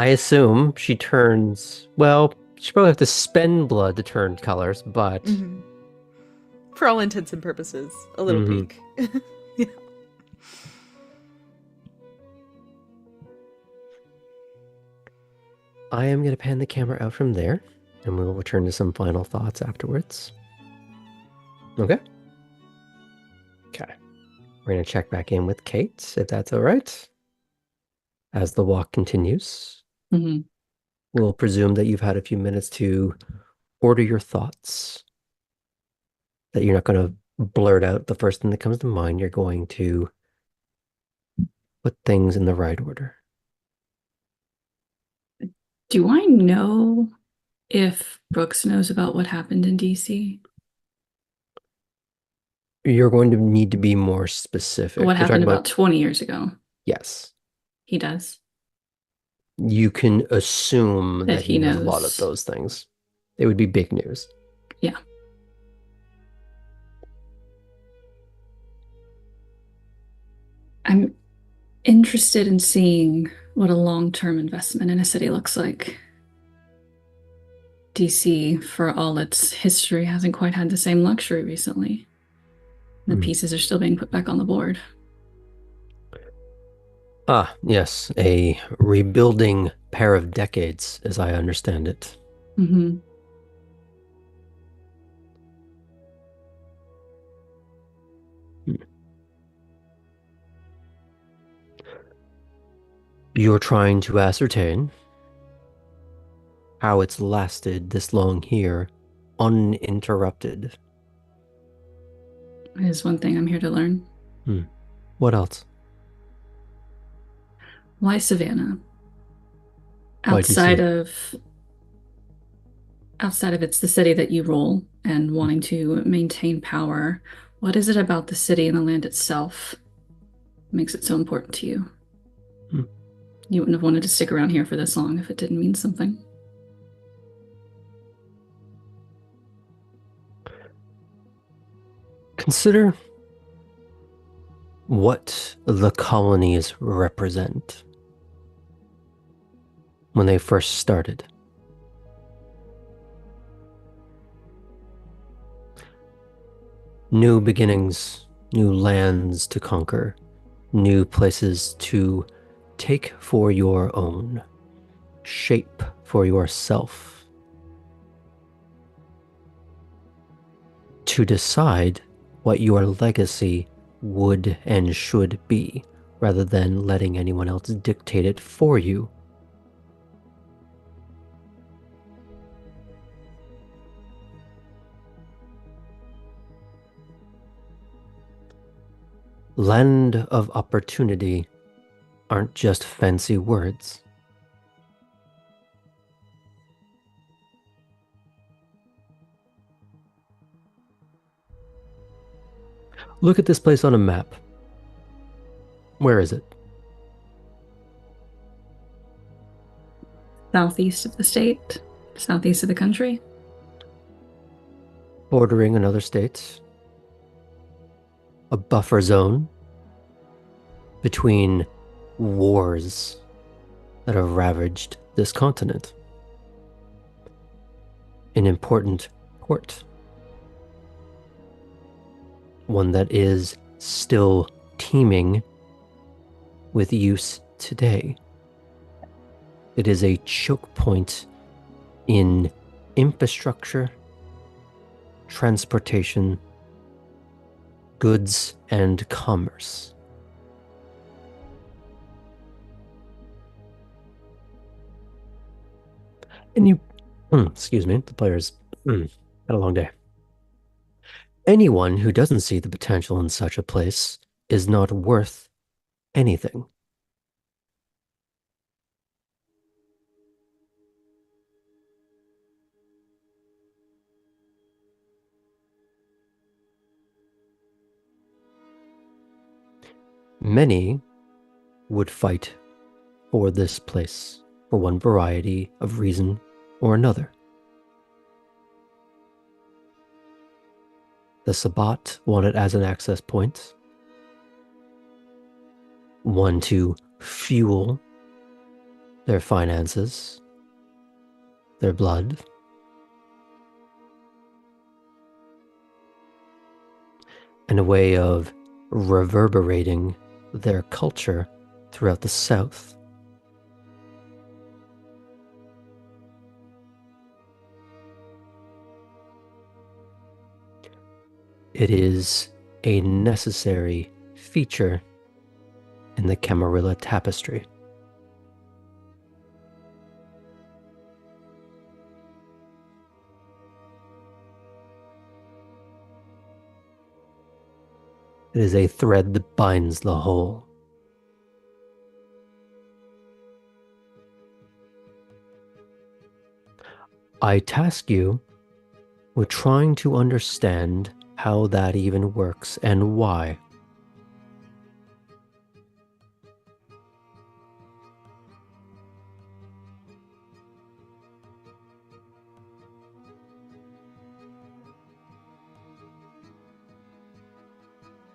I assume she turns, well, she probably have to spend blood to turn colors, but For all intents and purposes, a little pink. Yeah. I am going to pan the camera out from there, and we will return to some final thoughts afterwards. Okay? Okay. We're going to check back in with Kate, if that's all right. As the walk continues, we'll presume that you've had a few minutes to order your thoughts, that you're not going to blurt out the first thing that comes to mind. You're going to put things in the right order. Do I know if Brooks knows about what happened in DC? You're going to need to be more specific. What happened about 20 years ago? Yes. He does. You can assume that he knows a lot of knows. those things. It would be big news. Yeah. I'm interested in seeing what a long-term investment in a city looks like. DC, for all its history, hasn't quite had the same luxury recently. The pieces are still being put back on the board. Ah, yes, a rebuilding pair of decades, as I understand it. You're trying to ascertain how it's lasted this long here, uninterrupted. It is one thing I'm here to learn. What else? Why Savannah? Why Outside DC? of it's the city that you rule and wanting to maintain power, what is it about the city and the land itself that makes it so important to you? You wouldn't have wanted to stick around here for this long if it didn't mean something. Consider what the colonies represent when they first started. New beginnings, new lands to conquer, new places to take for your own, shape for yourself, to decide what your legacy would and should be, rather than letting anyone else dictate it for you. Land of opportunity aren't just fancy words. Look at this place on a map. Where is it? Southeast of the state, southeast of the country. Bordering another state. A buffer zone between wars that have ravaged this continent. An important port. One that is still teeming with use today. It is a choke point in infrastructure, transportation, goods, and commerce. And you, excuse me, the players had a long day. Anyone who doesn't see the potential in such a place is not worth anything. Many would fight for this place for one variety of reason or another. The Sabbat want it as an access point, one to fuel their finances, their blood, and a way of reverberating their culture throughout the South. It is a necessary feature in the Camarilla tapestry. It is a thread that binds the whole. I task you with trying to understand how that even works and why.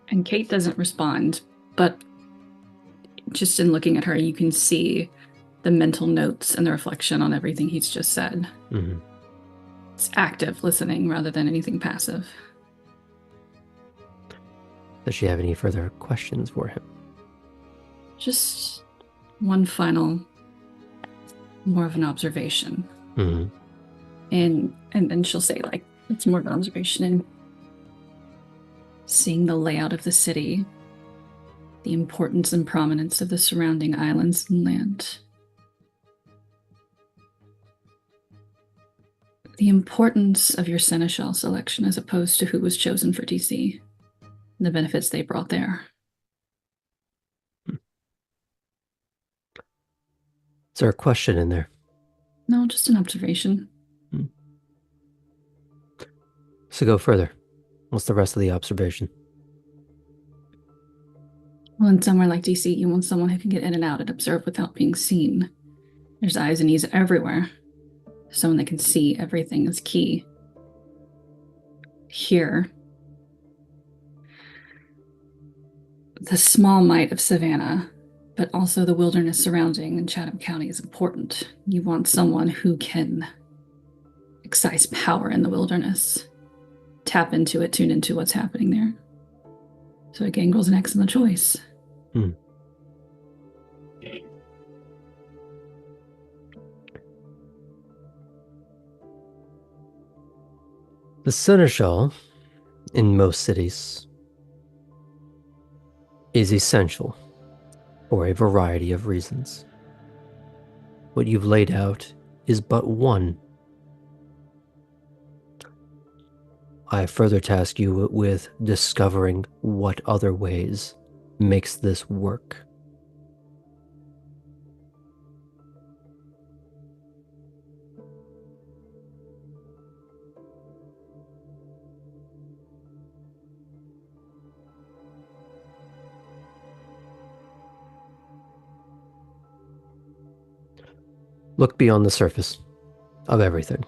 And Kate doesn't respond, but just in looking at her, you can see the mental notes and the reflection on everything he's just said. Mm-hmm. It's active listening rather than anything passive. Does she have any further questions for him? Just one final, more of an observation. Mm-hmm. And then she'll say, like, it's more of an observation in seeing the layout of the city, the importance and prominence of the surrounding islands and land. The importance of your seneschal selection as opposed to who was chosen for DC, and the benefits they brought there. Is there a question in there? No, just an observation. So go further. What's the rest of the observation? Well, in somewhere like DC, you want someone who can get in and out and observe without being seen. There's eyes and ears everywhere. Someone that can see everything is key. Here, the small might of Savannah, but also the wilderness surrounding in Chatham County is important. You want someone who can excise power in the wilderness, tap into it, tune into what's happening there. So Gangle's an excellent choice. The seneschal, in most cities, is essential for a variety of reasons. What you've laid out is but one. I further task you with discovering what other ways makes this work. Look beyond the surface of everything.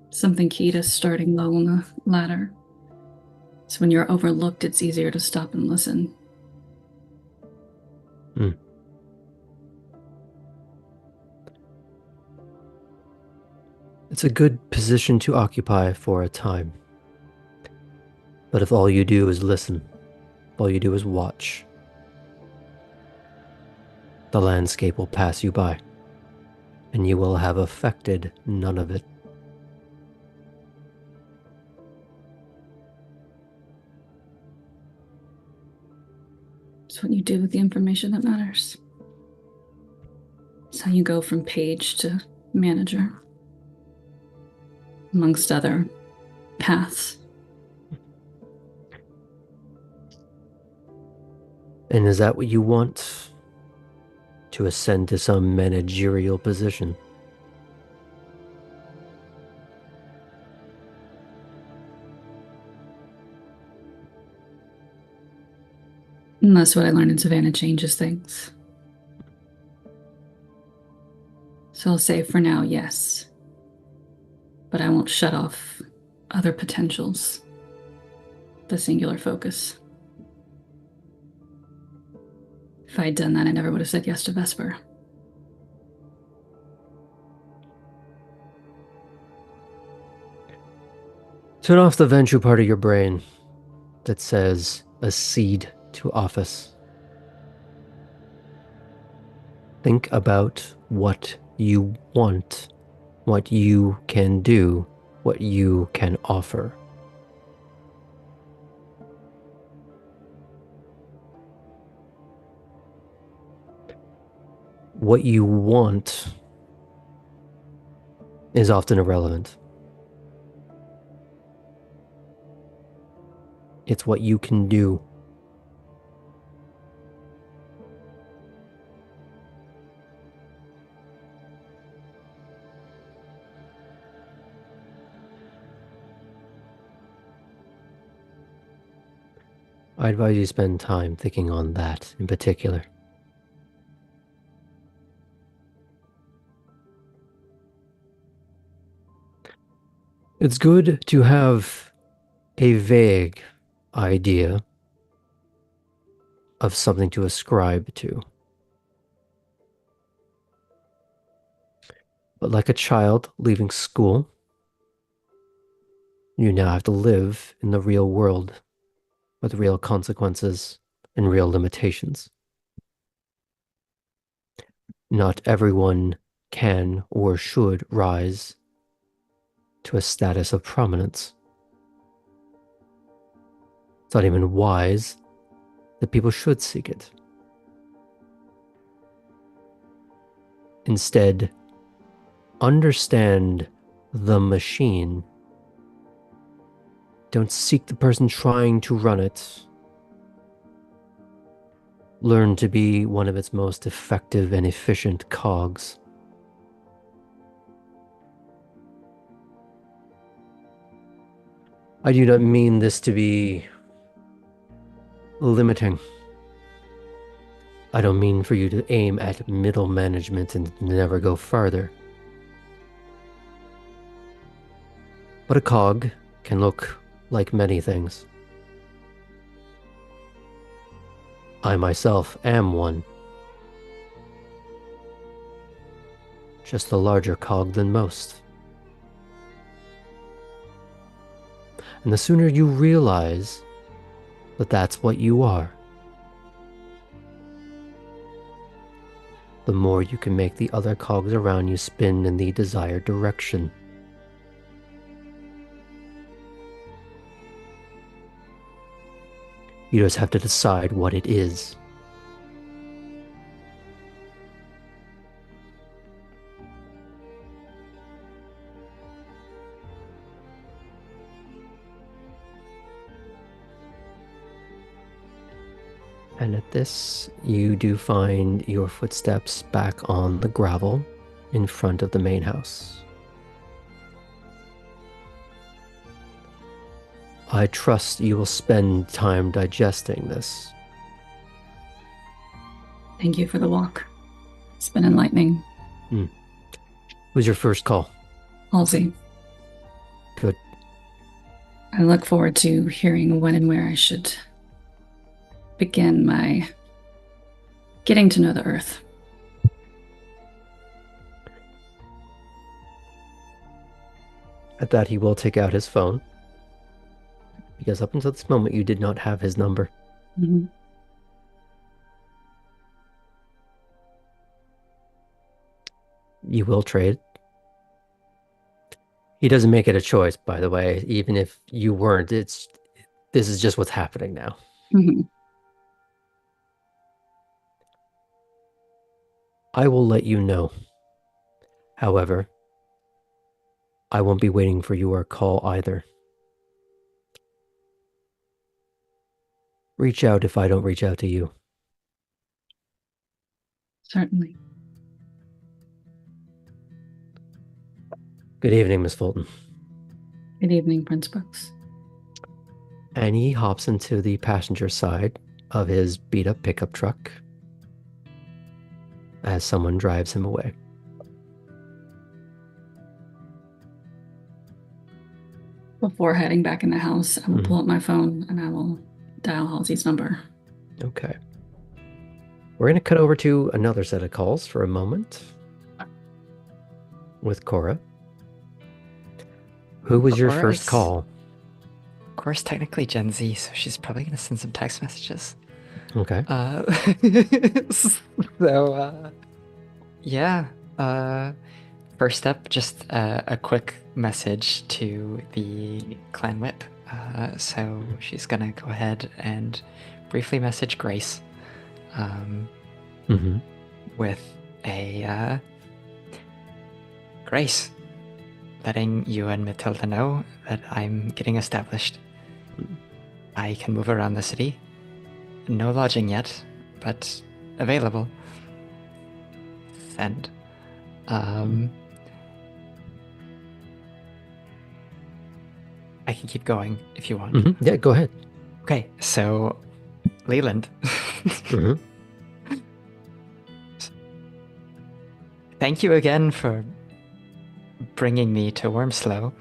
Something key to starting low on the ladder. So when you're overlooked, it's easier to stop and listen. It's a good position to occupy for a time. But if all you do is listen, all you do is watch, the landscape will pass you by, and you will have affected none of it. It's what you do with the information that matters. It's how you go from page to manager, amongst other paths. And is that what you want? To ascend to some managerial position? And that's what I learned in Savannah changes things. So I'll say for now, yes. But I won't shut off other potentials. The singular focus. If I'd done that, I never would have said yes to Vesper. Turn off the ventral part of your brain that says accede to office. Think about what you want, what you can do, what you can offer. What you want is often irrelevant. It's what you can do. I advise you spend time thinking on that in particular. It's good to have a vague idea of something to ascribe to. But like a child leaving school, you now have to live in the real world with real consequences and real limitations. Not everyone can or should rise to a status of prominence. It's not even wise that people should seek it. Instead, understand the machine. Don't seek the person trying to run it. Learn to be one of its most effective and efficient cogs. I do not mean this to be limiting. I don't mean for you to aim at middle management and never go farther. But a cog can look like many things. I myself am one. Just a larger cog than most. And the sooner you realize that that's what you are, the more you can make the other cogs around you spin in the desired direction. You just have to decide what it is. And at this, you do find your footsteps back on the gravel in front of the main house. I trust you will spend time digesting this. Thank you for the walk. It's been enlightening. Who's your first call? Halsey. Good. I look forward to hearing when and where I should begin my getting to know the Earth. At that, he will take out his phone. Because up until this moment, you did not have his number. Mm-hmm. You will trade. He doesn't make it a choice, by the way. Even if you weren't, this is just what's happening now. Mm-hmm. I will let you know. However, I won't be waiting for your call either. Reach out if I don't reach out to you. Certainly. Good evening, Miss Fulton. Good evening, Prince Brooks. And he hops into the passenger side of his beat-up pickup truck as someone drives him away. Before heading back in the house, I will Mhm. pull up my phone and I will dial Halsey's number. Okay. We're going to cut over to another set of calls for a moment with Cora. Who was your Cora first is- call? Cora's technically Gen Z, so she's probably gonna send some text messages. Okay. So, yeah. First up, just a quick message to the clan whip. So she's gonna go ahead and briefly message Grace Mm-hmm. with a Grace, letting you and Matilda know that I'm getting established. I can move around the city. No lodging yet, but available. Send. I can keep going if you want. Mm-hmm. Yeah, go ahead. Okay, so Leland. Mm-hmm. Thank you again for bringing me to Wormslow.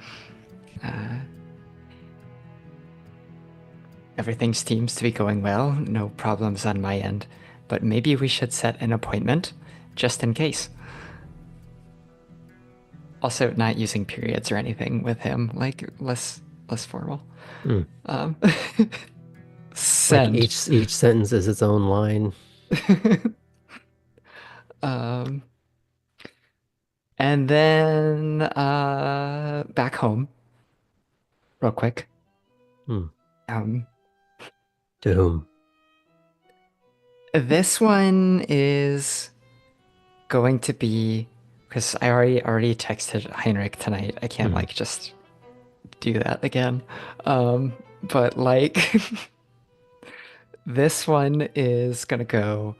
Everything seems to be going well, no problems on my end, but maybe we should set an appointment, just in case. Also, not using periods or anything with him, like less formal. Send. Like each sentence is its own line. And then back home, real quick. To whom? This one is going to be, because I already texted Heinrich tonight. I can't like just do that again. But like this one is gonna go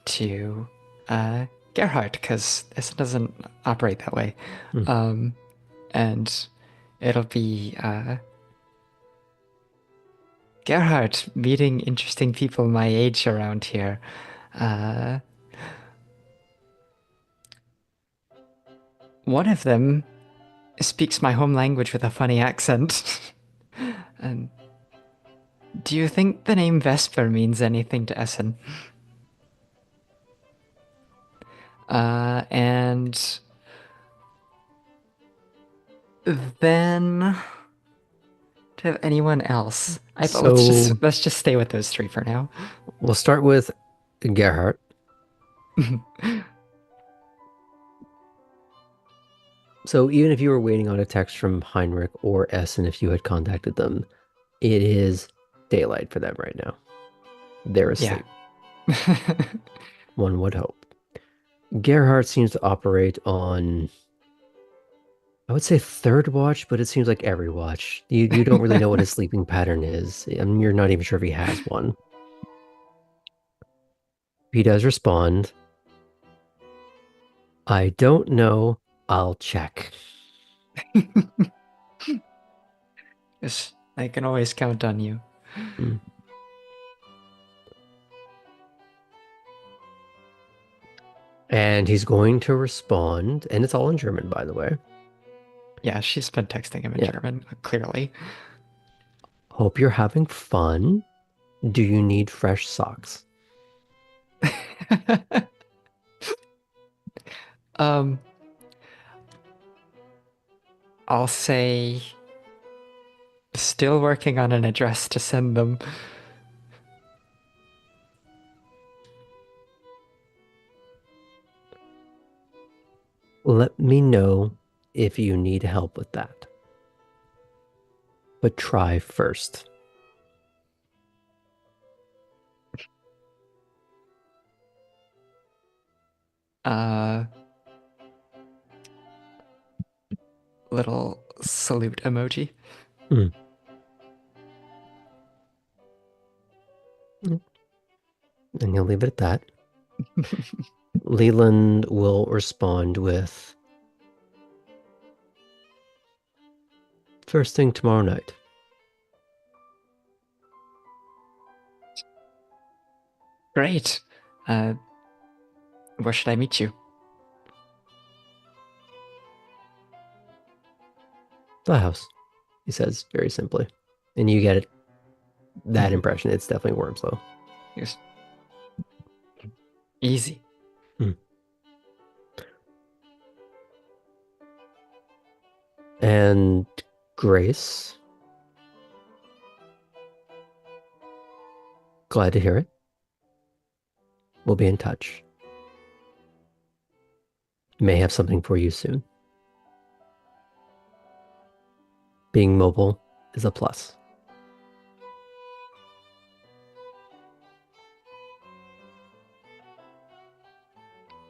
to Gerhardt, because this doesn't operate that way. And it'll be Gerhardt meeting interesting people my age around here. One of them speaks my home language with a funny accent. And do you think the name Vesper means anything to Essen? And then to have anyone else? Let's just stay with those three for now. We'll start with Gerhardt. So even if you were waiting on a text from Heinrich or Essen, if you had contacted them, it is daylight for them right now. They're asleep. Yeah. One would hope. Gerhardt seems to operate on, I would say third watch, but it seems like every watch. You don't really know what his sleeping pattern is. I mean, you're not even sure if he has one. If he does respond, I don't know. I'll check. Yes, I can always count on you. And he's going to respond, and it's all in German, by the way. Yeah, she's been texting him in German, clearly. Hope you're having fun. Do you need fresh socks? I'll say still working on an address to send them. Let me know if you need help with that. But try first. Little salute emoji. And he'll leave it at that. Leland will respond with, first thing tomorrow night. Great. Where should I meet you? The house. he says very simply. And you get that impression. It's definitely Wormslow. Just easy. And Grace, glad to hear it. We'll be in touch. May have something for you soon. Being mobile is a plus.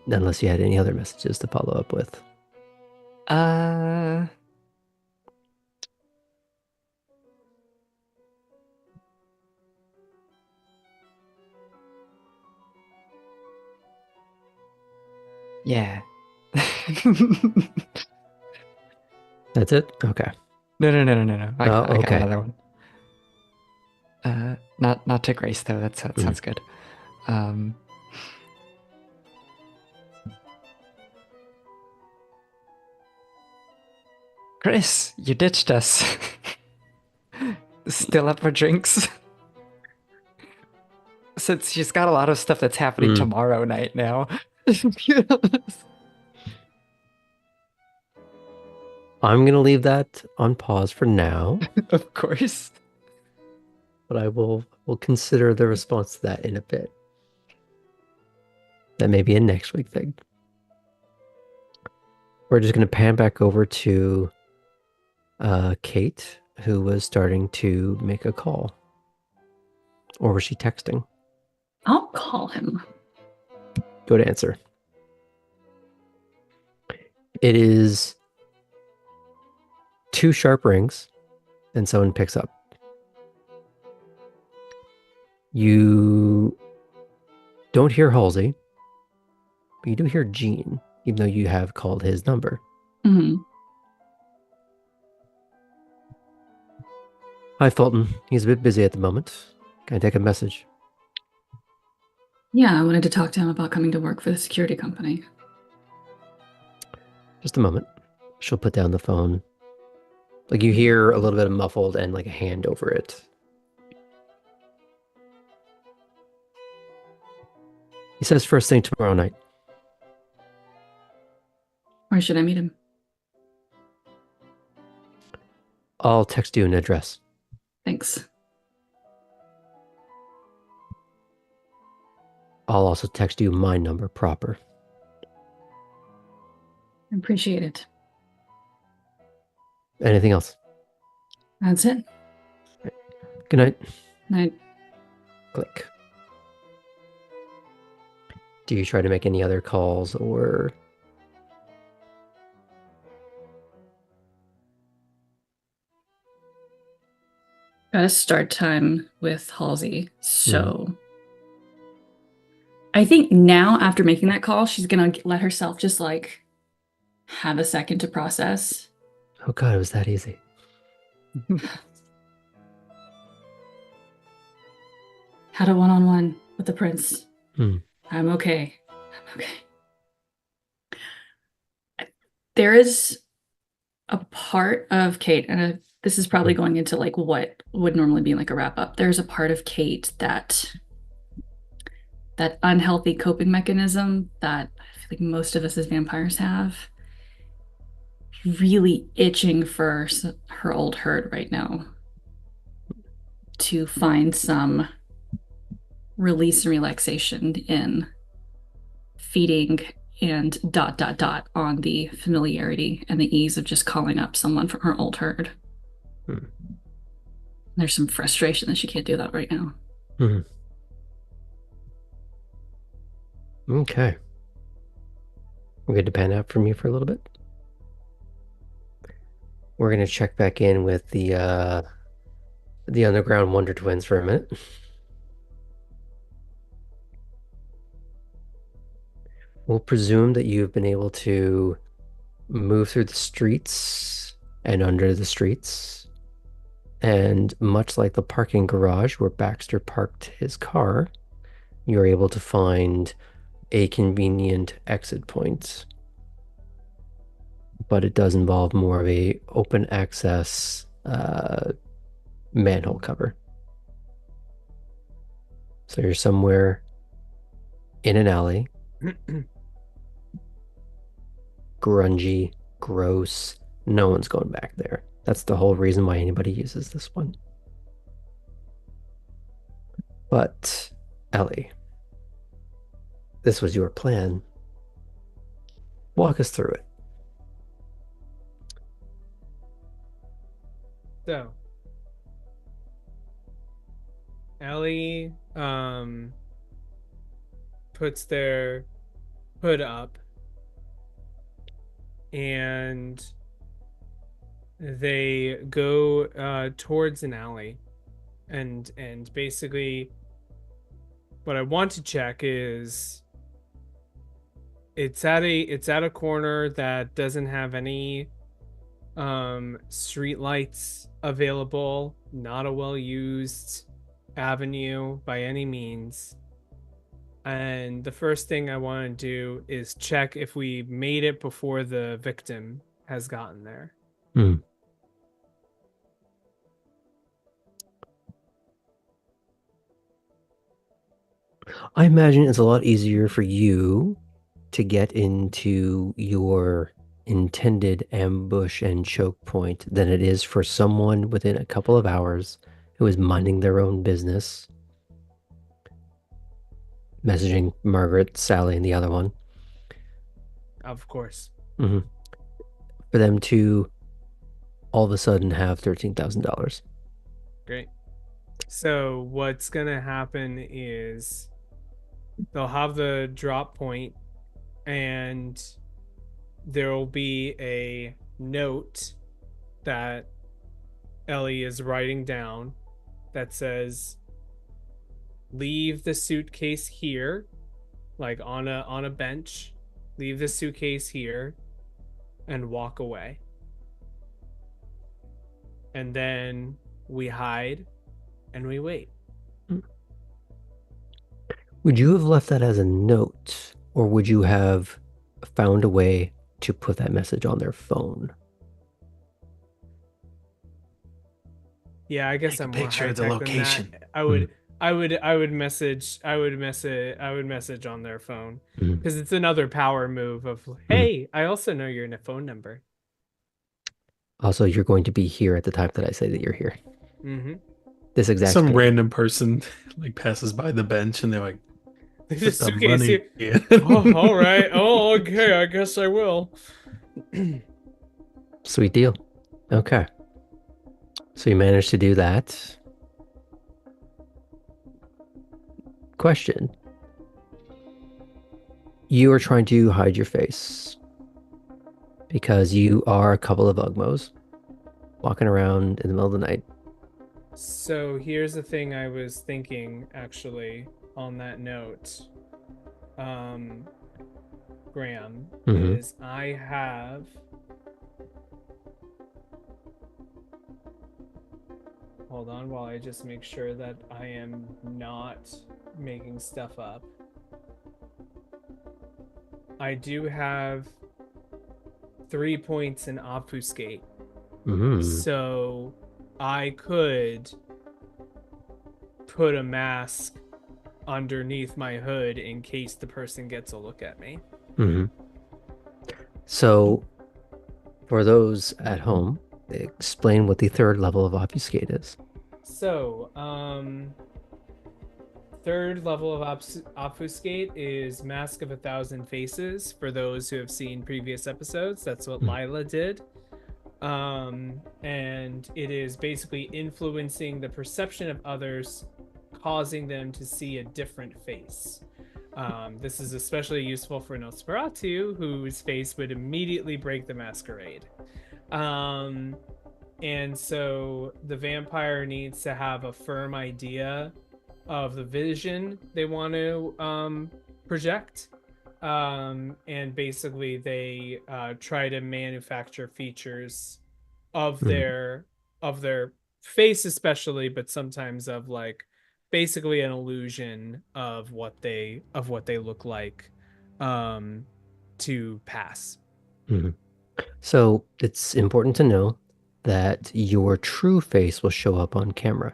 Unless you had any other messages to follow up with. Yeah. That's it? Okay. No. I got okay. another one. Not to Grace though. That sounds good. Chris, you ditched us. Still up for drinks? Since she's got a lot of stuff that's happening tomorrow night now. I'm going to leave that on pause for now. Of course. But I will consider the response to that in a bit. That may be a next week thing. We're just going to pan back over to Kate, who was starting to make a call. Or was she texting? I'll call him. Go to answer. It is 2 sharp rings, and someone picks up. You don't hear Halsey, but you do hear Gene, even though you have called his number. Mm-hmm. Hi, Fulton. He's a bit busy at the moment. Can I take a message? Yeah, I wanted to talk to him about coming to work for the security company. Just a moment. She'll put down the phone. Like you hear a little bit of muffled and like a hand over it. He says first thing tomorrow night. Where should I meet him? I'll text you an address. Thanks. I'll also text you my number proper. I appreciate it. Anything else? That's it. Good night. Night. Click. Do you try to make any other calls or... Got a start time with Halsey, so... I think now, after making that call, she's gonna let herself just, like, have a second to process. Oh God, it was that easy. Had a one-on-one with the prince. Hmm. I'm okay. I'm okay. There is a part of Kate, and this is probably going into like what would normally be like a wrap-up. There's a part of Kate that unhealthy coping mechanism that I feel like most of us as vampires have, really itching for her old herd right now to find some release and relaxation in feeding and ... on the familiarity and the ease of just calling up someone from her old herd. There's some frustration that she can't do that right now. Okay. We're going to pan out from you for a little bit. We're going to check back in with the Underground Wonder Twins for a minute. We'll presume that you've been able to move through the streets and under the streets. And much like the parking garage where Baxter parked his car, you're able to find a convenient exit point. But it does involve more of a open access manhole cover. So you're somewhere in an alley, grungy, gross. No one's going back there. That's the whole reason why anybody uses this one. But, Ellie, this was your plan. Walk us through it. So, Ellie puts their hood up, and they go towards an alley, and basically what I want to check is it's at a corner that doesn't have any street lights available, not a well used avenue by any means. And the first thing I want to do is check if we made it before the victim has gotten there. I imagine it's a lot easier for you to get into your intended ambush and choke point than it is for someone within a couple of hours who is minding their own business, messaging Margaret, Sally, and the other one. Of course. For them to all of a sudden have $13,000. Great. So what's gonna happen is they'll have the drop point, and there will be a note that Ellie is writing down that says, leave the suitcase here, like on a bench, leave the suitcase here and walk away. And then we hide and we wait. Would you have left that as a note, or would you have found a way to put that message on their phone? Yeah, I guess Take a I'm more picture of the high-tech than location. that. I would message on their phone, because it's another power move of, hey, I also know your phone number. Also, you're going to be here at the time that I say that you're here. This exact Some game. random person like passes by the bench and they're like, Leave "Put the the suitcase money here." in." Oh, all right. Oh, okay. I guess I will. Sweet deal. Okay. So you managed to do that. Question. You are trying to hide your face because you are a couple of Ugmos walking around in the middle of the night. So here's the thing I was thinking, actually, on that note, Graham, is I have... Hold on while I just make sure that I am not making stuff up. I do have 3 points in obfuscate. So I could put a mask underneath my hood in case the person gets a look at me. So for those at home, explain what the third level of obfuscate is. So, third level of obfuscate is Mask of 1,000 Faces. For those who have seen previous episodes, that's what Lila did. And it is basically influencing the perception of others, causing them to see a different face. This is especially useful for Nosferatu, whose face would immediately break the masquerade. And so the vampire needs to have a firm idea of the vision they want to project. And basically they try to manufacture features of their face especially, but sometimes of like basically an illusion of what they look like to pass. So it's important to know that your true face will show up on camera.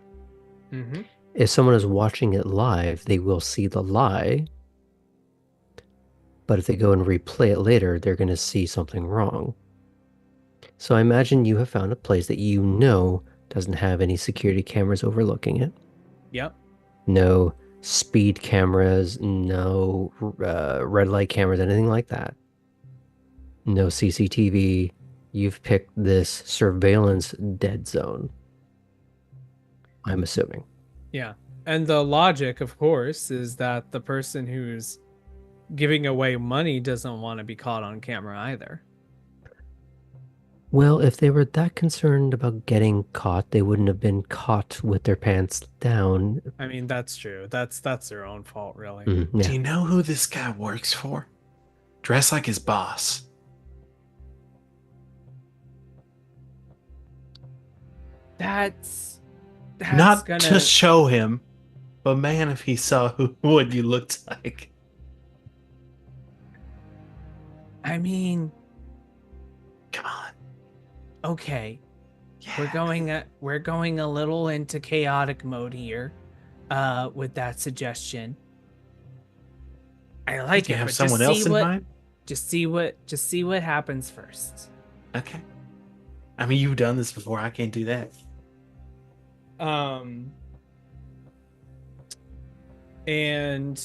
Mm-hmm. If someone is watching it live, they will see the lie. But if they go and replay it later, they're going to see something wrong. So I imagine you have found a place that you know doesn't have any security cameras overlooking it. Yep. No speed cameras, no red light cameras, anything like that. No CCTV. You've picked this surveillance dead zone. I'm assuming. Yeah. And the logic, of course, is that the person who's giving away money doesn't want to be caught on camera either. Well, if they were that concerned about getting caught, they wouldn't have been caught with their pants down. I mean, that's true. That's their own fault, really. Yeah. Do you know who this guy works for? Dress like his boss. That's Not gonna... to show him, but man, if he saw what you looked like. I mean, Come on. okay. Yeah. We're going a little into chaotic mode here, with that suggestion. I like Do you it, have but someone else in mind? just see what happens first. Okay. I mean, you've done this before. I can't do that. And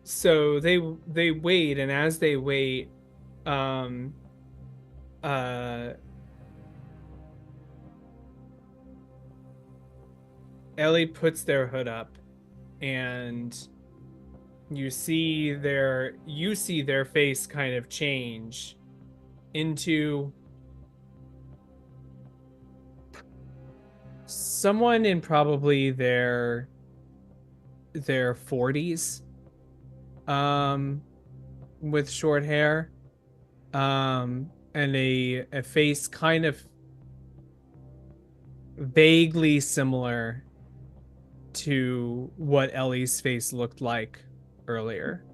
so they wait, and as they wait, Ellie puts their hood up, and you see their face kind of change into someone in probably their 40s, with short hair, and a face kind of vaguely similar to what Ellie's face looked like earlier,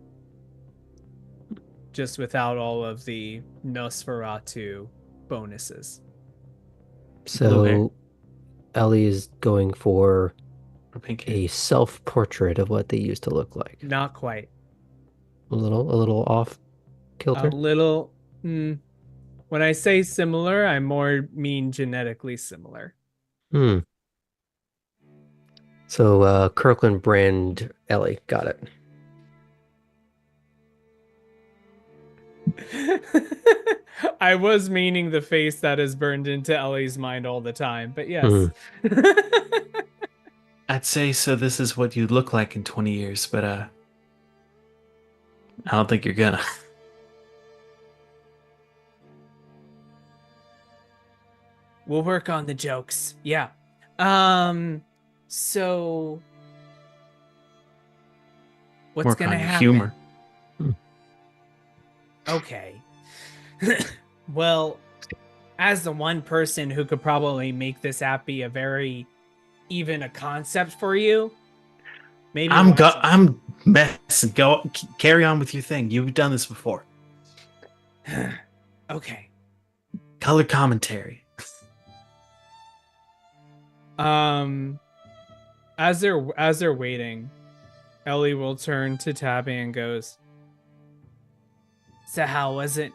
just without all of the Nosferatu bonuses. So Ellie is going for A pink a self-portrait of what they used to look like. Not quite. A little off kilter. A little. When I say similar, I more mean genetically similar. So Kirkland brand Ellie, got it. I was meaning the face that is burned into Ellie's mind all the time, but yes. I'd say so. This is what you look like in 20 years, but I don't think you're gonna. We'll work on the jokes. Yeah. So what's Work gonna on your happen? humor. Okay. Well, as the one person who could probably make this app be a very even a concept for you, maybe I'm messing. Go carry on with your thing. You've done this before. Okay. Color commentary. As they're waiting, Ellie will turn to Tabby and goes, "So how was it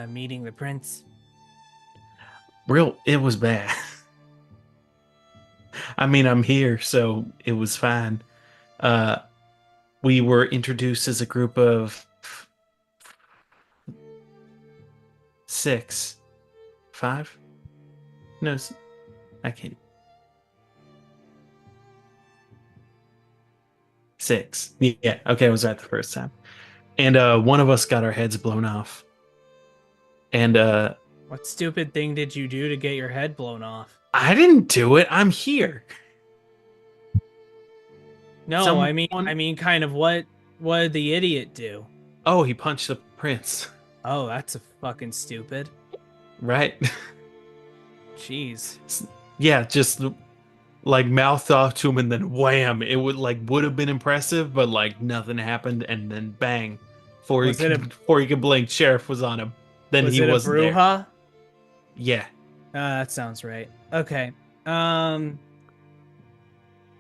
meeting the prince?" It was bad. I mean, I'm here, so it was fine. We were introduced as a group of 5? No, I can't. 6. Yeah, okay, I was right the first time. And one of us got our heads blown off. And What stupid thing did you do to get your head blown off? I didn't do it. I'm here. No, I mean kind of what did the idiot do? Oh, he punched the prince. Oh, that's a fucking stupid. Right? Jeez. Yeah, just like mouthed off to him and then wham. It would have been impressive, but like nothing happened, and then bang. Before he could blink, sheriff was on him. Then he wasn't there. Bruja? Yeah. That sounds right. Okay. Wow,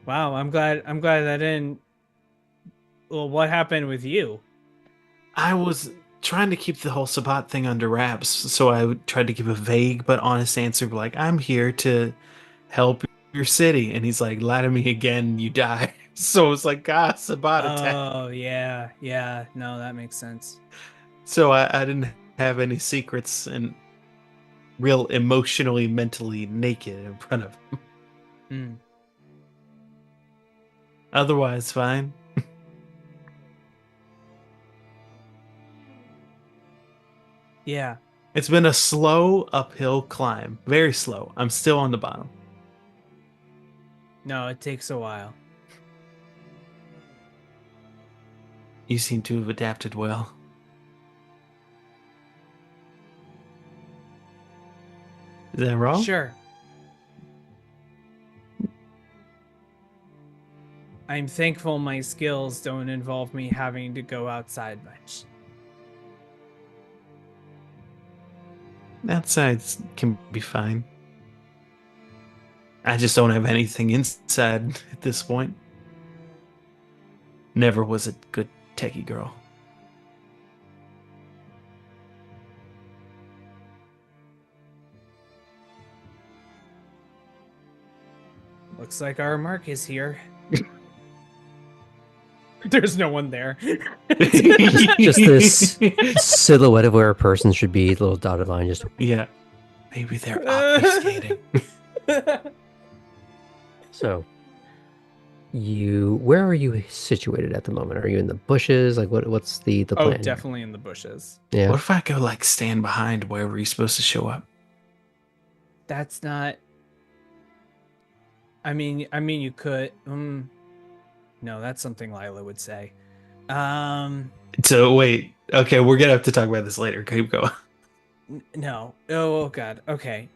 I'm glad that didn't. Well, what happened with you? I was trying to keep the whole Sabat thing under wraps, so I tried to give a vague but honest answer, like, I'm here to help your city. And he's like, lie to me again, you die. So it's like, Sabat attack. Oh, yeah. No, that makes sense. So I didn't have any secrets and real emotionally, mentally naked in front of him. Mm. Otherwise, fine. Yeah. It's been a slow uphill climb. Very slow. I'm still on the bottom. No, it takes a while. You seem to have adapted well. Is that wrong? Sure. I'm thankful my skills don't involve me having to go outside much. Outside can be fine. I just don't have anything inside at this point. Never was a good techie girl. Looks like our mark is here. There's no one there. Just this silhouette of where a person should be, little dotted line, just Yeah. Maybe they're obfuscating. so. Where are you situated at the moment? Are you in the bushes? Like, what's the plan? Oh, here? definitely in the bushes. Yeah. What if I go like stand behind wherever he's supposed to show up? That's not. I mean, you could. No, that's something Lila would say. So wait. Okay, we're gonna have to talk about this later. Keep going. No. Oh God. Okay.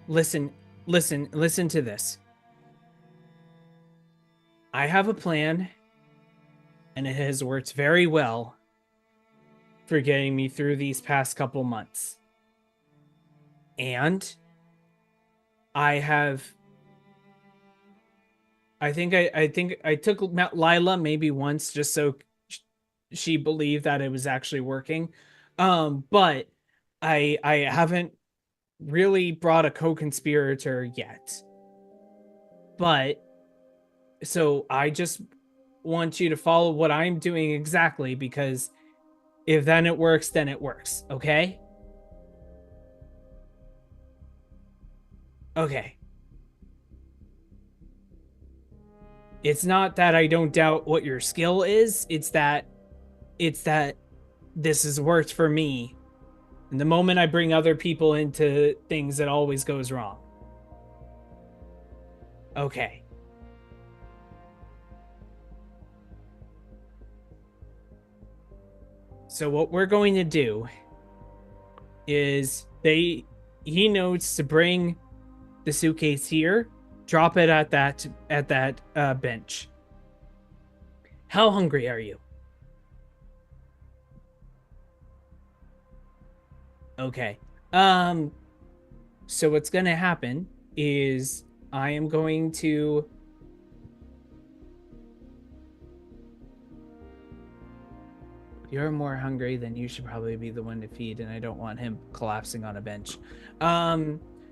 Listen to this. I have a plan, and it has worked very well for getting me through these past couple months. And I think I took Lila maybe once just so she believed that it was actually working. But I haven't really brought a co-conspirator yet. But so I just want you to follow what I'm doing exactly, because if then it works, then it works. Okay? Okay. It's not that I don't doubt what your skill is. It's that this has worked for me. And the moment I bring other people into things, it always goes wrong. Okay. So what we're going to do is he notes to bring the suitcase here, drop it at that bench. How hungry are you? Okay. So what's going to happen is I am going to You're more hungry than you should probably be the one to feed, and I don't want him collapsing on a bench.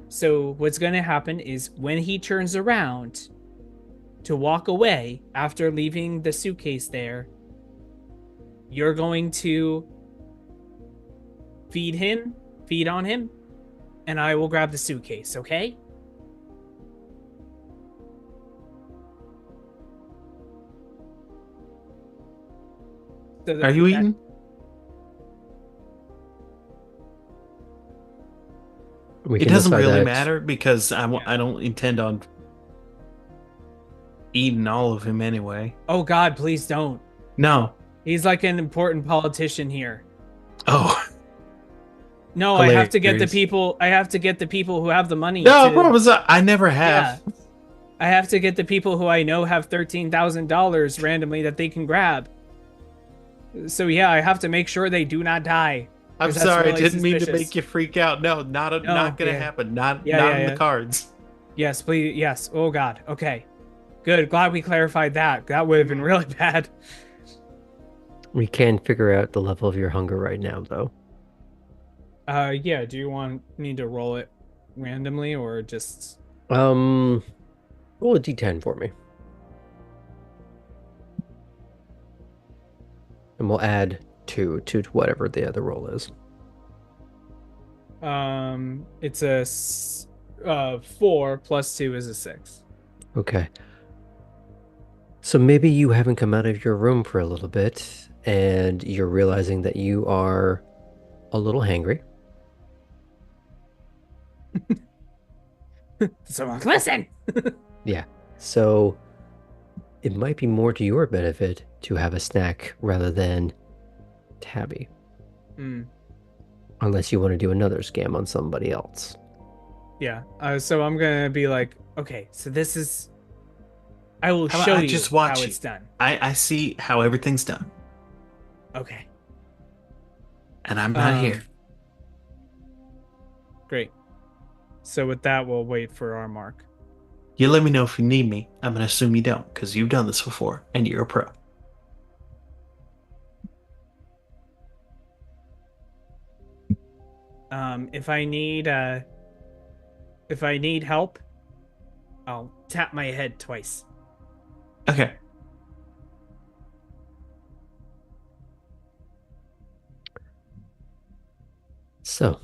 So what's going to happen is when he turns around to walk away after leaving the suitcase there, you're going to feed on him, and I will grab the suitcase, okay? So Are you eating? We It can doesn't decide really that. matter because I don't intend on eating all of him anyway. Oh God, please don't. No. He's like an important politician here. Oh. No, I have to get the Hilarious. people. I have to get the people who have the money. No, to, promise. I never have. Yeah. I have to get the people who I know have $13,000 randomly that they can grab. So yeah, I have to make sure they do not die. I'm 'Cause that's sorry, I really didn't mean to suspicious. make you freak out. No, not No, gonna yeah. happen. Not Yeah, in the yeah. cards. Yes, please. Yes. Oh God. Okay. Good. Glad we clarified that. That would have been really bad. We can figure out the level of your hunger right now, though. Yeah. Do you want me to roll it randomly or just? Roll a d10 for me. And we'll add 2 to whatever the other roll is. It's a 4 plus 2 is a 6. Okay. So maybe you haven't come out of your room for a little bit, and you're realizing that you are a little hangry. Someone listen. Yeah. So it might be more to your benefit to have a snack rather than Tabby. Hmm. Unless you want to do another scam on somebody else. Yeah. So I'm gonna be like, okay, so this is. I will How about show I you just watch how you? it's done. I see how everything's done, Okay. and I'm not here. Great. So with that, we'll wait for our mark. You let me know if you need me. I'm gonna assume you don't, because you've done this before, and you're a pro. If I need help, I'll tap my head twice. Okay. So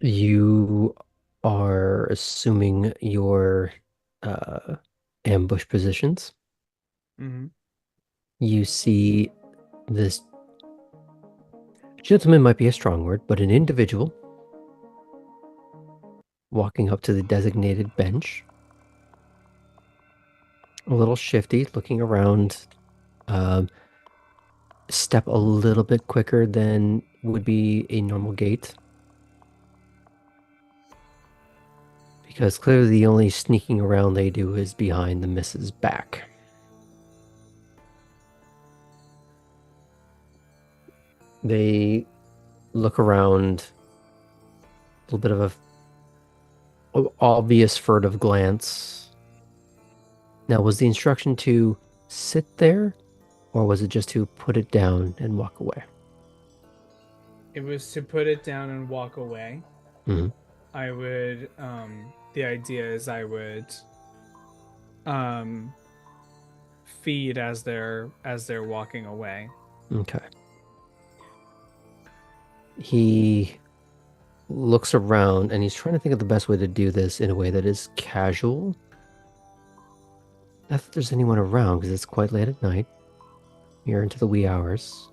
you are assuming your ambush positions. Mm-hmm. You see this gentleman might be a strong word, but an individual walking up to the designated bench. A little shifty, looking around. Step a little bit quicker than would be a normal gait. Because clearly the only sneaking around they do is behind the missus' back. They look around, a little bit of a obvious furtive glance. Now, was the instruction to sit there, or was it just to put it down and walk away? It was to put it down and walk away. Mm-hmm. I would, the idea is I would, feed as they're walking away. Okay. He looks around and he's trying to think of the best way to do this in a way that is casual. Not that there's anyone around because it's quite late at night. You're into the wee hours.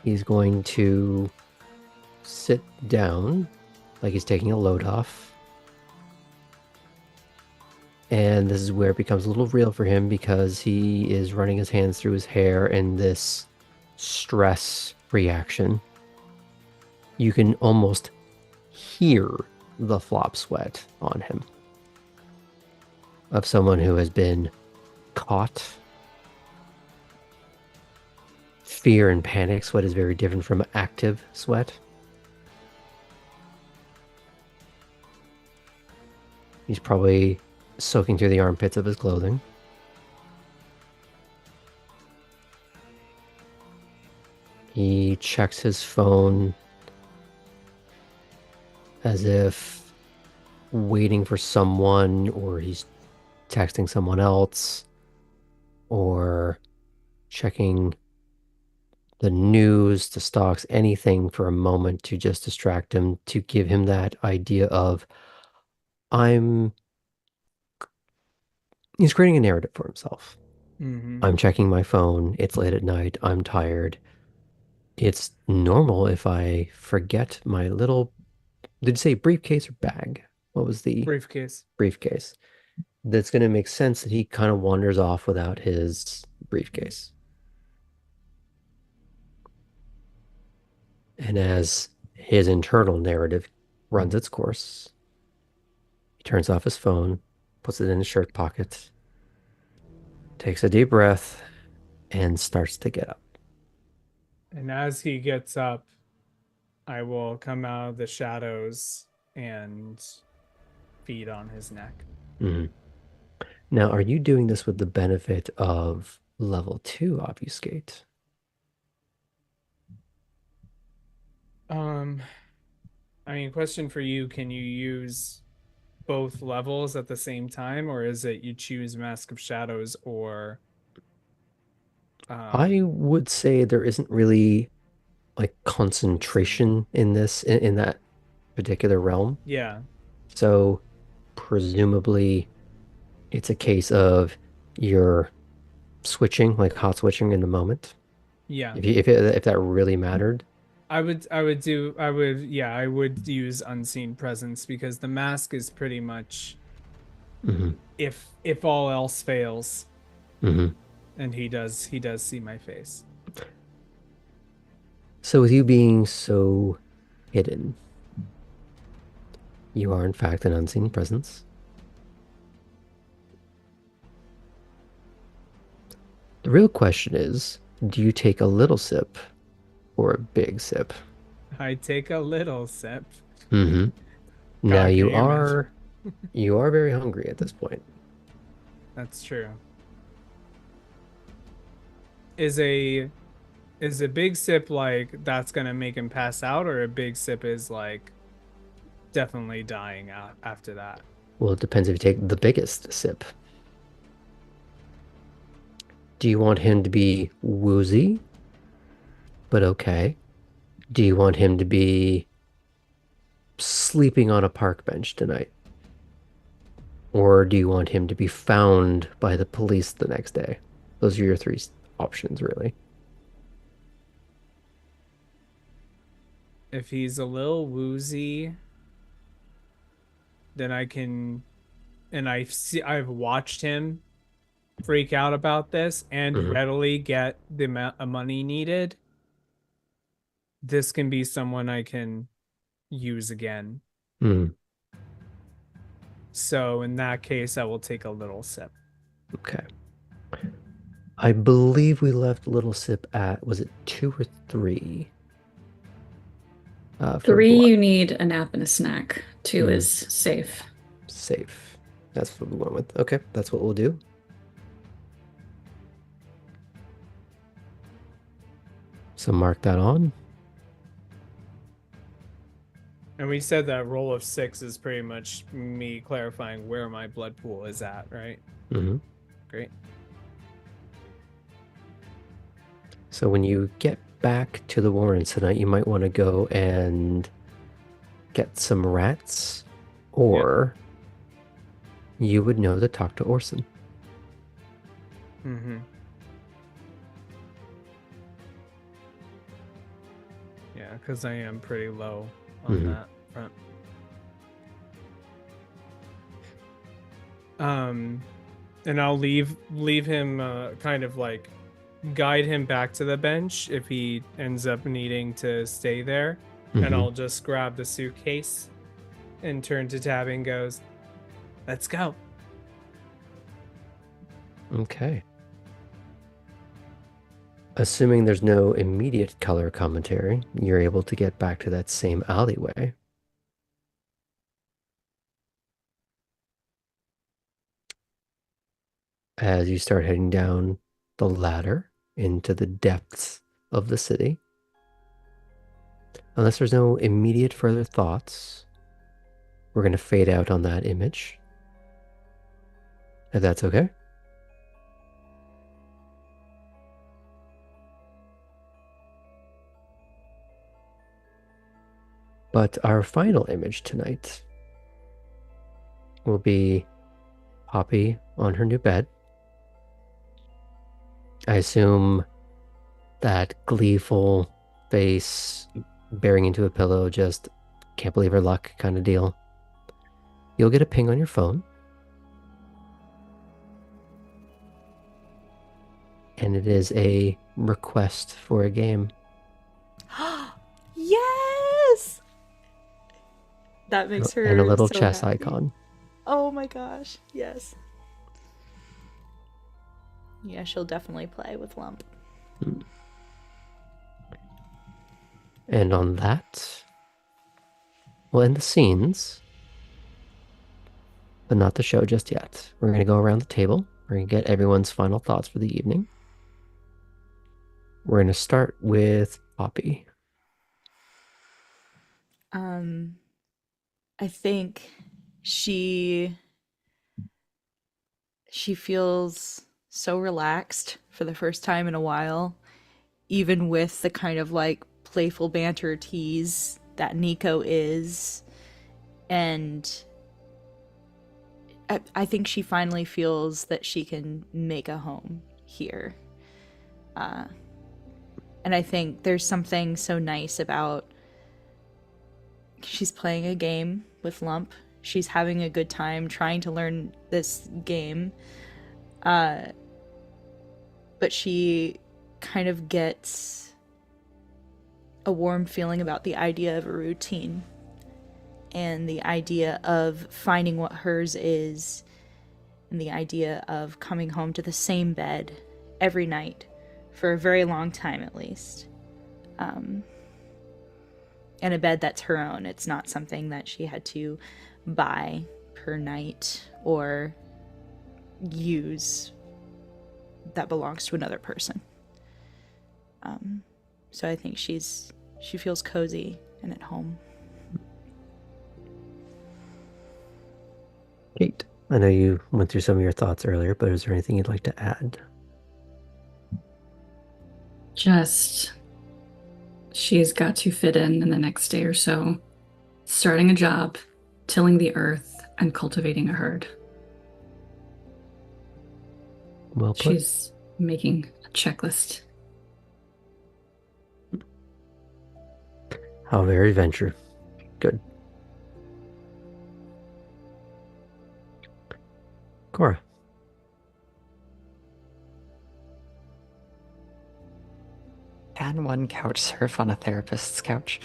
He's going to sit down like he's taking a load off. And this is where it becomes a little real for him because he is running his hands through his hair in this stress reaction. You can almost hear the flop sweat on him of someone who has been caught. Fear and panic sweat is very different from active sweat. He's probably soaking through the armpits of his clothing. He checks his phone as if waiting for someone, or he's texting someone else, or checking the news, the stocks, anything for a moment to just distract him, to give him that idea of he's creating a narrative for himself. Mm-hmm. I'm checking my phone. It's late at night. I'm tired. It's normal if I forget my little, did you say briefcase or bag? What was the Briefcase. briefcase? That's going to make sense that he kind of wanders off without his briefcase. And as his internal narrative runs its course, he turns off his phone, puts it in his shirt pocket, takes a deep breath and starts to get up. And as he gets up, I will come out of the shadows and feed on his neck. Mhm. Now, are you doing this with the benefit of level 2 obfuscate? I mean, question for you, can you use both levels at the same time, or is it you choose Mask of Shadows or I would say there isn't really like concentration in this in that particular realm. yeah. So presumably it's a case of you're switching, like hot switching in the moment. Yeah. If that really mattered. I would use Unseen Presence because the mask is pretty much Hmm. if all else fails, Hmm. and he does see my face. So with you being so hidden, you are in fact an unseen presence. The real question is, do you take a little sip or a big sip? I take a little sip. Mm-hmm. Now God, can you imagine? you are very hungry at this point. That's true. Is a big sip like that's gonna make him pass out, or a big sip is like definitely dying out after that? Well, it depends if you take the biggest sip. Do you want him to be woozy, but okay? Do you want him to be sleeping on a park bench tonight? Or do you want him to be found by the police the next day? Those are your three options, really. If he's a little woozy, then I can, and I've watched him freak out about this and Hmm. readily get the amount of money needed. This can be someone I can use again. Hmm. So in that case, I will take a little sip. Okay. I believe we left Little Sip at, was it 2 or 3? For 3, blood. you need a nap and a snack. 2 Mhm. is safe. Safe. That's what we went with. Okay, that's what we'll do. So mark that on. And we said that roll of 6 is pretty much me clarifying where my blood pool is at, right? Hmm. Great. So when you get back to the Warrens tonight, you might want to go and get some rats, or you would know to talk to Orson. Mm-hmm. Yeah, because I am pretty low on that front. And I'll leave him kind of like guide him back to the bench if he ends up needing to stay there. And I'll just grab the suitcase and turn to Tabby and goes, "Let's go." Okay. Assuming there's no immediate color commentary, you're able to get back to that same alleyway. As you start heading down the ladder into the depths of the city. Unless there's no immediate further thoughts, we're going to fade out on that image. If that's okay. But our final image tonight will be Poppy on her new bed. I assume that gleeful face bearing into a pillow, just can't believe her luck kind of deal. You'll get a ping on your phone. And it is a request for a game. Yes! That makes her and a little so chess happy. icon. Oh my gosh, yes. Yeah, she'll definitely play with Lump. And on that, we'll end the scenes, but not the show just yet. We're going to go around the table. We're going to get everyone's final thoughts for the evening. We're going to start with Poppy. I think she feels so relaxed for the first time in a while, even with the kind of like playful banter tease that Nico is. And I think she finally feels that she can make a home here. And I think there's something so nice about she's playing a game with Lump. She's having a good time trying to learn this game. But she kind of gets a warm feeling about the idea of a routine and the idea of finding what hers is and the idea of coming home to the same bed every night for a very long time at least. And a bed that's her own. It's not something that she had to buy per night or use that belongs to another person. So I think she feels cozy and at home. Kate, I know you went through some of your thoughts earlier, but is there anything you'd like to add? Just, she's got to fit in the next day or so, starting a job, tilling the earth, and cultivating a herd. Well put. She's making a checklist. How very venture. Good. Cora. Can one couch surf on a therapist's couch?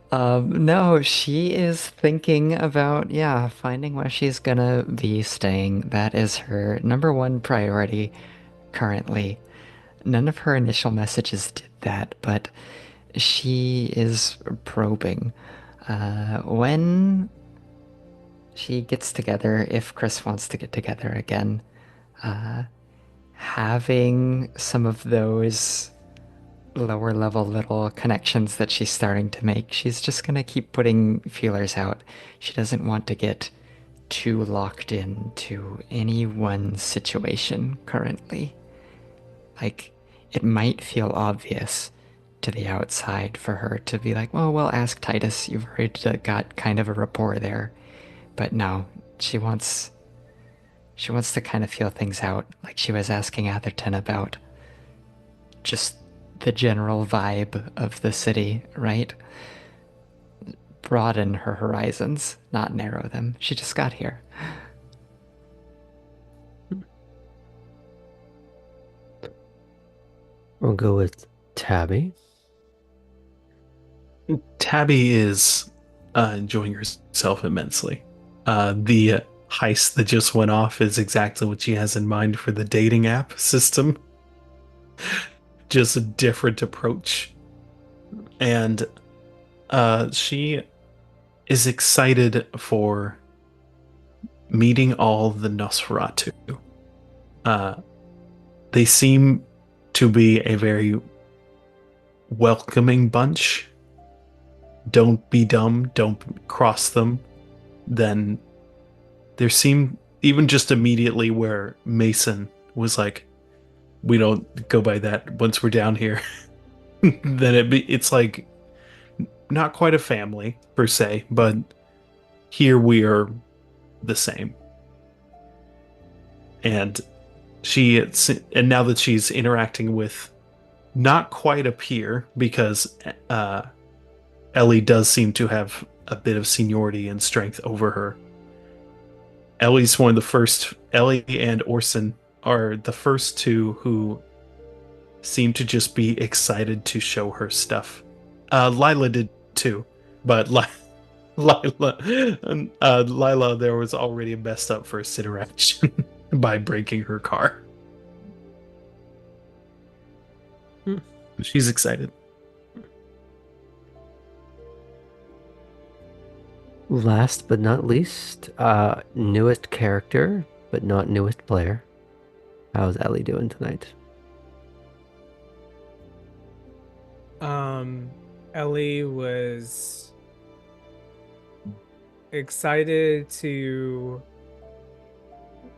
No, she is thinking about, finding where she's gonna be staying. That is her number one priority currently. None of her initial messages did that, but she is probing. When she gets together, if Chris wants to get together again, having some of those lower level little connections that she's starting to make, she's just gonna keep putting feelers out. She doesn't want to get too locked into any one situation currently. Like, it might feel obvious to the outside for her to be like, well, ask Titus, you've already got kind of a rapport there. But no, she wants to kind of feel things out, like she was asking Atherton about just the general vibe of the city, right? Broaden her horizons, not narrow them. She just got here. We'll go with Tabby. Tabby is enjoying herself immensely. The heist that just went off is exactly what she has in mind for the dating app system. Just a different approach. And she is excited for meeting all the Nosferatu. They seem to be a very welcoming bunch. Don't be dumb, don't cross them. Then there seemed, even just immediately where Mason was like, we don't go by that once we're down here, then it's like not quite a family per se, but here we are the same. And now that she's interacting with not quite a peer, because Ellie does seem to have a bit of seniority and strength over her. Ellie's one of the first. Ellie and Orson are the first two who seem to just be excited to show her stuff. Lila did too, but Lila, there was already a messed up first interaction by breaking her car. She's excited. Last but not least, newest character, but not newest player. How's Ellie doing tonight? Ellie was excited to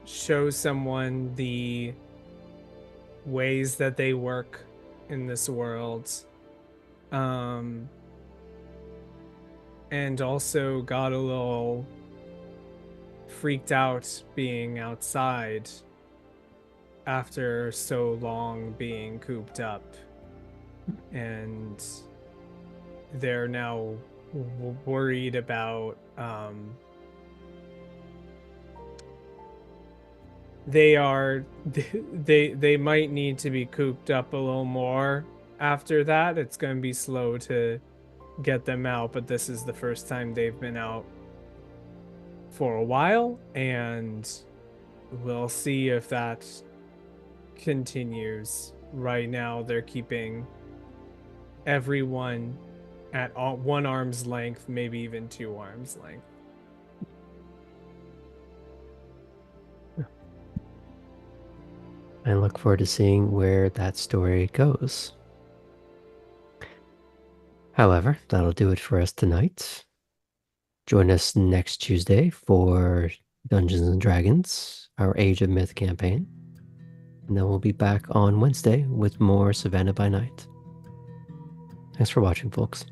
show someone the ways that they work in this world. And also got a little freaked out being outside after so long being cooped up. And they're now worried about they might need to be cooped up a little more after that. It's going to be slow to get them out, but this is the first time they've been out for a while, and we'll see if that continues. Right now they're keeping everyone at 1 arm's length, maybe even 2 arms length. I look forward to seeing where that story goes. However, that'll do it for us tonight. Join us next Tuesday for Dungeons and Dragons, our Age of Myth campaign. And then we'll be back on Wednesday with more Savannah by Night. Thanks for watching, folks.